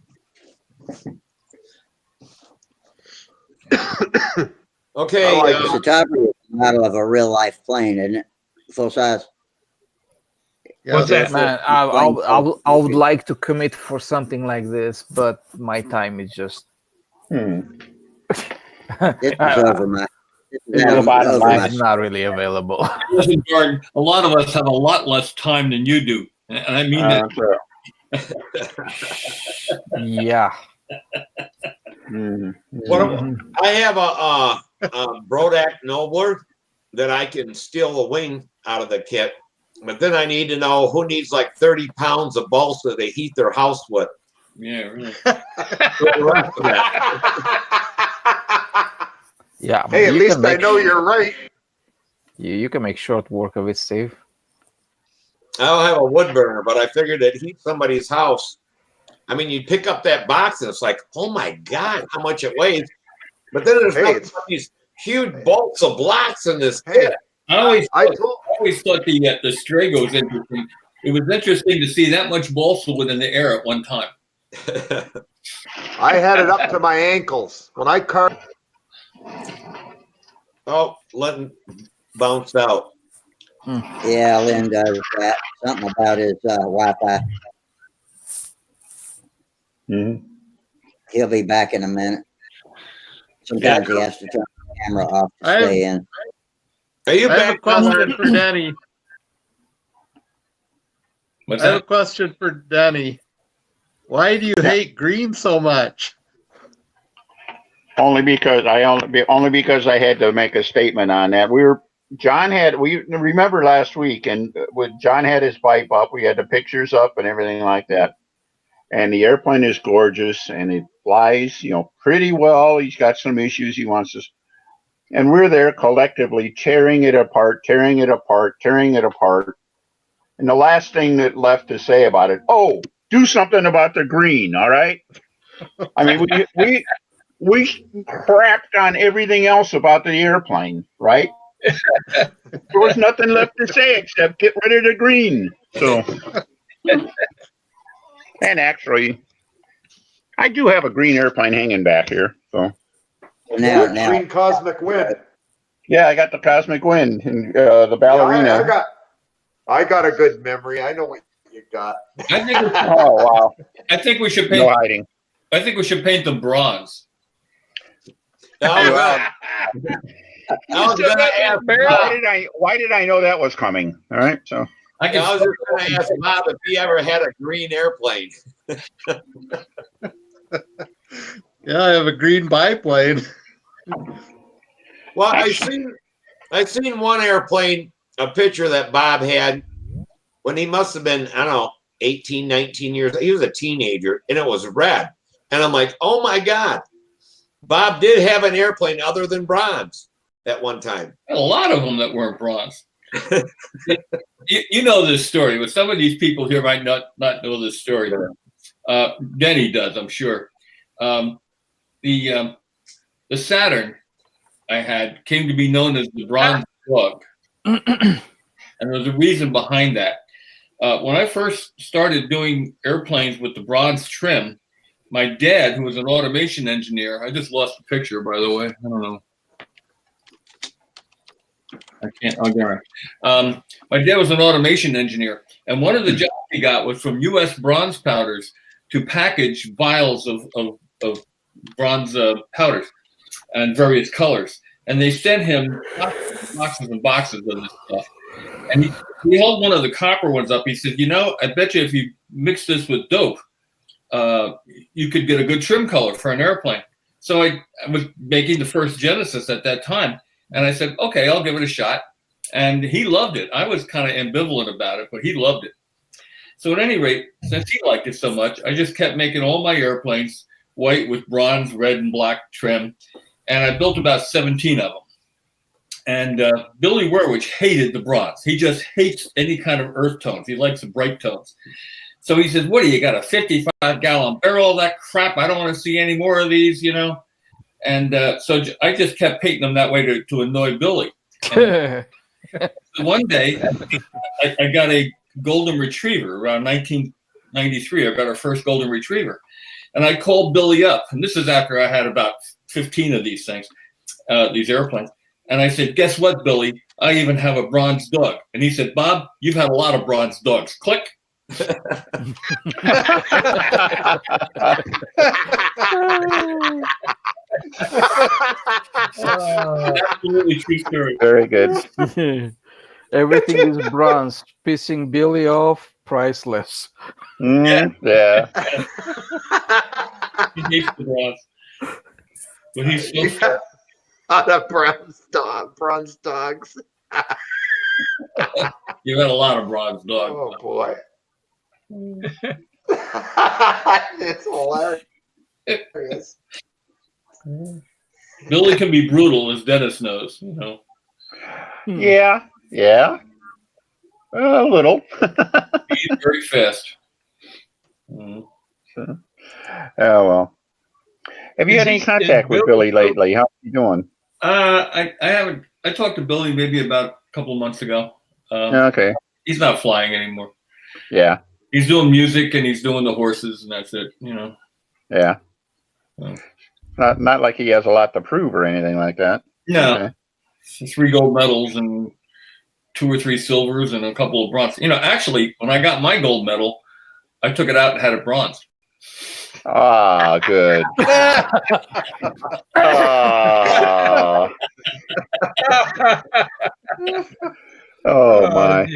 S5: Okay.
S1: Citabria is a model of a real life plane, isn't it? Full size.
S3: What's that?
S8: Man, I would like to commit for something like this, but my time is just.
S1: This is over my.
S8: It's not really available.
S9: Listen, Jordan, a lot of us have a lot less time than you do, and I mean that.
S8: Yeah.
S5: I have a Brodak Nobler that I can steal the wing out of the kit, but then I need to know who needs like 30 pounds of balsa to heat their house with.
S9: Yeah, really.
S8: Yeah.
S10: Hey, at least I know you're right.
S8: You can make short work of it, Steve.
S5: I don't have a wood burner, but I figured it'd heat somebody's house. I mean, you pick up that box and it's like, oh my God, how much it weighs. But then there's these huge bolts of blocks in this kit.
S9: I always thought the Strago's interesting. It was interesting to see that much balsa wood in the air at one time.
S10: I had it up to my ankles. When I carved.
S5: Oh, letting bounce out.
S1: Yeah, Lynn does that. Something about his Wi-Fi. He'll be back in a minute. Sometimes he has to turn the camera off to stay in.
S2: I have a question for Danny.
S9: What's
S2: I have a
S9: that?
S2: question for Denny. Why do you hate green so much?
S4: Only because I had to make a statement on that. We remember last week, and when John had his pipe up, we had the pictures up and everything like that. And the airplane is gorgeous, and it flies, pretty well. He's got some issues he wants to, and we're there collectively tearing it apart, tearing it apart, tearing it apart. And the last thing that left to say about it, oh, do something about the green, all right? I mean, we crapped on everything else about the airplane, right? There was nothing left to say except get rid of the green. So, and actually, I do have a green airplane hanging back here. So
S1: Now,
S10: Green Cosmic Wind.
S4: yeah, I got the Cosmic Wind and the ballerina.
S10: Yeah, I got a good memory. I know what you got.
S4: Oh wow!
S9: I think we should paint.
S4: No hiding.
S9: I think we should paint them bronze.
S5: I was going to ask
S4: Why did I know that was coming? All right, so
S5: I was just going to ask Bob if he ever had a green airplane.
S2: Yeah, I have a green biplane.
S5: Well, I seen one airplane, a picture that Bob had when he must have been, I don't know, 18, 19 years. He was a teenager, and it was red. And I'm like, oh my God, Bob did have an airplane other than bronze at one time.
S9: A lot of them that weren't bronze. you know this story, but some of these people here might not know this story. Denny does, I'm sure. The Saturn I had came to be known as the bronze dog. And there's a reason behind that. When I first started doing airplanes with the bronze trim, my dad, who was an automation engineer, I just lost the picture, by the way. I don't know. I can't, I'll get it. My dad was an automation engineer, and one of the jobs he got was from U.S. bronze powders to package vials of bronze powders and various colors. And they sent him boxes and boxes of this stuff. And he held one of the copper ones up. He said, I bet you if you mix this with dope, you could get a good trim color for an airplane. So I was making the first Genesis at that time. And I said, okay, I'll give it a shot. And he loved it. I was kind of ambivalent about it, but he loved it. So at any rate, since he liked it so much, I just kept making all my airplanes white with bronze, red, and black trim. And I built about 17 of them. And Billy Werwich hated the bronze. He just hates any kind of earth tones. He likes the bright tones. So he says, what do you got, a 55-gallon barrel of that crap? I don't want to see any more of these, And so I just kept painting them that way to annoy Billy. One day, I got a golden retriever around 1993. I got our first golden retriever. And I called Billy up. And this is after I had about 15 of these things, these airplanes. And I said, guess what, Billy? I even have a bronze dog. And he said, Bob, you've had a lot of bronze dogs. Click. Absolutely true story.
S4: Very good.
S8: Everything is bronze. Pissing Billy off, priceless.
S4: Yeah.
S9: He hates the bronze. But he's so
S10: Out of bronze dogs.
S9: You've had a lot of bronze dogs.
S10: Oh boy. It's hilarious.
S9: Billy can be brutal, as Dennis knows.
S4: Yeah. A little.
S9: He's very fast.
S4: Oh well. Have you had any contact with Billy lately? How's he doing?
S9: I haven't. I talked to Billy maybe about a couple of months ago.
S4: Okay.
S9: He's not flying anymore.
S4: Yeah.
S9: He's doing music and he's doing the horses, and that's it.
S4: Yeah. Not like he has a lot to prove or anything like that.
S9: No.
S4: Okay.
S9: 3 gold medals and 2 or 3 silvers and a couple of bronze. Actually, when I got my gold medal, I took it out and had it bronze.
S4: Ah, good. Oh my.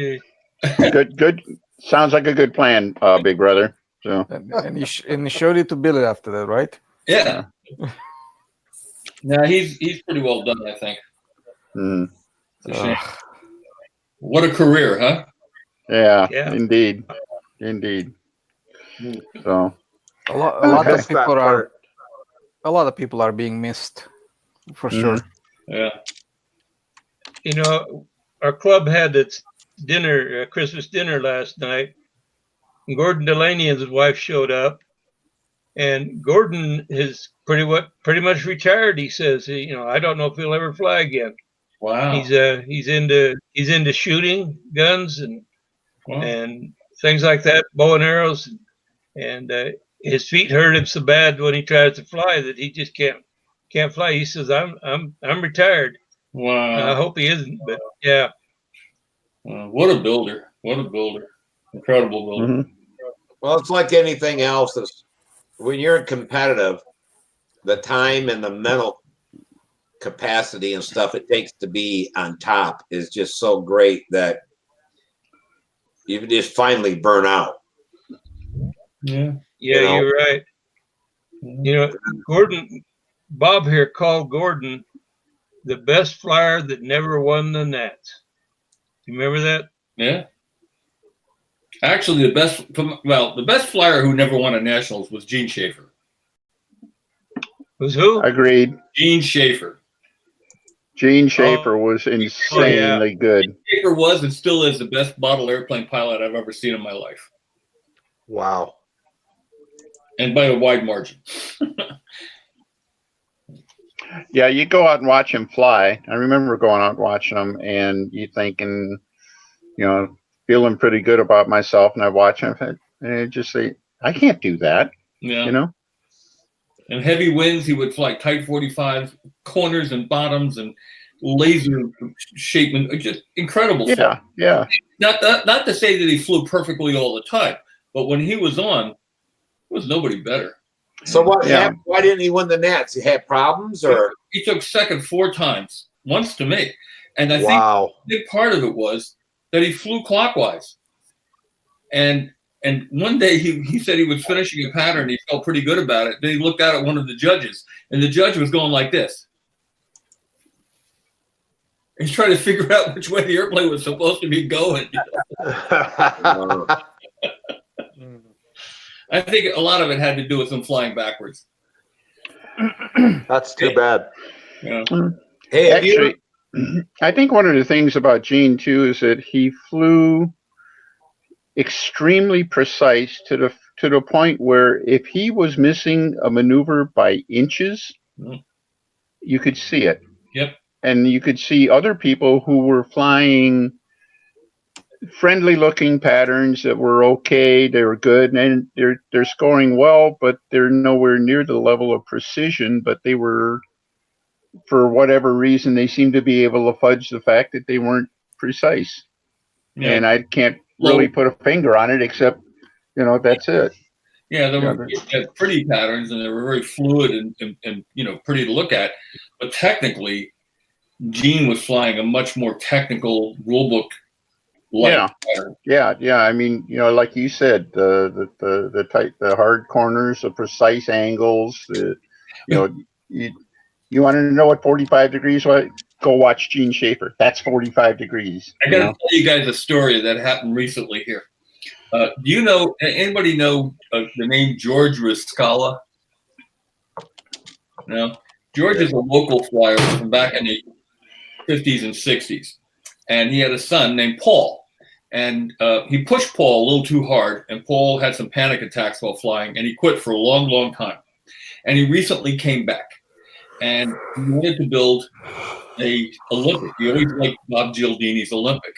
S4: Good. Sounds like a good plan, big brother. So
S8: And he showed it to Billy after that, right?
S9: Yeah. Now he's pretty well done, I think.
S4: mm,
S9: It's a shame. What a career, huh?
S4: yeah,
S3: Yeah.
S4: indeed. So
S8: A lot
S10: missed
S8: of
S10: that
S8: people
S10: part.
S8: are being missed, for
S4: Mhm.
S8: sure.
S9: Yeah.
S3: You know, our club had its dinner, Christmas dinner last night. And Gordon Delaney and his wife showed up, and Gordon is pretty much retired. He says, I don't know if he'll ever fly again.
S9: Wow.
S3: He's into shooting guns and things like that, bow and arrows, and his feet hurt him so bad when he tries to fly that he just can't fly. He says, I'm retired.
S9: Wow.
S3: I hope he isn't, but yeah.
S9: What a builder. What a builder. Incredible builder.
S4: Mhm.
S5: Well, it's like anything else. When you're competitive, the time and the mental capacity and stuff it takes to be on top is just so great that you just finally burn out.
S9: Yeah.
S3: Yeah, you're right. Bob here called Gordon the best flyer that never won the Nats. You remember that?
S9: Yeah. Actually, the best flyer who never won a Nationals was Gene Schaefer.
S3: Was who?
S4: Agreed.
S9: Gene Schaefer.
S4: Gene Schaefer was insanely good.
S9: Gene Schaefer was and still is the best model airplane pilot I've ever seen in my life.
S10: Wow.
S9: And by a wide margin.
S4: Yeah, you go out and watch him fly. I remember going out and watching him, and you thinking, feeling pretty good about myself, and I watch him, and I just say, I can't do that.
S9: Yeah. And heavy winds, he would fly tight 45 corners and bottoms and laser shape, just incredible stuff.
S4: Yeah.
S9: Not to say that he flew perfectly all the time, but when he was on, there was nobody better.
S5: So what happened? Why didn't he win the Nats? He had problems, or
S9: he took second 4 times, once to me. And I think a big part of it was that he flew clockwise. And one day he said he was finishing a pattern. He felt pretty good about it. Then he looked out at one of the judges, and the judge was going like this. He's trying to figure out which way the airplane was supposed to be going. I think a lot of it had to do with him flying backwards.
S10: That's too bad.
S9: Yeah.
S5: Hey,
S4: actually, I think one of the things about Gene too is that he flew extremely precise to the point where if he was missing a maneuver by inches, you could see it.
S9: Yep.
S4: And you could see other people who were flying friendly looking patterns that were okay, they were good, and they're scoring well, but they're nowhere near the level of precision. But they were, for whatever reason, they seemed to be able to fudge the fact that they weren't precise. Yeah. And I can't really put a finger on it, except that's it.
S9: Yeah, they were pretty patterns, and they were very fluid and pretty to look at. But technically, Gene was flying a much more technical rulebook.
S4: Yeah. I mean, like you said, the tight, the hard corners, the precise angles. You want to know what 45 degrees was? Go watch Gene Schaefer. That's 45 degrees.
S9: I got to tell you guys a story that happened recently here. Do anybody know the name George Riscala? No. George is a local flyer from back in the 50s and 60s, and he had a son named Paul. And he pushed Paul a little too hard, and Paul had some panic attacks while flying, and he quit for a long, long time. And he recently came back, and he wanted to build a Olympic. He always liked Bob Gialdini's Olympic.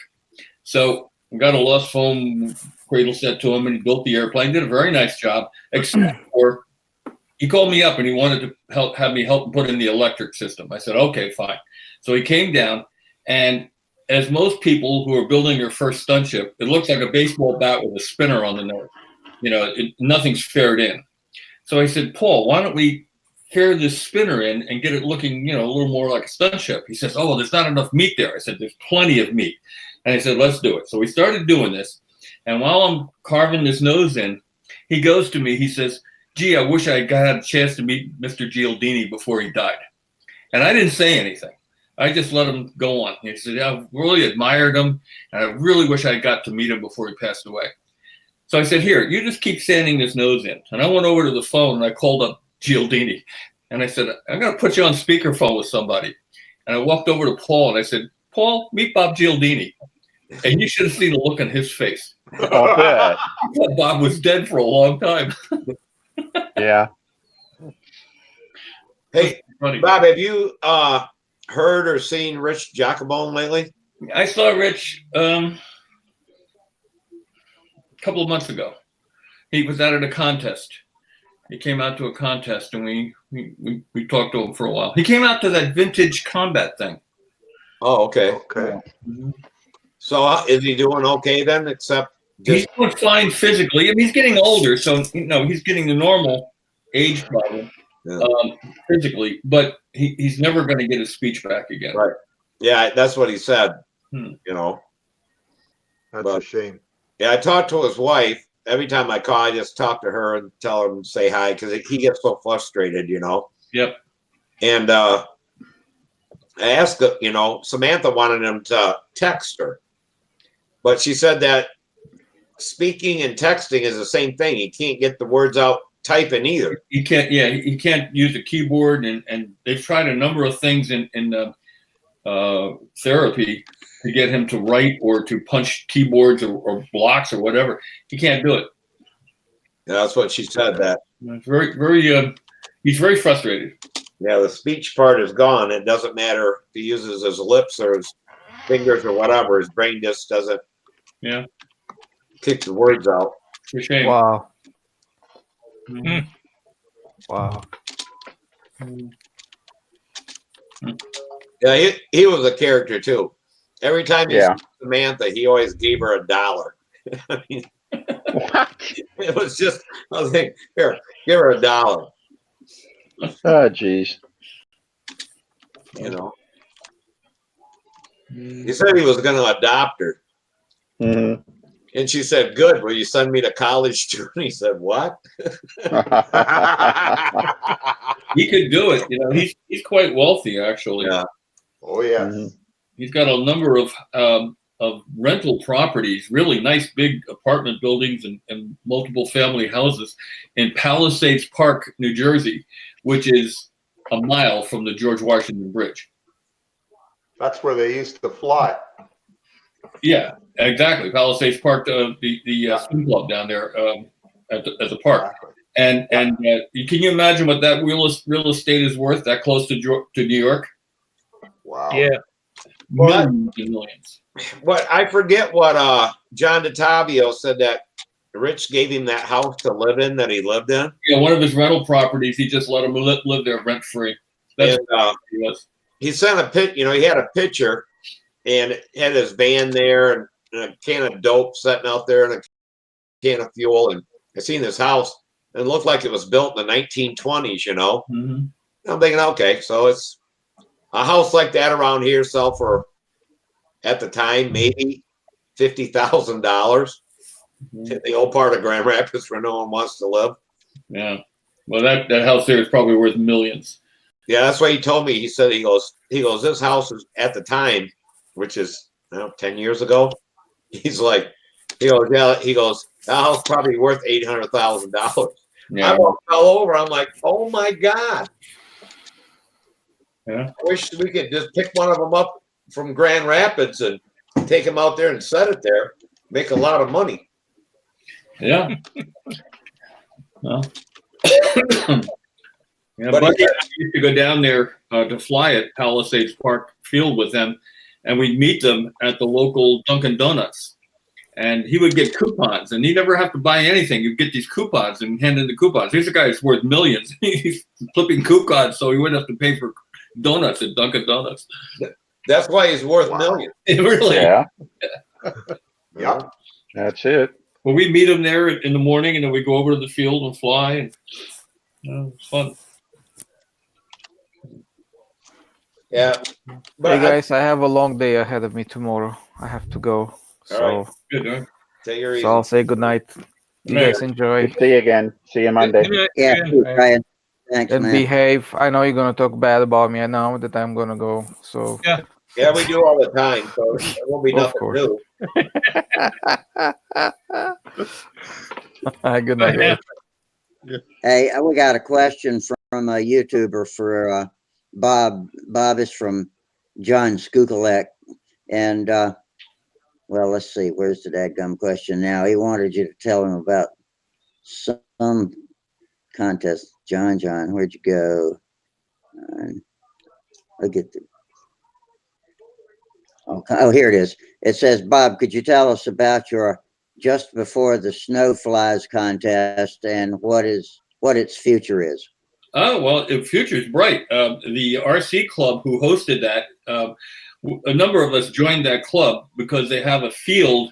S9: So we got a lost foam cradle set to him, and he built the airplane. Did a very nice job, except for he called me up and he wanted to have me help put in the electric system. I said, okay, fine. So he came down, and as most people who are building their first stunt ship, it looks like a baseball bat with a spinner on the nose. Nothing's faired in. So I said, Paul, why don't we fair this spinner in and get it looking, a little more like a stunt ship? He says, oh, well, there's not enough meat there. I said, there's plenty of meat. And I said, let's do it. So we started doing this. And while I'm carving his nose in, he goes to me. He says, "Gee, I wish I had a chance to meet Mr. Gialdini before he died." And I didn't say anything. I just let him go on. He said, "I really admired him, and I really wish I got to meet him before he passed away." So I said, "Here, you just keep sanding his nose in." And I went over to the phone and I called up Gialdini. And I said, "I'm going to put you on speakerphone with somebody." And I walked over to Paul and I said, "Paul, meet Bob Gialdini." And you should have seen the look on his face.
S4: I'll bet.
S9: I thought Bob was dead for a long time.
S4: Yeah.
S5: Hey,
S9: Funny.
S5: Bob, have you heard or seen Rich Jacobone lately?
S9: I saw Rich a couple of months ago. He was out at a contest. He came out to a contest, and we talked to him for a while. He came out to that vintage combat thing.
S5: Oh, okay.
S10: Okay.
S9: Mm-hmm.
S5: So is he doing okay then? Except
S9: He's doing fine physically. I mean, he's getting older, so he's getting the normal age problem physically, but he's never going to get his speech back again.
S5: Right. Yeah, that's what he said.
S9: Hmm.
S10: That's a shame.
S5: Yeah, I talked to his wife. Every time I call, I just talk to her and tell him say hi because he gets so frustrated,
S9: Yep.
S5: And I asked, Samantha wanted him to text her, but she said that speaking and texting is the same thing. He can't get the words out typing either.
S9: He can't. Yeah, he can't use a keyboard, and they've tried a number of things in therapy to get him to write or to punch keyboards or blocks or whatever. He can't do it.
S5: Yeah, that's what she said. That
S9: it's very. He's very frustrated.
S5: Yeah, the speech part is gone. It doesn't matter if he uses his lips or his fingers or whatever. His brain just doesn't.
S9: Yeah.
S5: Kick the words out.
S9: For shame.
S8: Wow.
S9: Mm-hmm.
S8: Wow.
S5: Yeah, he was a character too. Every time he saw Samantha, he always gave her $1. I mean, it was just, I was like, here, give her $1.
S4: Oh, geez.
S5: He said he was going to adopt her.
S4: Mm-hmm.
S5: And she said, "Good. Will you send me to college too?" And he said, "What?"
S9: He could do it. He's quite wealthy, actually.
S5: Yeah.
S10: Oh yeah.
S4: Mm-hmm.
S9: He's got a number of rental properties, really nice big apartment buildings and multiple family houses in Palisades Park, New Jersey, which is a mile from the George Washington Bridge.
S10: That's where they used to fly.
S9: Yeah, exactly. Palisades Park, the swim club down there at the park.
S10: Exactly.
S9: And can you imagine what that real estate is worth that close to New York?
S10: Wow.
S3: Yeah.
S9: Millions and millions.
S5: What I forget what John DeTavio said that Rich gave him that house to live in that he lived in.
S9: Yeah, one of his rental properties, he just let him live there rent free. That's
S5: And
S9: he was.
S5: he sent a pic. He had a picture and it had his van there and a can of dope sitting out there and a can of fuel. And I seen this house and it looked like it was built in the 1920s.
S9: Mm-hmm.
S5: I'm thinking, okay, so it's a house like that around here sell for, at the time, maybe $50,000.
S9: Mm-hmm.
S5: The old part of Grand Rapids where no one wants to live.
S9: Yeah. Well, that house there is probably worth millions.
S5: Yeah, that's what he told me. He said, he goes, this house is at the time, which is 10 years ago. He goes, that house probably worth $800,000.
S9: Yeah.
S5: I fell over. I'm like, oh my God.
S9: Yeah.
S5: I wish we could just pick one of them up from Grand Rapids and take them out there and set it there. Make a lot of money.
S9: Yeah. Well. Yeah,
S5: But
S9: Buddy and I used to go down there to fly at Palisades Park Field with them, and we'd meet them at the local Dunkin' Donuts. And he would get coupons, and he'd never have to buy anything. You'd get these coupons and hand in the coupons. Here's a guy who's worth millions. He's flipping coupons so he wouldn't have to pay for donuts at Dunkin' Donuts.
S5: That's why he's worth millions.
S9: Really?
S4: Yeah.
S10: Yeah.
S4: That's it.
S9: Well, we meet him there in the morning, and then we go over to the field and fly. And it's fun.
S5: Yeah. But
S8: Hey guys, I have a long day ahead of me tomorrow. I have to go. So
S9: Good, huh?
S5: Take your
S8: So
S5: easy.
S8: I'll say good night. You guys enjoy.
S4: See you again. See you Monday.
S1: Yeah, Brian. Thanks,
S8: And
S1: man.
S8: behave. I know you're gonna talk bad about me. I know that I'm gonna go. So
S5: Yeah, we do all the time, so it won't be
S8: Of
S5: nothing
S8: course.
S5: new.
S8: good night, guys.
S1: Hey, we got a question from a YouTuber for Bob. Bob is from John Skukalek. And, well, let's see. Where's the dadgum question now? He wanted you to tell him about some contest. John, where'd you go? I'll get the. Oh, here it is. It says, Bob, could you tell us about your Just Before the Snow Flies contest and what its future is?
S9: Oh, well, the future is bright. The RC club who hosted that, a number of us joined that club because they have a field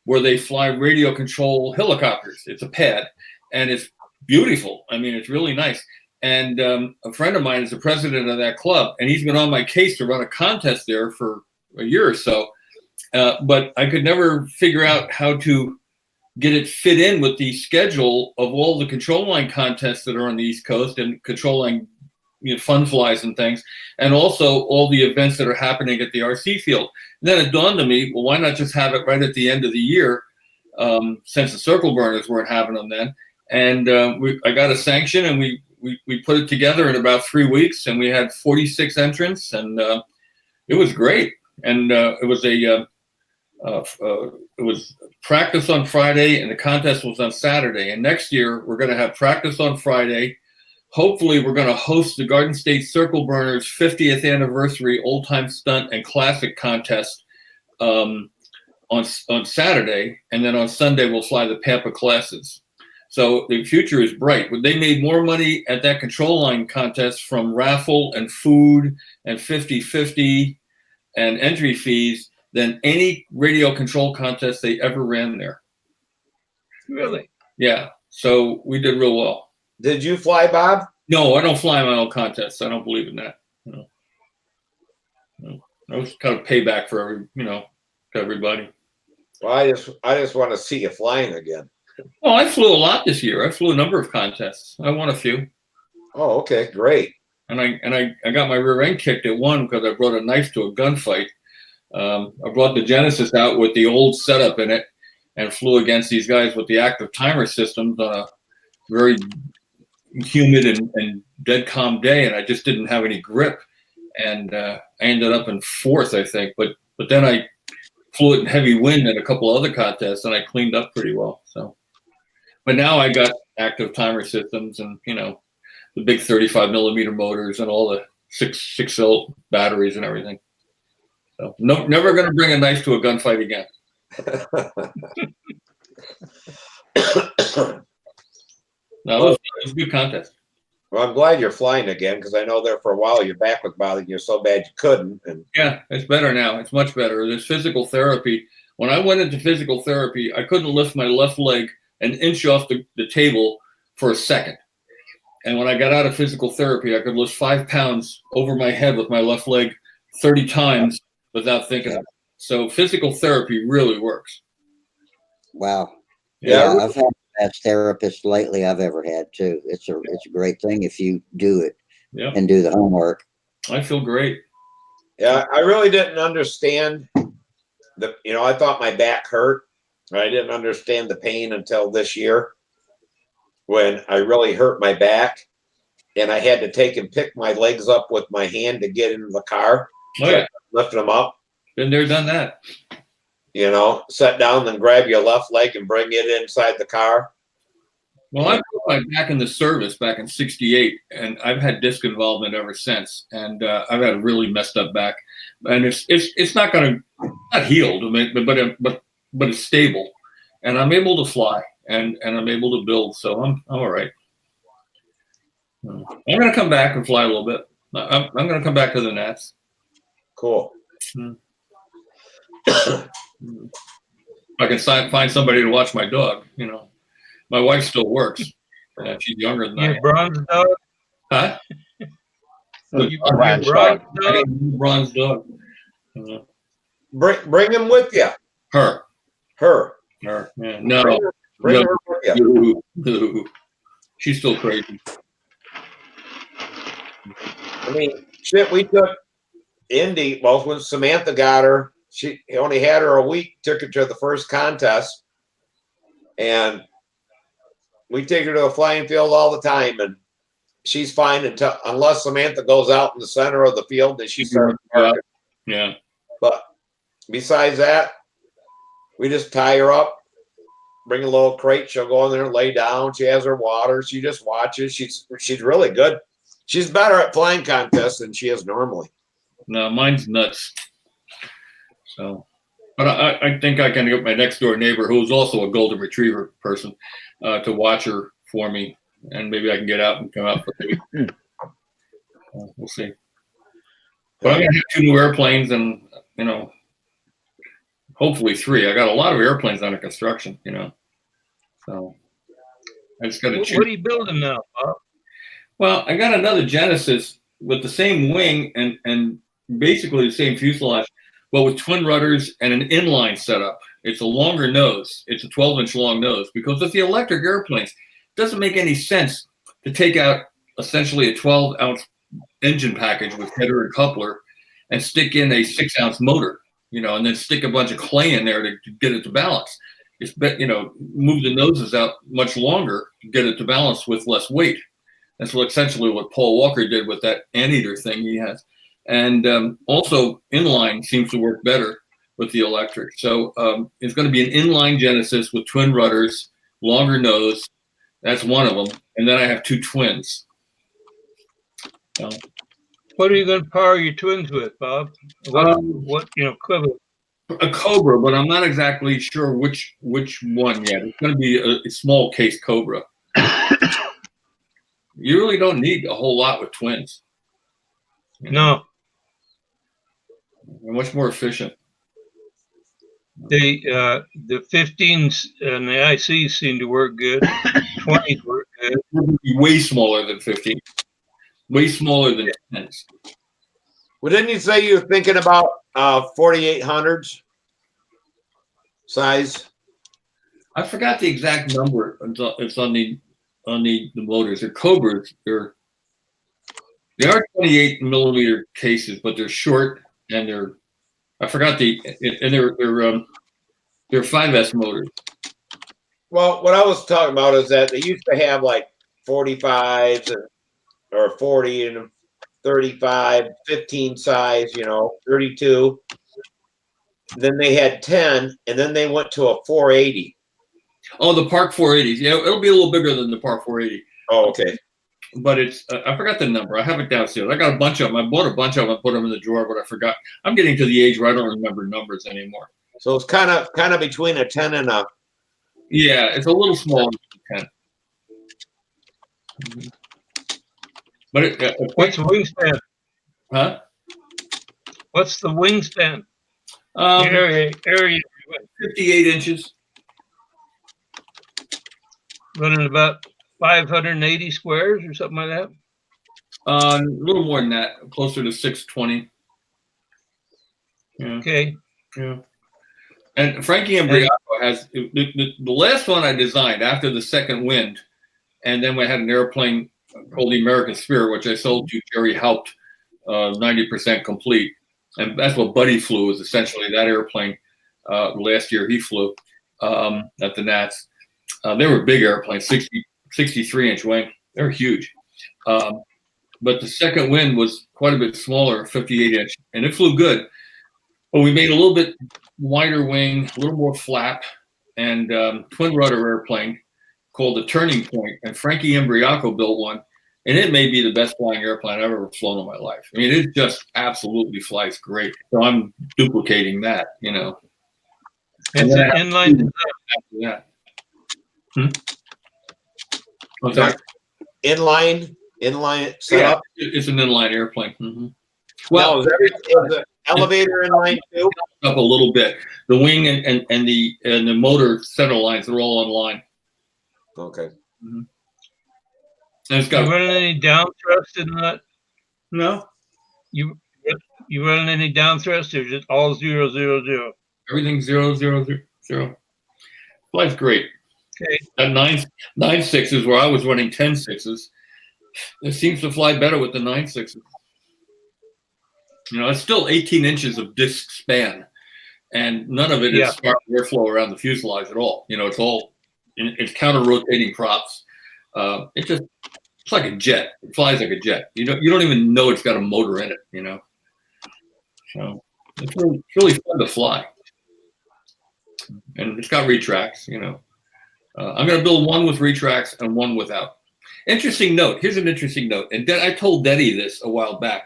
S9: where they fly radio control helicopters. It's a pad and it's beautiful. I mean, it's really nice. And a friend of mine is the president of that club, and he's been on my case to run a contest there for a year or so. But I could never figure out how to get it fit in with the schedule of all the control line contests that are on the East Coast and control line, fun flies and things, and also all the events that are happening at the RC field. And then it dawned on me, well, why not just have it right at the end of the year, since the circle burners weren't having them then. And I got a sanction, and we put it together in about 3 weeks, and we had 46 entrants, and it was great. And it was practice on Friday and the contest was on Saturday. And next year we're going to have practice on Friday. Hopefully we're going to host the Garden State Circle Burners 50th anniversary old time stunt and classic contest on Saturday. And then on Sunday we'll fly the Pampa classes. So the future is bright. They made more money at that control line contest from raffle and food and 50-50 and entry fees than any radio control contest they ever ran there.
S3: Really?
S9: Yeah. So we did real well.
S5: Did you fly, Bob?
S9: No, I don't fly my own contests. I don't believe in that. No. That was kind of payback for everybody.
S5: Well, I just want to see you flying again.
S9: Well, I flew a lot this year. I flew a number of contests. I won a few.
S5: Oh, okay, great.
S9: And I got my rear end kicked at one because I brought a knife to a gunfight. I brought the Genesis out with the old setup in it and flew against these guys with the active timer systems on a very humid and dead calm day, and I just didn't have any grip. And I ended up in fourth, I think. But then I flew it in heavy wind in a couple other contests, and I cleaned up pretty well. So, but now I got active timer systems and the big 35 millimeter motors and all the six cell batteries and everything. So never going to bring a knife to a gunfight again. No, it was a good contest.
S5: Well, I'm glad you're flying again because I know there for a while your back was bothering you so bad you couldn't. And
S9: yeah, it's better now. It's much better. There's physical therapy. When I went into physical therapy, I couldn't lift my left leg an inch off the table for a second. And when I got out of physical therapy, I could lift 5 pounds over my head with my left leg 30 times without thinking of it. So physical therapy really works.
S1: Wow.
S5: Yeah,
S1: I've had the best therapist lately I've ever had too. It's a great thing if you do it and do the homework.
S9: I feel great.
S5: Yeah, I really didn't understand I thought my back hurt. I didn't understand the pain until this year when I really hurt my back and I had to take and pick my legs up with my hand to get into the car.
S9: Oh, yeah.
S5: Lifting them up.
S9: Been there, done that.
S5: Sit down, then grab your left leg and bring it inside the car.
S9: Well, I put my back in the service back in '68, and I've had disc involvement ever since. And I've had a really messed up back, and it's not healed, but it's stable, and I'm able to fly, and I'm able to build, so I'm all right. I'm going to come back and fly a little bit. I'm going to come back to the Nats.
S5: Cool.
S9: I can find somebody to watch my dog. My wife still works. She's younger than I am.
S3: Bronze dog?
S9: Huh?
S3: You bronze dog?
S9: I got a bronze dog.
S5: Bring him with you.
S9: Her. Or, yeah, no,
S5: Bring
S9: no,
S5: her with you.
S9: no. She's still crazy.
S5: I mean, shit, we took Indy. Well, when Samantha got her, she only had her a week. Took her to the first contest, and we take her to the flying field all the time, and she's fine until unless Samantha goes out in the center of the field, then she starts barking.
S9: Yeah.
S5: But besides that, we just tie her up, bring a little crate. She'll go in there and lay down. She has her water. She just watches. She's really good. She's better at flying contests than she is normally.
S9: No, mine's nuts. So, but I think I can get my next door neighbor, who's also a golden retriever person, to watch her for me, and maybe I can get out and come out for maybe. We'll see. But I'm gonna have 2 new airplanes, and hopefully 3. I got a lot of airplanes under construction, So I just got to choose.
S3: What are you building now, Bob?
S9: Well, I got another Genesis with the same wing and basically the same fuselage, but with twin rudders and an inline setup. It's a longer nose. It's a 12-inch long nose, because with the electric airplanes, it doesn't make any sense to take out essentially a 12-ounce engine package with header and coupler and stick in a 6-ounce motor, and then stick a bunch of clay in there to get it to balance. It's move the noses out much longer to get it to balance with less weight. That's essentially what Paul Walker did with that anteater thing he has. And also inline seems to work better with the electric. So it's going to be an inline Genesis with twin rudders, longer nose. That's one of them. And then I have 2 twins. So,
S3: what are you going to power your twins with, Bob? What equivalent?
S9: A Cobra, but I'm not exactly sure which one yet. It's going to be a small case Cobra. You really don't need a whole lot with twins.
S3: No.
S9: They're much more efficient.
S3: The 15s and the ICs seem to work good. 20s work good.
S9: Way smaller than 15. Way smaller than 10s.
S5: Well, didn't you say you were thinking about 4800s size?
S9: I forgot the exact number. It's on the motors. They're Cobras. They are 28 millimeter cases, but they're short and they're 5S motors.
S5: Well, what I was talking about is that they used to have like 45s or 40 and 35, 15 size, 32. Then they had 10, and then they went to a 480.
S9: Oh, the Park 480s. Yeah, it'll be a little bigger than the Park 480.
S5: Oh, okay.
S9: But it's I forgot the number. I have it downstairs. I got a bunch of them. I bought a bunch of them and put them in the drawer, but I forgot. I'm getting to the age where I don't remember numbers anymore.
S5: So it's kind of between a 10 and a.
S9: Yeah, it's a little smaller than 10. But
S3: what's the wingspan?
S9: Huh?
S3: What's the wingspan? Area
S9: 58 inches.
S3: Running about 580 squares or something like that?
S9: A little more than that, closer to 620. Yeah.
S3: Okay.
S9: Yeah. And Frankie Imbriaco has the last one I designed after the second wind, and then we had an airplane called the American Spirit, which I sold to Jerry Haupt, 90% complete. And that's what Buddy flew, was essentially that airplane. Last year he flew at the Nats. They were big airplanes, 63-inch wing. They're huge. But the second wind was quite a bit smaller, 58-inch, and it flew good. But we made a little bit wider wing, a little more flap, and twin rudder airplane called the Turning Point. And Frankie Imbriaco built one, and it may be the best flying airplane I've ever flown in my life. I mean, it just absolutely flies great. So I'm duplicating that,
S3: It's an inline design.
S9: Yeah.
S5: Inline setup.
S9: Yeah, it's an inline airplane. Mm-hmm.
S5: Well, is the elevator inline too?
S9: Up a little bit. The wing and the motor center lines are all in line.
S5: Okay.
S9: Mm-hmm. And it's got.
S3: You running any down thrust in that?
S9: No.
S3: You running any down thrust or just all 0, 0, 0?
S9: Everything's 0, 0, 0. Flies great.
S3: Okay.
S9: At 9.6s where I was running 10.6s, it seems to fly better with the 9.6s. You know, it's still 18 inches of disc span, and none of it is spark airflow around the fuselage at all. You know, it's counter-rotating props. It's like a jet. It flies like a jet. You don't even know it's got a motor in it. You know, so it's really fun to fly, and it's got retracts. You know, I'm going to build one with retracts and one without. Interesting note. Here's an interesting note, and I told Detty this a while back.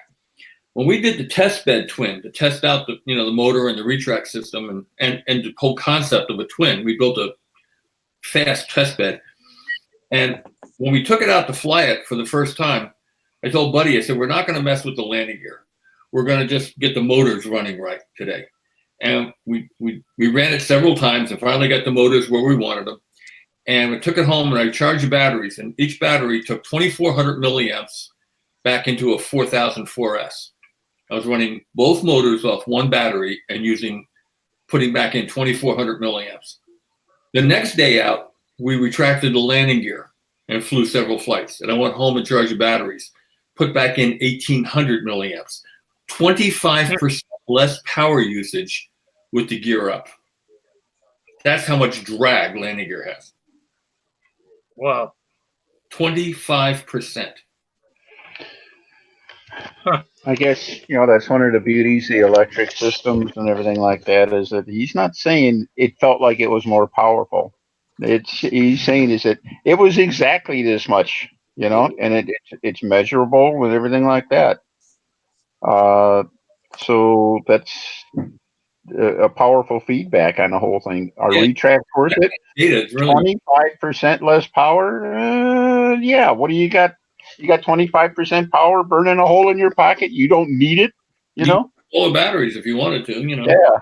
S9: When we did the test bed twin to test out the motor and the retract system and the whole concept of a twin, we built a fast test bed. And when we took it out to fly it for the first time, I told Buddy, I said, we're not going to mess with the landing gear. We're going to just get the motors running right today. And we ran it several times and finally got the motors where we wanted them. And we took it home and I charged the batteries, and each battery took 2,400 milliamps back into a 4004S. I was running both motors off one battery and putting back in 2,400 milliamps. The next day out, we retracted the landing gear and flew several flights. And I went home and charged the batteries, put back in 1,800 milliamps, 25% less power usage with the gear up. That's how much drag landing gear has.
S3: Wow.
S9: 25%.
S3: Huh.
S4: I guess, that's one of the beauties of the electric systems and everything like that, is that he's not saying it felt like it was more powerful. He's saying is that it was exactly this much, and it's measurable with everything like that. So that's a powerful feedback on the whole thing. Are retracts worth it? 25% less power? Yeah. What do you got? You got 25% power burning a hole in your pocket. You don't need it, you know?
S9: All the batteries if you wanted to,
S4: Yeah.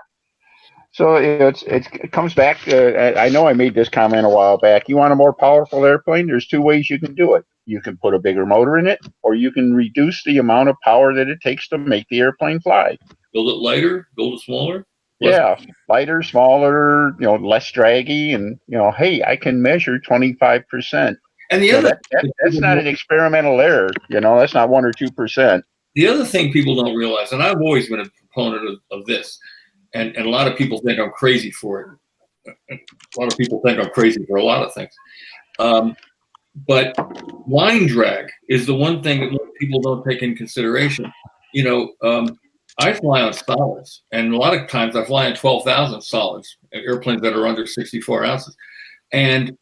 S4: So it comes back. I know I made this comment a while back. You want a more powerful airplane? There's two ways you can do it. You can put a bigger motor in it, or you can reduce the amount of power that it takes to make the airplane fly.
S9: Build it lighter, build it smaller.
S4: Yeah, lighter, smaller, less draggy, and hey, I can measure 25%.
S9: And the other
S4: that's not an experimental error, that's not 1 or 2%.
S9: The other thing people don't realize, and I've always been a proponent of this, and a lot of people think I'm crazy for it. A lot of people think I'm crazy for a lot of things. But line drag is the one thing that most people don't take in consideration. I fly on solids, and a lot of times I fly on 12,000 solids, airplanes that are under 64 ounces. And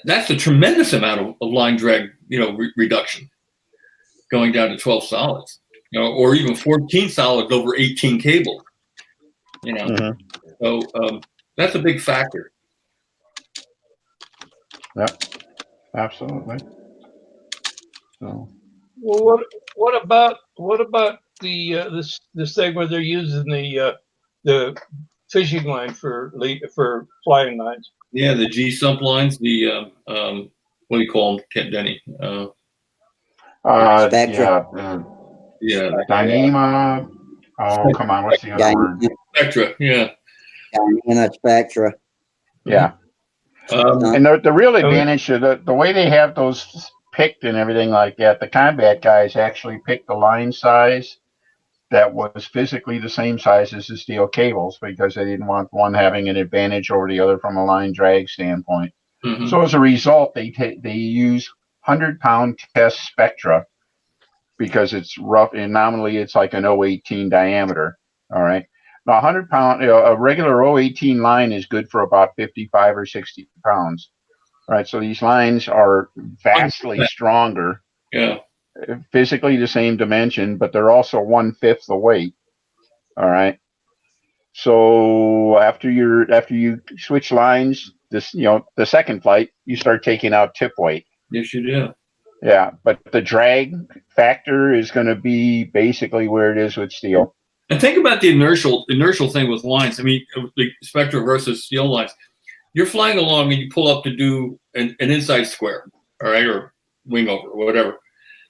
S9: that's a tremendous amount of line drag, reduction, going down to 12 solids, or even 14 solids over 18 cable, So that's a big factor.
S4: Yeah, absolutely. So.
S3: Well, what about this thing where they're using the fishing line for flying lines?
S9: Yeah, the G sump lines, the what do you call them, Denny?
S4: Spectra. Yeah, Dyneema. Oh, come on, what's the other word?
S9: Spectra. Yeah.
S1: Dyneema, Spectra.
S4: Yeah. And the real advantage of the way they have those picked and everything like that, the combat guys actually picked the line size that was physically the same size as the steel cables, because they didn't want one having an advantage over the other from a line drag standpoint. Mm-hmm. So as a result, they use 100-pound test Spectra, because it's rough, and nominally it's like an 018 diameter. All right. Now, 100-pound, a regular 018 line is good for about 55 or 60 pounds. All right. So these lines are vastly stronger.
S9: Yeah.
S4: Physically the same dimension, but they're also 1/5 the weight. All right. So after you switch lines, the second flight, you start taking out tip weight.
S9: Yes, you do.
S4: Yeah, but the drag factor is going to be basically where it is with steel.
S9: And think about the inertial thing with lines. I mean, the Spectra versus steel lines. You're flying along and you pull up to do an inside square, all right, or wing over, or whatever.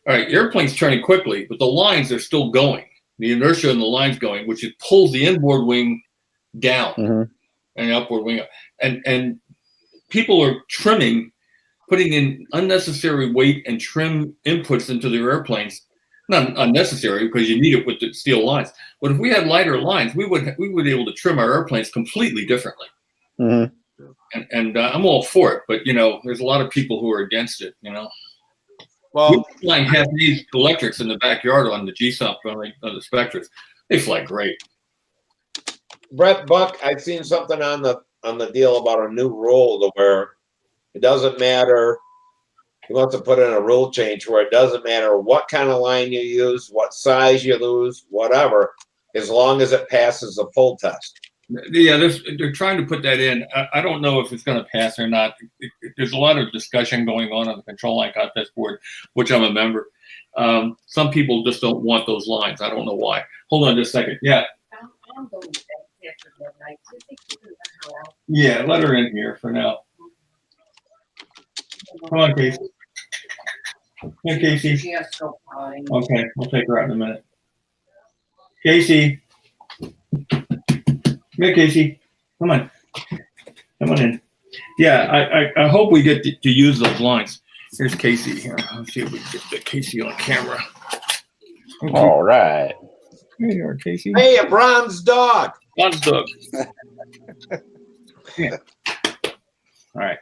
S9: All right, airplane's turning quickly, but the lines are still going. The inertia in the line's going, which it pulls the inboard wing down.
S4: Mm-hmm.
S9: and upward wing, and people are putting in unnecessary weight and trim inputs into their airplanes. Not unnecessary because you need it with the steel lines. But if we had lighter lines, we would be able to trim our airplanes completely differently.
S4: Mm-hmm.
S9: And I'm all for it, but there's a lot of people who are against it.
S5: Well,
S9: we're flying half these electrics in the backyard on the GSOP on the Spectres. They fly great.
S5: Brett Buck, I've seen something on the deal about a new rule to where it doesn't matter. He wants to put in a rule change where it doesn't matter what kind of line you use, what size you lose, whatever, as long as it passes the pull test.
S9: Yeah, they're trying to put that in. I don't know if it's going to pass or not. There's a lot of discussion going on the control line contest board, which I'm a member. Some people just don't want those lines. I don't know why. Hold on just a second. Yeah. Yeah, let her in here for now. Come on, Casey. Yeah, Casey. Okay, we'll take her out in a minute. Casey. Come here, Casey. Come on. Come on in. Yeah, I hope we get to use those lines. Here's Casey here. Let's see if we can get Casey on camera. Okay.
S4: All right.
S9: Here you are, Casey.
S5: Hey, a bronze dog.
S9: Bronze dog. Yeah. All right.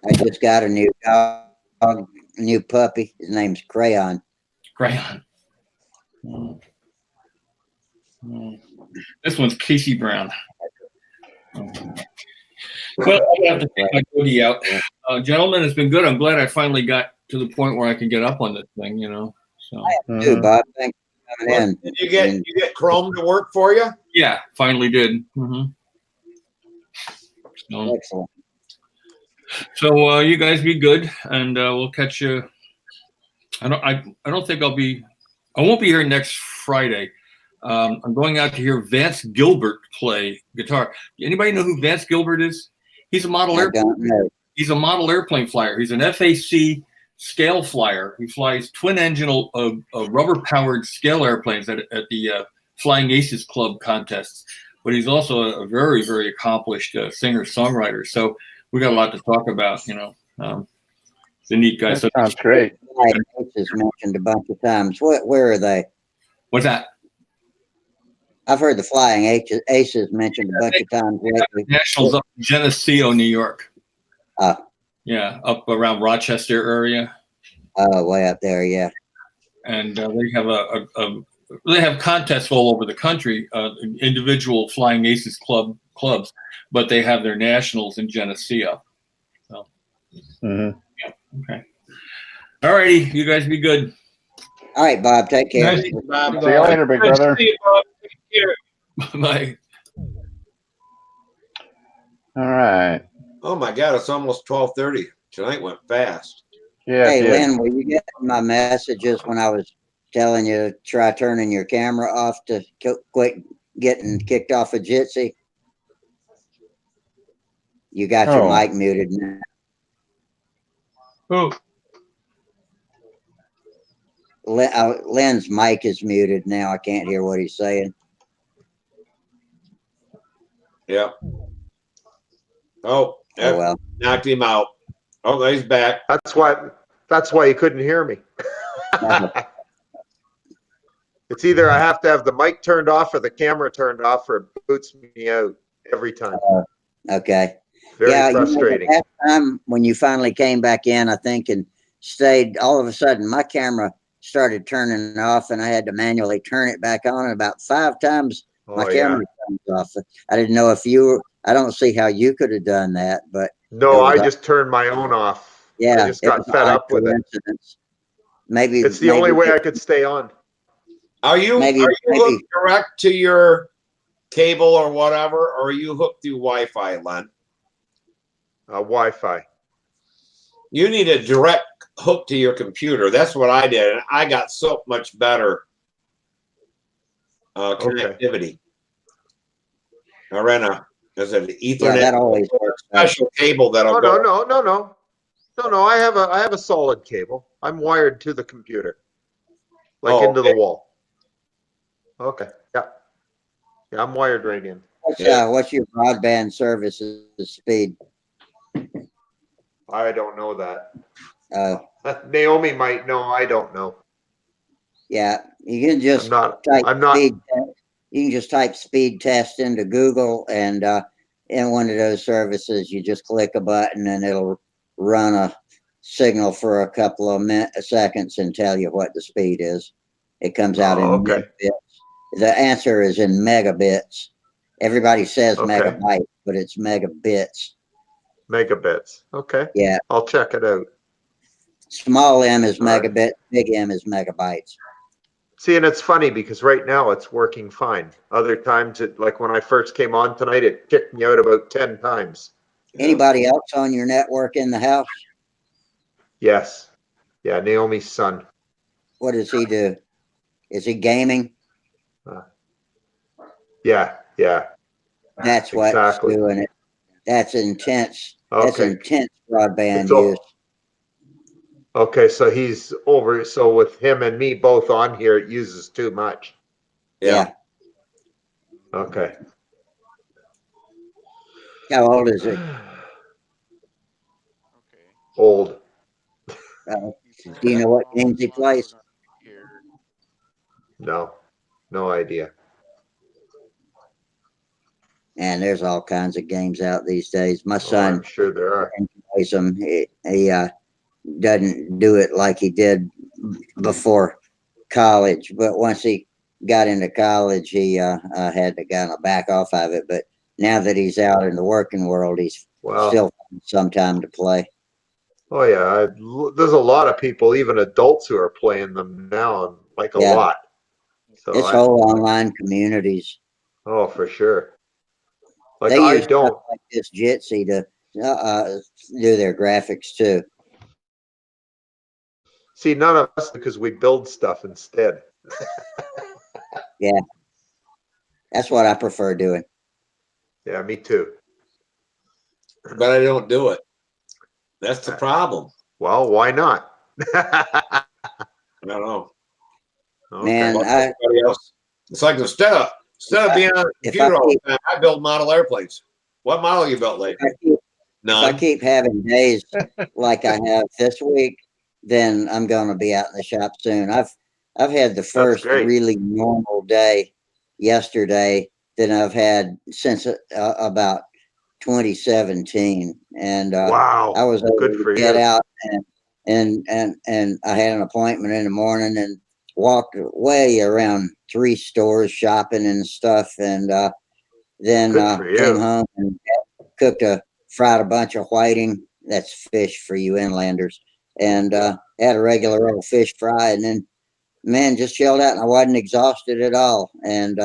S1: I just got a new dog, new puppy. His name's Crayon.
S9: Crayon. This one's Casey Brown. Well, I have to take my goodie out. Gentlemen, it's been good. I'm glad I finally got to the point where I can get up on this thing, So.
S1: I have too, Bob. Thanks for coming in.
S5: Did you get Chrome to work for you?
S9: Yeah, finally did. So,
S1: excellent.
S9: So you guys be good, and we'll catch you. I don't think I won't be here next Friday. I'm going out to hear Vance Gilbert play guitar. Anybody know who Vance Gilbert is? He's a model airplane. He's a model airplane flyer. He's an FAC scale flyer. He flies twin engine rubber powered scale airplanes at the Flying Aces Club contests. But he's also a very, very accomplished singer songwriter. So we got a lot to talk about. He's a neat guy.
S4: That sounds great.
S1: Aces mentioned a bunch of times. Where are they?
S9: What's that?
S1: I've heard the Flying Aces mentioned a bunch of times lately.
S9: Nationals up in Geneseo, New York.
S1: Yeah,
S9: up around Rochester area.
S1: Way up there, yeah.
S9: And they have contests all over the country, individual Flying Aces clubs, but they have their nationals in Geneseo. So, yeah, okay. All righty, you guys be good.
S1: All right, Bob, take care.
S4: See you later, big brother.
S3: See you, Bob. Take care.
S9: Bye.
S4: All right.
S5: Oh my God, it's almost 12:30. Tonight went fast.
S4: Yeah.
S1: Hey, Lynn, will you get my messages when I was telling you to try turning your camera off to quit getting kicked off of Jitsi? You got your mic muted now.
S3: Who?
S1: Lynn's mic is muted now. I can't hear what he's saying.
S5: Yeah. Oh,
S1: well.
S5: Knocked him out. Oh, he's back.
S10: That's why you couldn't hear me. It's either I have to have the mic turned off or the camera turned off, or it boots me out every time.
S1: Okay.
S10: Very frustrating.
S1: Last time when you finally came back in, I think, and stayed, all of a sudden my camera started turning off, and I had to manually turn it back on. And about 5 times my camera turned off. I didn't know if I don't see how you could have done that, but
S10: no, I just turned my own off.
S1: Yeah,
S10: I just got fed up with it.
S1: Maybe
S10: it's the only way I could stay on.
S5: Are you hooked direct to your cable or whatever, or are you hooked through Wi-Fi, Len?
S10: Wi-Fi.
S5: You need a direct hook to your computer. That's what I did, and I got so much better connectivity. I ran an Ethernet.
S1: Yeah, that always works.
S5: Special cable that'll go.
S10: No. I have a solid cable. I'm wired to the computer, into the wall. Okay. Yeah. Yeah, I'm wired right in.
S1: What's your broadband services speed?
S10: I don't know that.
S1: Uh,
S10: Naomi might know. I don't know.
S1: yeah, you can just
S10: I'm not.
S1: speed. You can just type speed test into Google, and in one of those services, you just click a button, and it'll run a signal for a couple of seconds and tell you what the speed is. It comes out in megabits. The answer is in megabits. Everybody says megabyte, but it's megabits.
S10: Megabits. Okay.
S1: Yeah.
S10: I'll check it out.
S1: Small m is megabit, big M is megabytes.
S10: See, and it's funny because right now it's working fine. Other times, like when I first came on tonight, it kicked me out about 10 times.
S1: Anybody else on your network in the house?
S10: Yes. Yeah, Naomi's son.
S1: What does he do? Is he gaming?
S10: Yeah.
S1: That's what's doing it. That's intense. That's intense broadband use.
S10: Okay, so he's over. So with him and me both on here, it uses too much.
S1: Yeah.
S10: Okay.
S1: How old is he?
S4: Okay.
S10: Old.
S1: Do you know what games he plays?
S10: No idea.
S1: And there's all kinds of games out these days. My son,
S10: I'm sure there are.
S1: Plays them. He doesn't do it like he did before college, but once he got into college, he had to kind of back off of it. But now that he's out in the working world, he's still some time to play.
S10: Oh yeah, there's a lot of people, even adults, who are playing them now, like a lot. So
S1: it's whole online communities.
S10: Oh, for sure. Like
S1: they
S10: I
S1: use
S10: don't
S1: stuff like this Jitsi to do their graphics too.
S10: See, none of us, because we build stuff instead.
S1: Yeah, that's what I prefer doing.
S10: Yeah, me too.
S5: But I don't do it. That's the problem.
S10: Well, why not?
S5: I don't know.
S1: Man,
S5: everybody else. It's like instead of being on a computer all the time, I build model airplanes. What model you built lately?
S1: If I keep having days like I have this week, then I'm going to be out in the shop soon. I've had the first really normal day yesterday that I've had since about 2017, and
S10: wow,
S1: I was able to get
S10: you.
S1: out and I had an appointment in the morning and walked way around 3 stores shopping and stuff, and then came home and fried a bunch of whiting. That's fish for you inlanders, and had a regular old fish fry, and then man, just chilled out, and I wasn't exhausted at all, and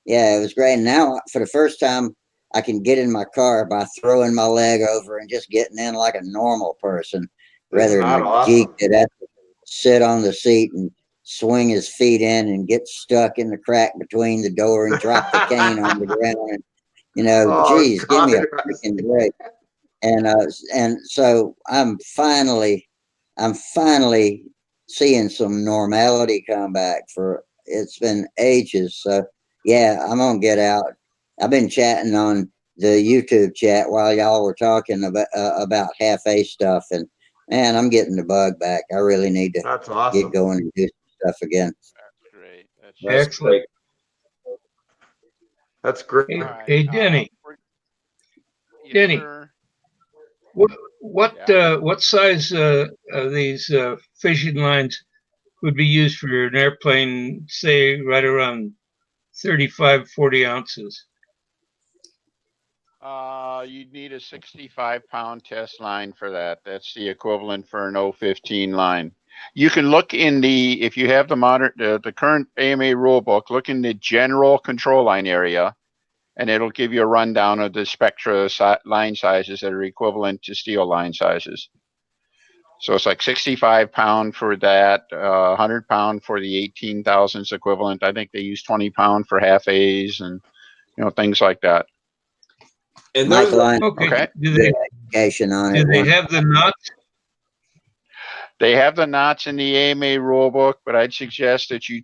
S1: yeah, it was great. And now for the first time, I can get in my car by throwing my leg over and just getting in like a normal person, rather than a geek that has to sit on the seat and swing his feet in and get stuck in the crack between the door and drop the cane on the ground. And, geez, give me a freaking break. And so I'm finally seeing some normality come back. It's been ages. So yeah, I'm gonna get out. I've been chatting on the YouTube chat while y'all were talking about half-a stuff, and man, I'm getting the bug back. I really need to get going and do some stuff again.
S4: That's great.
S5: That's
S3: excellent.
S5: great.
S10: That's great.
S3: Hey, Denny. Denny,
S4: sir.
S3: what size of these fishing lines would be used for an airplane, say right around 35, 40 ounces?
S4: You'd need a 65-pound test line for that. That's the equivalent for an 015 line. You can look if you have the current AMA rule book, look in the general control line area, and it'll give you a rundown of the spectra line sizes that are equivalent to steel line sizes. So it's like 65-pound for that, 100-pound for the 18 thousandths equivalent. I think they use 20-pound for half A's and things like that.
S5: And
S1: Mike Line,
S3: okay. Do they
S1: on
S3: have the nuts?
S4: They have the knots in the AMA rulebook, but I'd suggest that you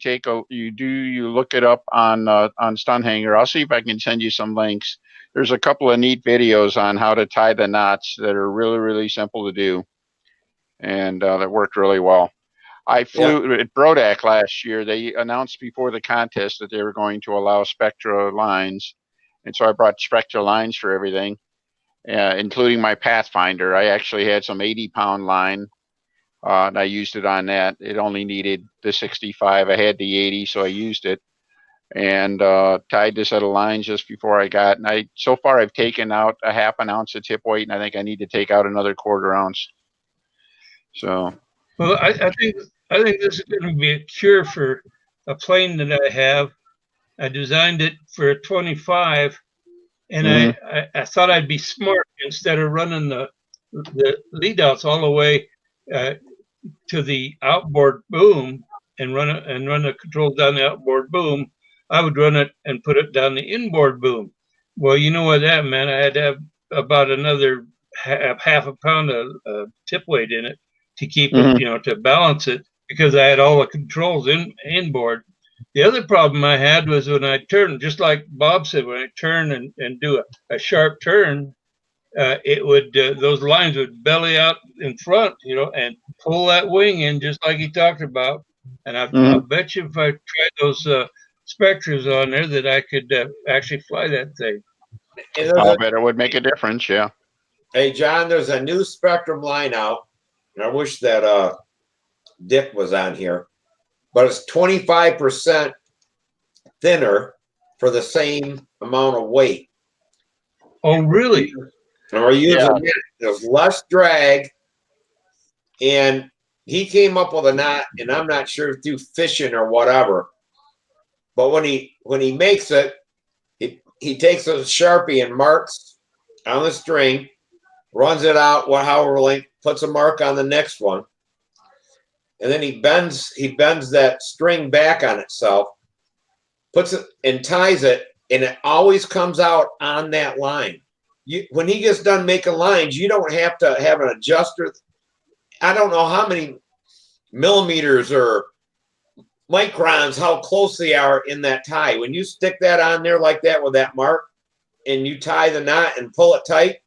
S4: look it up on Stunthangar. I'll see if I can send you some links. There's a couple of neat videos on how to tie the knots that are really, really simple to do, and that worked really well. I flew at Brodak last year. They announced before the contest that they were going to allow Spectra lines, and so I brought Spectra lines for everything, including my Pathfinder. I actually had some 80-pound line. And I used it on that. It only needed the 65. I had the 80, so I used it, and tied this set of lines just before I got. And so far I've taken out a half an ounce of tip weight, and I think I need to take out another quarter ounce. So,
S3: well, I think this is going to be a cure for a plane that I have. I designed it for a 25, and I thought I'd be smart instead of running the lead outs all the way to the outboard boom and run the controls down the outboard boom. I would run it and put it down the inboard boom. Well, you know what that meant? I had to have about another half a pound of tip weight in it to keep it, to balance it, because I had all the controls inboard. The other problem I had was when I turned, just like Bob said, when I turn and do a sharp turn, it would those lines would belly out in front, and pull that wing in just like he talked about. And I'll bet you if I tried those Spectras on there that I could actually fly that thing.
S4: I'll bet it would make a difference. Yeah.
S5: Hey, John, there's a new Spectrum line out, and I wish that Dick was on here, but it's 25% thinner for the same amount of weight.
S3: Oh, really?
S5: And we're using it. There's less drag, and he came up with a knot, and I'm not sure through fishing or whatever. But when he makes it, he takes a Sharpie and marks on the string, runs it out however length, puts a mark on the next one, and then he bends that string back on itself, puts it and ties it, and it always comes out on that line. When he gets done making lines, you don't have to have an adjuster. I don't know how many millimeters or microns, how close they are in that tie. When you stick that on there like that with that mark, and you tie the knot and pull it tight,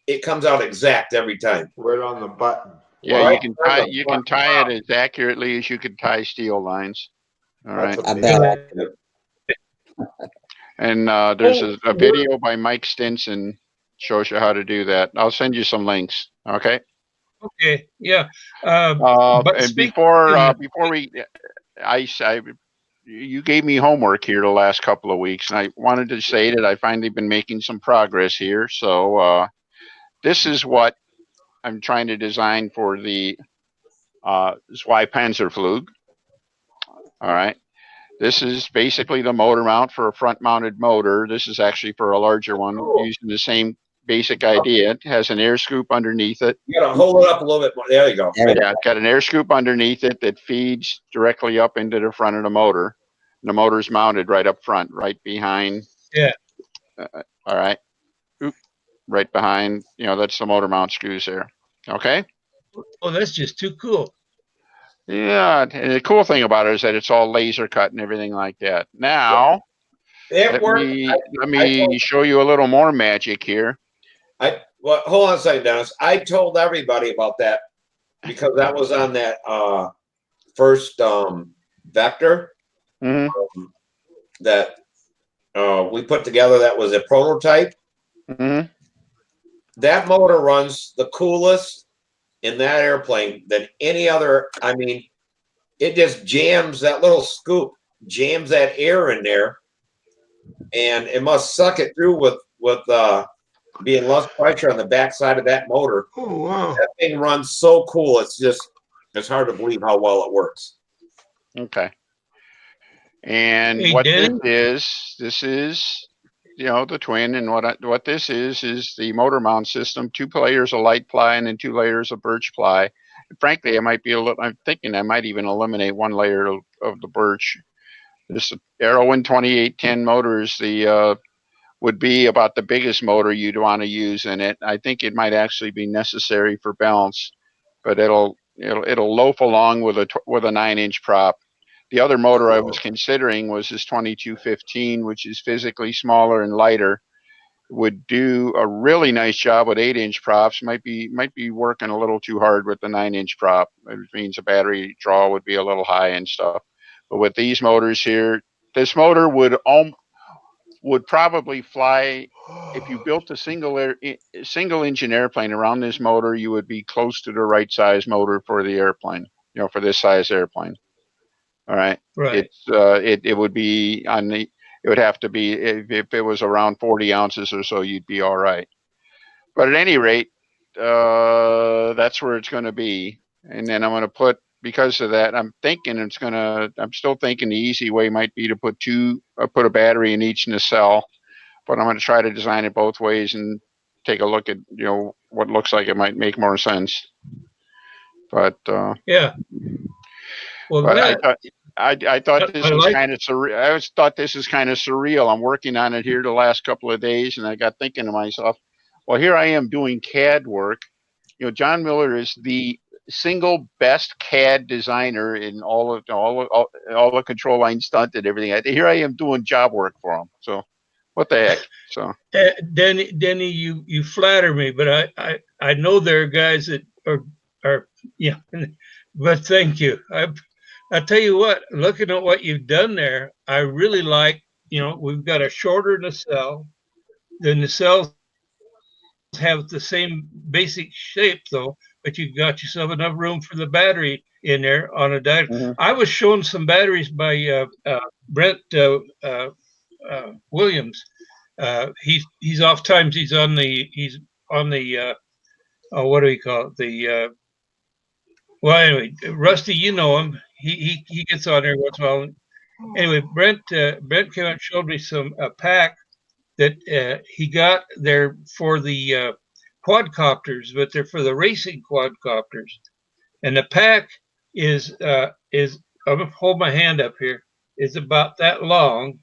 S5: it comes out exact every time.
S10: Right on the button.
S4: Yeah, you can tie it as accurately as you could tie steel lines. All right.
S1: I bet.
S4: And there's a video by Mike Stinson shows you how to do that. I'll send you some links. Okay.
S3: Okay. Yeah.
S4: But and before you gave me homework here the last couple of weeks, and I wanted to say that I finally been making some progress here. So this is what I'm trying to design for the Zwei Panzerflug. All right. This is basically the motor mount for a front-mounted motor. This is actually for a larger one, using the same basic idea. It has an air scoop underneath it.
S5: You gotta hold it up a little bit more. There you go.
S4: Yeah, it's got an air scoop underneath it that feeds directly up into the front of the motor. The motor's mounted right up front, right behind.
S3: Yeah.
S4: All right. Oop, right behind. That's the motor mount screws there. Okay.
S3: Oh, that's just too cool.
S4: Yeah, and the cool thing about it is that it's all laser cut and everything like that. Now, let me show you a little more magic here.
S5: Hold on a second, Dennis. I told everybody about that because that was on that first vector that we put together. That was a prototype. That motor runs the coolest in that airplane than any other. I mean, it just jams that little scoop, jams that air in there, and it must suck it through with being less pressure on the backside of that motor.
S10: Oh wow!
S5: That thing runs so cool. It's hard to believe how well it works.
S4: Okay. And
S3: Hey,
S4: what
S3: Danny?
S4: this is the twin, and what this is the motor mount system. 2 layers of light ply and then 2 layers of birch ply. And frankly, I'm thinking I might even eliminate 1 layer of the birch. This Aerowind 2810 motors, would be about the biggest motor you'd want to use in it. I think it might actually be necessary for balance, but it'll it'll loaf along with a 9-inch prop. The other motor I was considering was this 2215, which is physically smaller and lighter. Would do a really nice job with 8-inch props. Might be working a little too hard with the 9-inch prop. It means the battery draw would be a little high and stuff. But with these motors here, this motor would probably fly. If you built a single engine airplane around this motor, you would be close to the right size motor for the airplane. For this size airplane. All right.
S3: Right.
S4: It would be on the. It would have to be if it was around 40 ounces or so, you'd be all right. But at any rate, that's where it's going to be. And then I'm going to put, because of that, I'm still thinking the easy way might be to put a battery in each nacelle, but I'm going to try to design it both ways and take a look at, what looks like it might make more sense. But,
S3: yeah. Well,
S4: but I thought this was
S3: like,
S4: kind of surreal. I always thought this is kind of surreal. I'm working on it here the last couple of days, and I got thinking to myself, well, here I am doing CAD work. John Miller is the single best CAD designer in all the control line stunt and everything. Here I am doing job work for him. So, what the heck? So,
S3: Denny, you flatter me, but I know there are guys that are yeah. But thank you. I tell you what, looking at what you've done there, I really like. We've got a shorter nacelle. The nacelles have the same basic shape though, but you got yourself enough room for the battery in there on a diet.
S4: Mhm.
S3: I was shown some batteries by Brent Williams. He's off times. He's on the what do we call it? Well, anyway, Rusty, you know him. He gets on there once in a while. Anyway, Brent came out and showed me a pack that he got there for the quadcopters, but they're for the racing quadcopters. And the pack is I'm gonna hold my hand up here. Is about that long.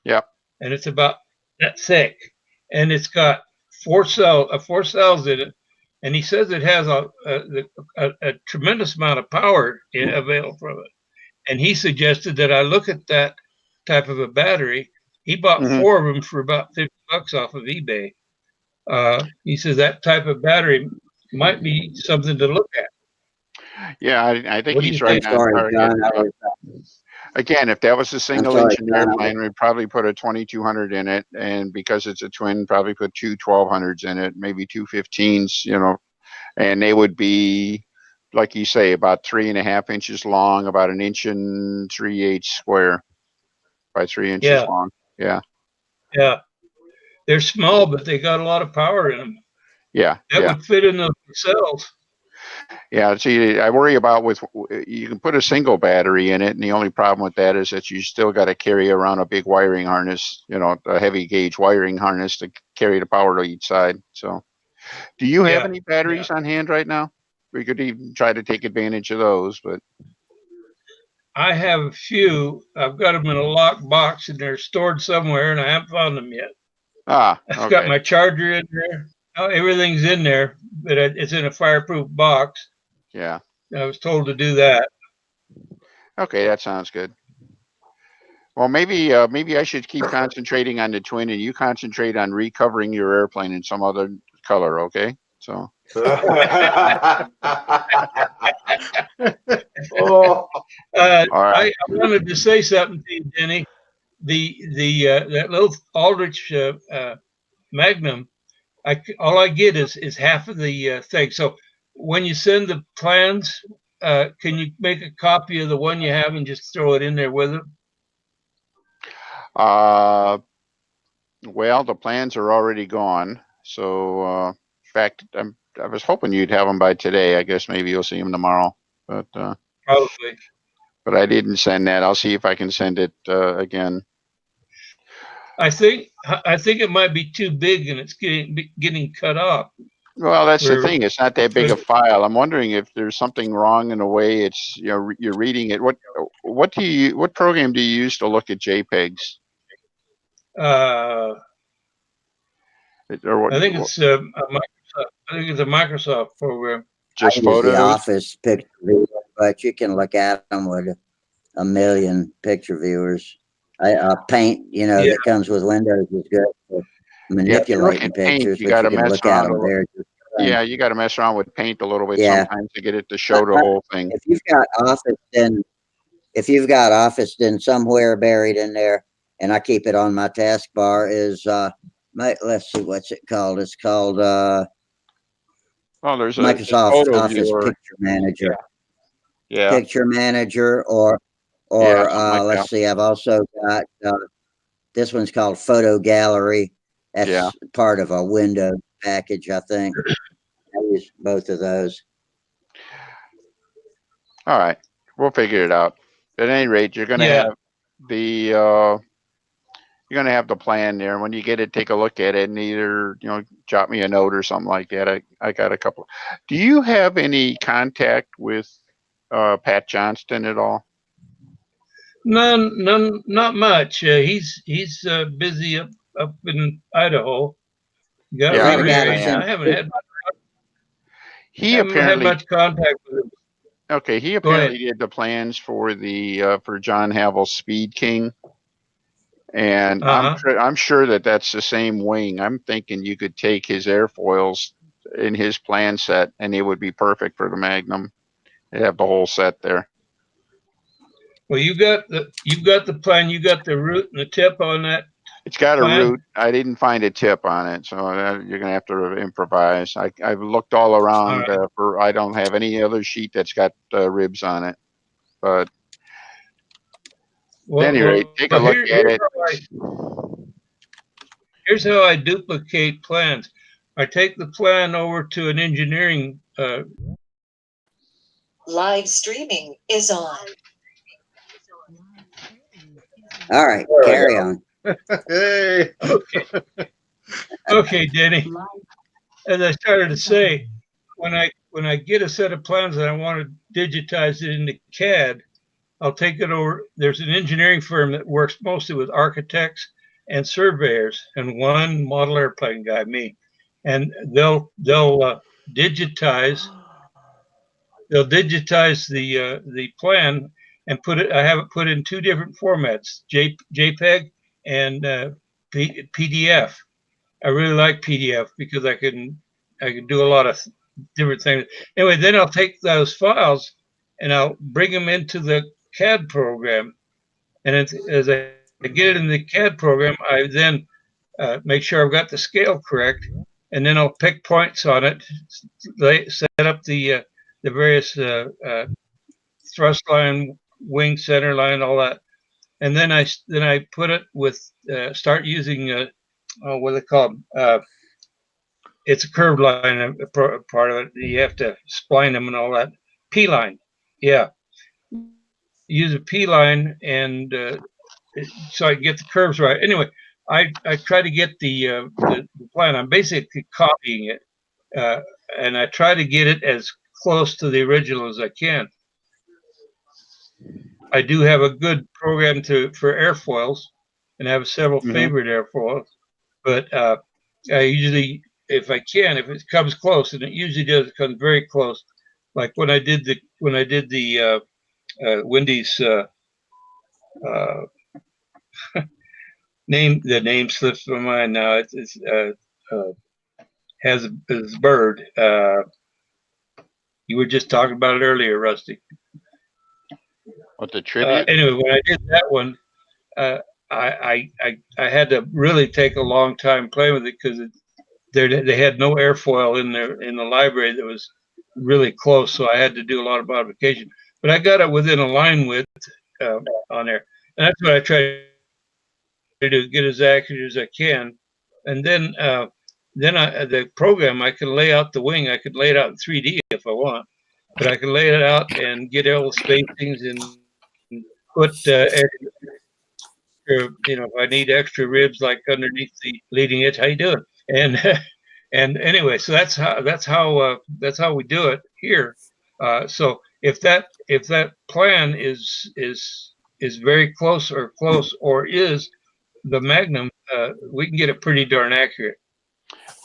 S4: Yep.
S3: And it's about that thick, and it's got four cells in it. And he says it has a tremendous amount of power available from it. And he suggested that I look at that type of a battery. He bought 4 of them for about $50 off of eBay. He says that type of battery might be something to look at.
S4: Yeah, I think he's right on
S1: sorry,
S4: target.
S1: John.
S4: Again, if that was a single
S1: sorry,
S4: engine
S1: John,
S4: airplane, we'd probably put a 2200 in it, and because it's a twin, probably put 2 1200s in it, maybe 2 15s, and they would be, like you say, about 3.5 inches long, about 1 inch and 3/8 square by 3 inches long. Yeah.
S3: Yeah. They're small, but they got a lot of power in them.
S4: Yeah.
S3: That would fit in the cells.
S4: Yeah, see, I worry about you can put a single battery in it, and the only problem with that is that you still got to carry around a big wiring harness, a heavy gauge wiring harness to carry the power to each side. So, do you have any batteries on hand right now? We could even try to take advantage of those, but
S3: I have a few. I've got them in a locked box, and they're stored somewhere, and I haven't found them yet.
S4: okay.
S3: I've got my charger in there. Oh, everything's in there, but it's in a fireproof box.
S4: Yeah.
S3: I was told to do that.
S4: Okay, that sounds good. Well, maybe I should keep concentrating on the twin, and you concentrate on recovering your airplane in some other color. Okay, so.
S10: Oh.
S4: All right.
S3: I wanted to say something to you, Denny. That little Aldrich Magnum, all I get is half of the thing. So when you send the plans, can you make a copy of the one you have and just throw it in there with it?
S4: Well, the plans are already gone. So, in fact, I was hoping you'd have them by today. I guess maybe you'll see them tomorrow. But
S3: probably.
S4: But I didn't send that. I'll see if I can send it again.
S3: I think it might be too big and it's getting cut off.
S4: Well, that's the thing. It's not that big a file. I'm wondering if there's something wrong in the way it's you're reading it. What program do you use to look at JPEGs?
S3: I think it's a Microsoft. I think it's a Microsoft program.
S4: just
S1: use the
S4: photos?
S1: office picture viewer, but you can look at them with a million picture viewers. Paint,
S3: Yeah.
S1: that comes with Windows is good for
S4: Yeah, if you look
S1: manipulating
S4: at Paint,
S1: pictures,
S4: you
S1: but
S4: got
S1: you
S4: to
S1: can
S4: mess
S1: look at
S4: around a
S1: them
S4: little.
S1: there.
S4: Yeah, you got to mess around with Paint a little bit
S1: Yeah.
S4: sometimes to get it to show the whole thing.
S1: If you've got Office, then somewhere buried in there, and I keep it on my taskbar is let's see, what's it called? It's called
S4: Oh, there's a
S1: Microsoft
S4: photo
S1: Office
S4: viewer.
S1: Picture Manager.
S4: Yeah,
S1: Picture Manager, or
S4: yeah, something like
S1: let's
S4: that.
S1: see, I've also got this one's called Photo Gallery. That's
S4: Yeah.
S1: part of a Windows package, I think. I use both of those.
S4: All right, we'll figure it out. At any rate, you're going to
S3: Yeah.
S4: have the plan there. When you get it, take a look at it and either drop me a note or something like that. I got a couple. Do you have any contact with Pat Johnston at all?
S3: None, not much. He's busy up in Idaho. Got
S4: Yeah, I
S3: remarried.
S4: understand.
S3: I haven't
S4: He
S3: had
S4: apparently
S3: much contact with him.
S4: okay. He
S3: Go ahead.
S4: apparently did the plans for the for John Havel's Speed King. And I'm sure that that's the same wing. I'm thinking you could take his airfoils in his plan set, and it would be perfect for the Magnum. They have the whole set there.
S3: Well, you got the plan. You got the root and the tip on that.
S4: It's got a
S3: plan?
S4: root. I didn't find a tip on it, so you're gonna have to improvise. I've looked all around
S3: All right.
S4: for. I don't have any other sheet that's got ribs on it. But at any rate, take a look at it.
S3: Here's how I duplicate plans. I take the plan over to an engineering.
S11: Live streaming is on.
S1: All right, carry on.
S2: Hey.
S3: Okay, Denny. As I started to say, when I get a set of plans that I want to digitize it into CAD, I'll take it over. There's an engineering firm that works mostly with architects and surveyors, and one model airplane guy, me, and they'll digitize the plan and put it. I have it put in two different formats: JPEG and PDF. I really like PDF because I can do a lot of different things. Anyway, then I'll take those files and I'll bring them into the CAD program. And as I get it in the CAD program, I then make sure I've got the scale correct, and then I'll pick points on it, set up the various thrust line, wing center line, all that, and then I put it with start using what they call it's a curved line, part of it. You have to spline them and all that. P line, yeah. Use a P line and so I get the curves right. Anyway, I try to get the plan. I'm basically copying it, and I try to get it as close to the original as I can. I do have a good program for airfoils, and I have several favorite airfoils. But I usually, if I can, if it comes close, and it usually does, it comes very close. Like when I did the Wendy's name, the name slips my mind now. It's has this bird. You were just talking about it earlier, Rusty.
S4: What, the tribute?
S3: Anyway, when I did that one, uh, I had to really take a long time playing with it because they had no airfoil in the library that was really close, so I had to do a lot of modification. But I got it within a line width on there, and that's what I try to do, get as accurate as I can, and then the program I can lay out the wing. I could lay it out in 3D if I want, but I can lay it out and get all the spacings and put if I need extra ribs like underneath the leading edge. How you doing? And and anyway, so that's how we do it here. So if that plan is very close or is the Magnum, we can get it pretty darn accurate.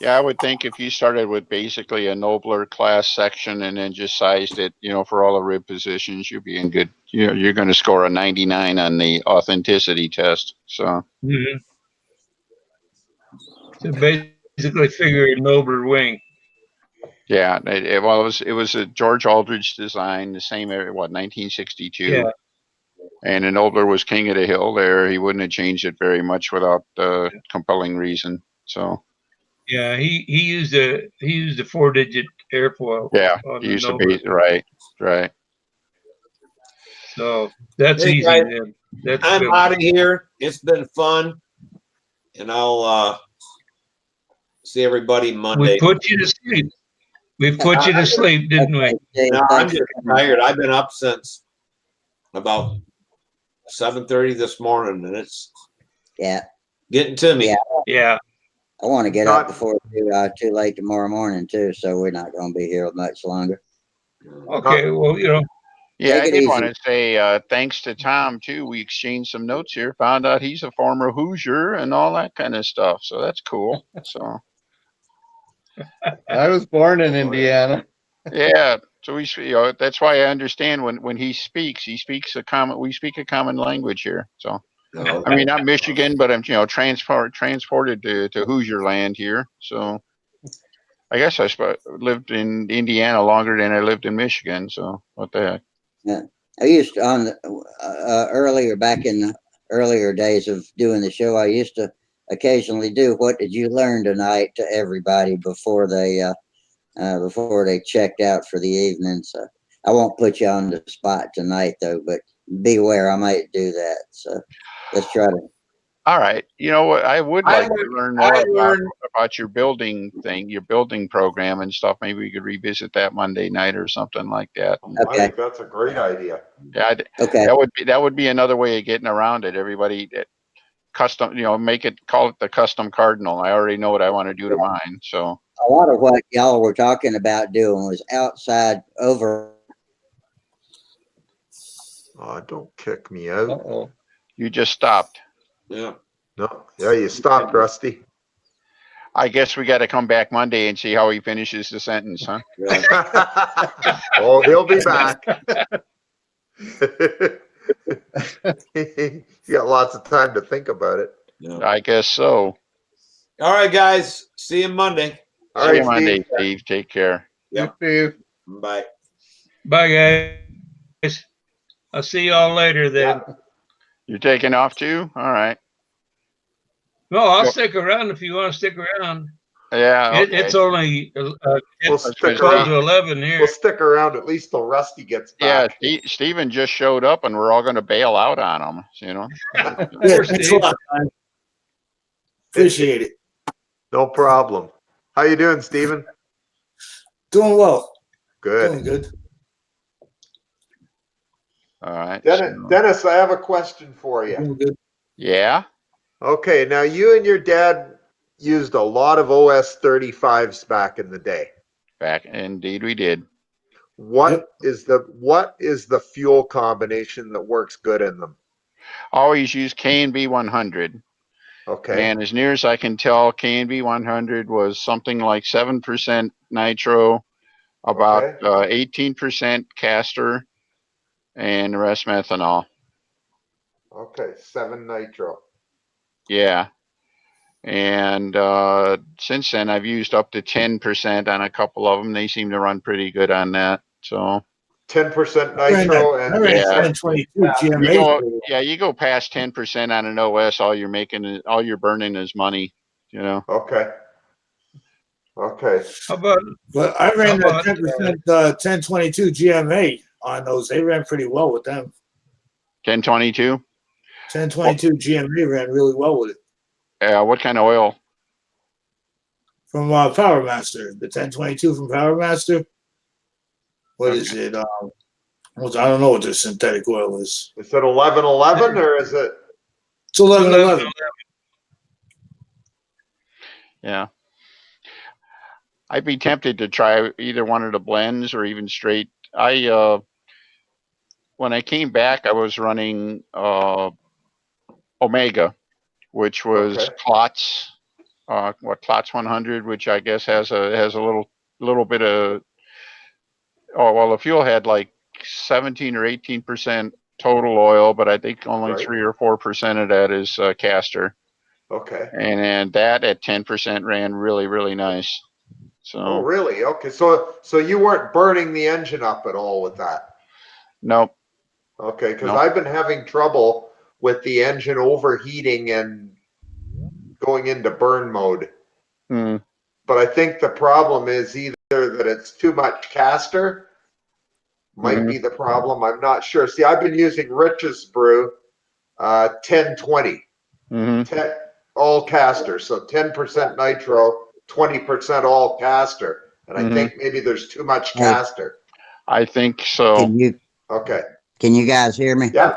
S4: Yeah, I would think if you started with basically a nobler class section and then just sized it, for all the rib positions, you'd be in good. You're going to score a 99 on the authenticity test. So.
S3: Mm-hmm. So basically, figure a nobler wing.
S4: Yeah, it was a George Aldridge design, the same area, 1962.
S3: Yeah.
S4: And an Nobler was king of the hill there. He wouldn't have changed it very much without compelling reason. So.
S3: Yeah, he used a 4-digit airfoil.
S4: Yeah,
S3: on
S4: he
S3: the
S4: used to
S3: Nobler.
S4: be right.
S3: So that's
S5: Hey,
S3: easy
S5: guys,
S3: then. That's
S5: I'm
S3: good.
S5: out of here. It's been fun, and I'll see everybody Monday.
S3: We put you to sleep. We put you to sleep, didn't we?
S5: No, I'm just tired. I've been up since about 7:30 this morning, and it's getting to me.
S3: Yeah.
S1: I want to get up before too late tomorrow morning too, so we're not going to be here much longer.
S3: Okay. Well,
S4: Yeah,
S1: Take
S4: I
S1: it
S4: did
S1: easy.
S4: want to say thanks to Tom too. We exchanged some notes here. Found out he's a former Hoosier and all that kind of stuff. So that's cool. So.
S2: I was born in Indiana.
S4: Yeah, so that's why I understand when he speaks we speak a common language here. So.
S5: No.
S4: I mean, not Michigan, but I'm transported to Hoosier land here. So I guess I lived in Indiana longer than I lived in Michigan. So what the heck?
S1: Yeah, I used to on earlier back in the earlier days of doing the show. I used to occasionally do "What did you learn tonight?" to everybody before they checked out for the evening. So I won't put you on the spot tonight, though. But beware, I might do that. So let's try to.
S4: All right. You know what? I would like to learn more about your building thing, your building program and stuff. Maybe we could revisit that Monday night or something like that.
S10: I think that's a great idea.
S4: Yeah.
S1: Okay.
S4: That would be another way of getting around it. Everybody custom, call it the custom cardinal. I already know what I want to do to mine. So
S1: A lot of what y'all were talking about doing was outside over.
S10: Don't kick me out.
S2: Uh-oh.
S4: You just stopped.
S5: Yeah.
S10: No. Yeah, you stopped, Rusty.
S4: I guess we got to come back Monday and see how he finishes the sentence, huh?
S10: Oh, he'll be back. You got lots of time to think about it.
S5: Yeah.
S4: I guess so.
S5: All right, guys. See you Monday.
S10: All
S4: See
S10: right,
S4: you Monday,
S10: Steve.
S4: Steve. Take care.
S5: Yep.
S2: Steve.
S5: Bye.
S3: Bye, guys. I'll see y'all later then.
S5: Yeah.
S4: You're taking off too? All right.
S3: No, I'll stick around if you want to stick around.
S4: Yeah. Okay.
S3: It's only
S10: We'll stick
S3: 12 to
S10: around.
S3: 11 here.
S10: We'll stick around at least till Rusty gets
S4: Yeah,
S10: back.
S4: Steven just showed up and we're all going to bail out on him,
S12: Yeah, thanks a lot, man. Appreciate it.
S10: No problem. How you doing, Steven?
S12: Doing well.
S10: Good.
S12: Doing good.
S4: All right.
S10: Dennis, I have a question for you.
S12: Doing good.
S4: Yeah.
S10: Okay, now you and your dad used a lot of OS 35s back in the day.
S4: Indeed we did.
S10: What is the fuel combination that works good in them?
S4: Always use K&B 100.
S10: Okay.
S4: And as near as I can tell, K&B 100 was something like 7% nitro, about 18% castor, and the rest methanol.
S10: Okay, 7 nitro.
S4: Yeah. And since then, I've used up to 10% on a couple of them. They seem to run pretty good on that. So
S10: 10% nitro
S12: I ran 1022 GMA.
S4: you go past 10% on an OS, all you're burning is money.
S10: Okay.
S3: How about?
S12: But I ran that 10% 1022 GMA on those. They ran pretty well with them.
S4: 1022?
S12: 1022 GMA ran really well with it.
S4: What kind of oil?
S12: From Power Master, the 1022 from Power Master. What is it? I don't know what their synthetic oil is.
S10: Is it 1111 or is it?
S12: It's 1111.
S4: Yeah. I'd be tempted to try either one of the blends or even straight. When I came back, I was running Omega, which was Klotz Klotz 100, which I guess has a little bit of, oh well, the fuel had like 17 or 18% total oil, but I think only
S10: Right.
S4: 3 or 4% of that is castor.
S10: Okay.
S4: And that at 10% ran really, really nice. So.
S10: Oh, really? Okay. So you weren't burning the engine up at all with that?
S4: Nope.
S10: Okay, because
S4: Nope.
S10: I've been having trouble with the engine overheating and going into burn mode.
S4: Mm.
S10: But I think the problem is either that it's too much castor, might be the problem. I'm not sure. See, I've been using Rich's brew 10-20, 10, all castor. So 10% nitro, 20% all castor. And I think maybe there's too much
S1: Hey,
S10: castor.
S4: I think so.
S10: Okay.
S1: Can you guys hear me?
S10: Yeah.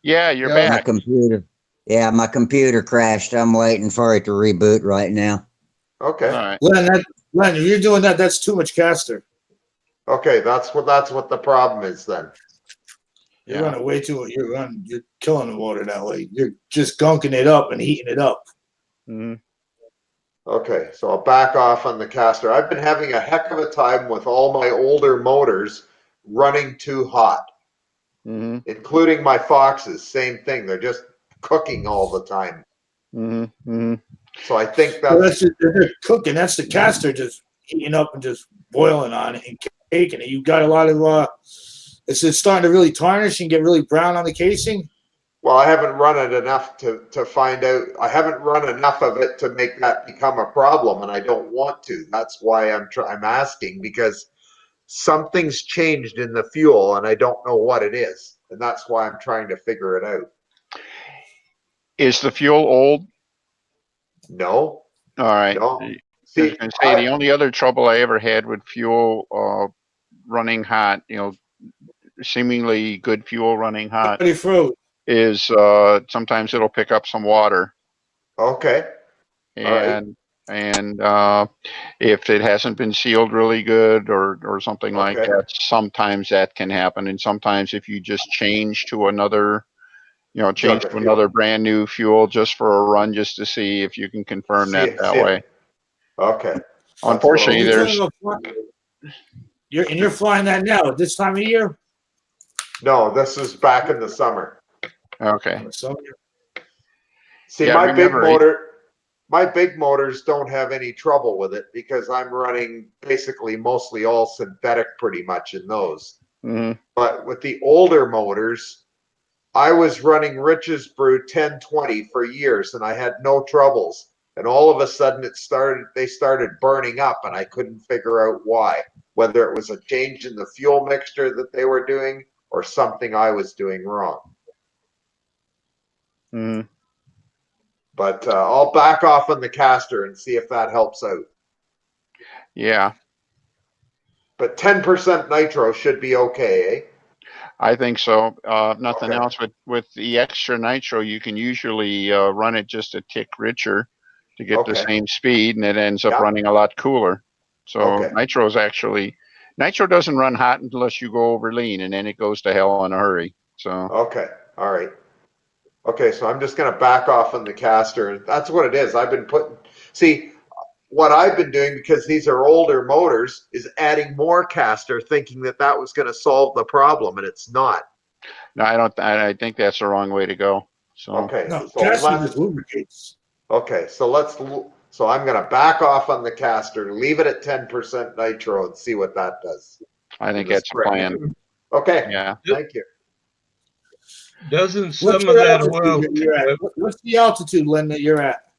S4: Yeah, you're
S2: Yeah.
S1: My
S4: back.
S1: computer. Yeah, my computer crashed. I'm waiting for it to reboot right now.
S10: Okay.
S4: All right.
S12: Len, if you're doing that, that's too much castor.
S10: Okay, that's what the problem is then.
S12: You're running way too. You're killing the water that way. You're just gunking it up and heating it up.
S10: Okay, so I'll back off on the caster. I've been having a heck of a time with all my older motors running too hot, including my Foxes. Same thing. They're just cooking all the time. So I think
S12: they're cooking. That's the caster just heating up and just boiling on it and caking it. You got a lot of it's starting to really tarnish and get really brown on the casing.
S10: Well, I haven't run it enough to find out. I haven't run enough of it to make that become a problem, and I don't want to. That's why I'm asking, because something's changed in the fuel, and I don't know what it is, and that's why I'm trying to figure it out.
S4: Is the fuel old?
S10: No.
S4: All right.
S10: No.
S4: I
S10: See,
S4: was going to say the only other trouble I ever had with fuel running hot, seemingly good fuel running hot, is sometimes it'll pick up some water.
S10: Okay.
S4: And if it hasn't been sealed really good or something like that, sometimes that can happen. And sometimes if you just change to another brand new fuel just for a run, just to see if you can confirm that way.
S10: Okay.
S4: Unfortunately,
S12: You're flying that now at this time of year?
S10: No, this is back in the summer.
S4: Okay.
S10: See,
S4: Yeah,
S10: my big motors don't have any trouble with it because I'm running basically mostly all synthetic pretty much in those. But with the older motors, I was running Rich's Brew 1020 for years and I had no troubles. And all of a sudden they started burning up and I couldn't figure out why. Whether it was a change in the fuel mixture that they were doing or something I was doing wrong. But I'll back off on the caster and see if that helps out.
S4: Yeah.
S10: But 10% nitro should be okay, eh?
S4: I think so. Nothing else with the extra nitro, you can usually run it just a tick richer to get the same speed, and it ends up running a lot cooler. So nitro doesn't run hot unless you go over lean, and then it goes to hell in a hurry. So
S10: okay, all right. Okay, so I'm just going to back off on the caster, and that's what it is. I've been what I've been doing, because these are older motors, is adding more caster, thinking that was going to solve the problem, and it's not.
S4: No, I don't. I think that's the wrong way to go. So
S10: okay,
S12: no,
S10: so
S12: caster just lubricates.
S10: Okay, so I'm going to back off on the caster, leave it at 10% nitro, and see what that does.
S4: I think that's the plan.
S10: Okay.
S4: Yeah.
S10: Thank you.
S3: Doesn't some of that oil?
S12: What's the altitude, Lynn, that you're at?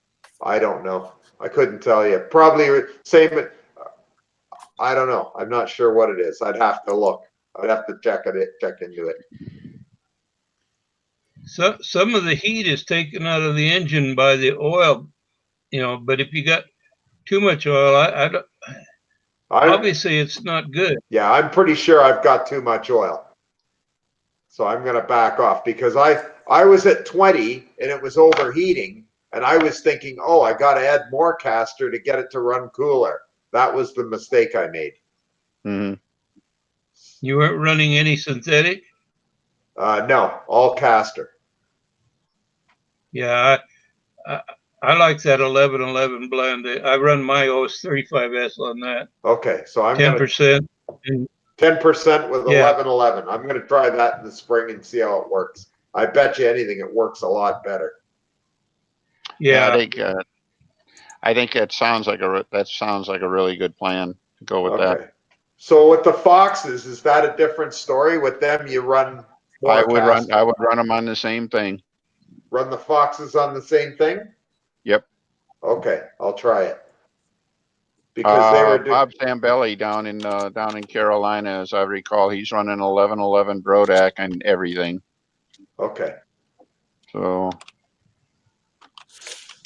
S10: I don't know. I couldn't tell you. Probably same. I don't know. I'm not sure what it is. I'd have to look. I'd have to check into it.
S3: So some of the heat is taken out of the engine by the oil, But if you got too much oil, obviously it's not good.
S10: Yeah, I'm pretty sure I've got too much oil. So I'm going to back off because I was at 20 and it was overheating. And I was thinking, oh, I got to add more caster to get it to run cooler. That was the mistake I made.
S3: You weren't running any synthetic?
S10: No, all caster.
S3: Yeah, I like that 11-11 blend. I run my OS35S on that.
S10: Okay, so I'm
S3: 10%.
S10: 10% with
S3: Yeah.
S10: 1111. I'm going to try that in the spring and see how it works. I bet you anything it works a lot better.
S3: Yeah.
S4: I think that sounds like a really good plan to go with that.
S10: So with the Foxes, is that a different story? With them, you run more
S4: I would run them on the same thing.
S10: Run the Foxes on the same thing?
S4: Yep.
S10: Okay, I'll try it. Because they were
S4: Bob Zambelli down in Carolina, as I recall, he's running 1111 Brodak and everything.
S10: Okay.
S4: So,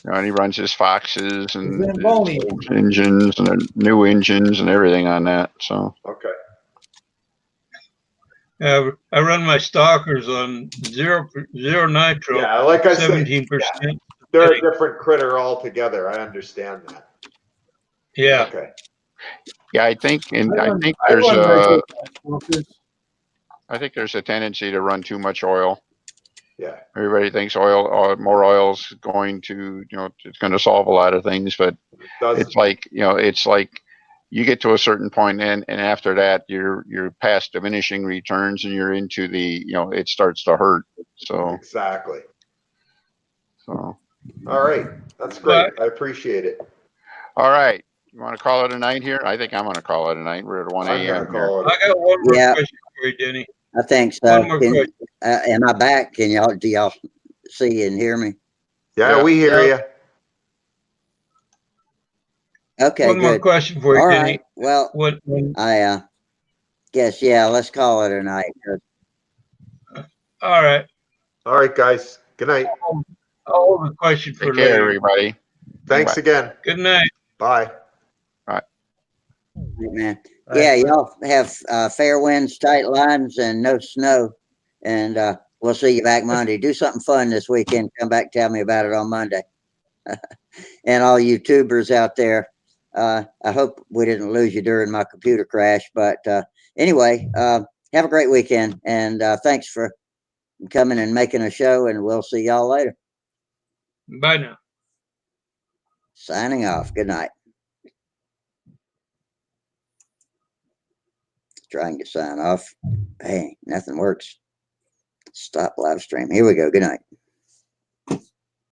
S4: and he runs his Foxes and
S12: Zamboni.
S4: his engines and new engines and everything on that. So.
S10: Okay.
S3: I run my stalkers on zero nitro.
S10: Yeah, like I
S3: 17%.
S10: said, they're a different critter altogether. I understand that.
S3: Yeah.
S10: Okay.
S4: Yeah, I think there's a tendency to run too much oil.
S10: Yeah.
S4: Everybody thinks more oil's going to, it's going to solve a lot of things, but it's like you get to a certain point and after that you're past diminishing returns and you're into the, it starts to hurt. So
S10: exactly.
S4: So.
S10: All right. That's great. I appreciate it.
S4: All right. You want to call it a night here? I think I'm going to call it a night. We're at 1 a.m. here.
S3: I got one more question for you, Denny.
S1: I think so.
S3: One more question.
S1: Am I back? Do y'all see and hear me?
S10: Yeah, we hear you.
S1: Okay,
S3: one
S1: good.
S3: more question for you,
S1: All
S3: Denny.
S1: right. Well, I guess, yeah, let's call it a night.
S3: All right.
S10: All right, guys. Good night.
S3: I'll hold the question for
S4: Take care,
S3: later.
S4: everybody.
S10: Thanks again.
S3: Good night.
S10: Bye.
S4: Bye.
S1: Right, man. Yeah, y'all have fair winds, tight lines, and no snow. And we'll see you back Monday. Do something fun this weekend. Come back, tell me about it on Monday. And all you tubers out there, I hope we didn't lose you during my computer crash. But anyway, have a great weekend. And thanks for coming and making a show. And we'll see y'all later.
S3: Bye now.
S1: Signing off. Good night. Trying to sign off. Hey, nothing works. Stop live stream. Here we go. Good night.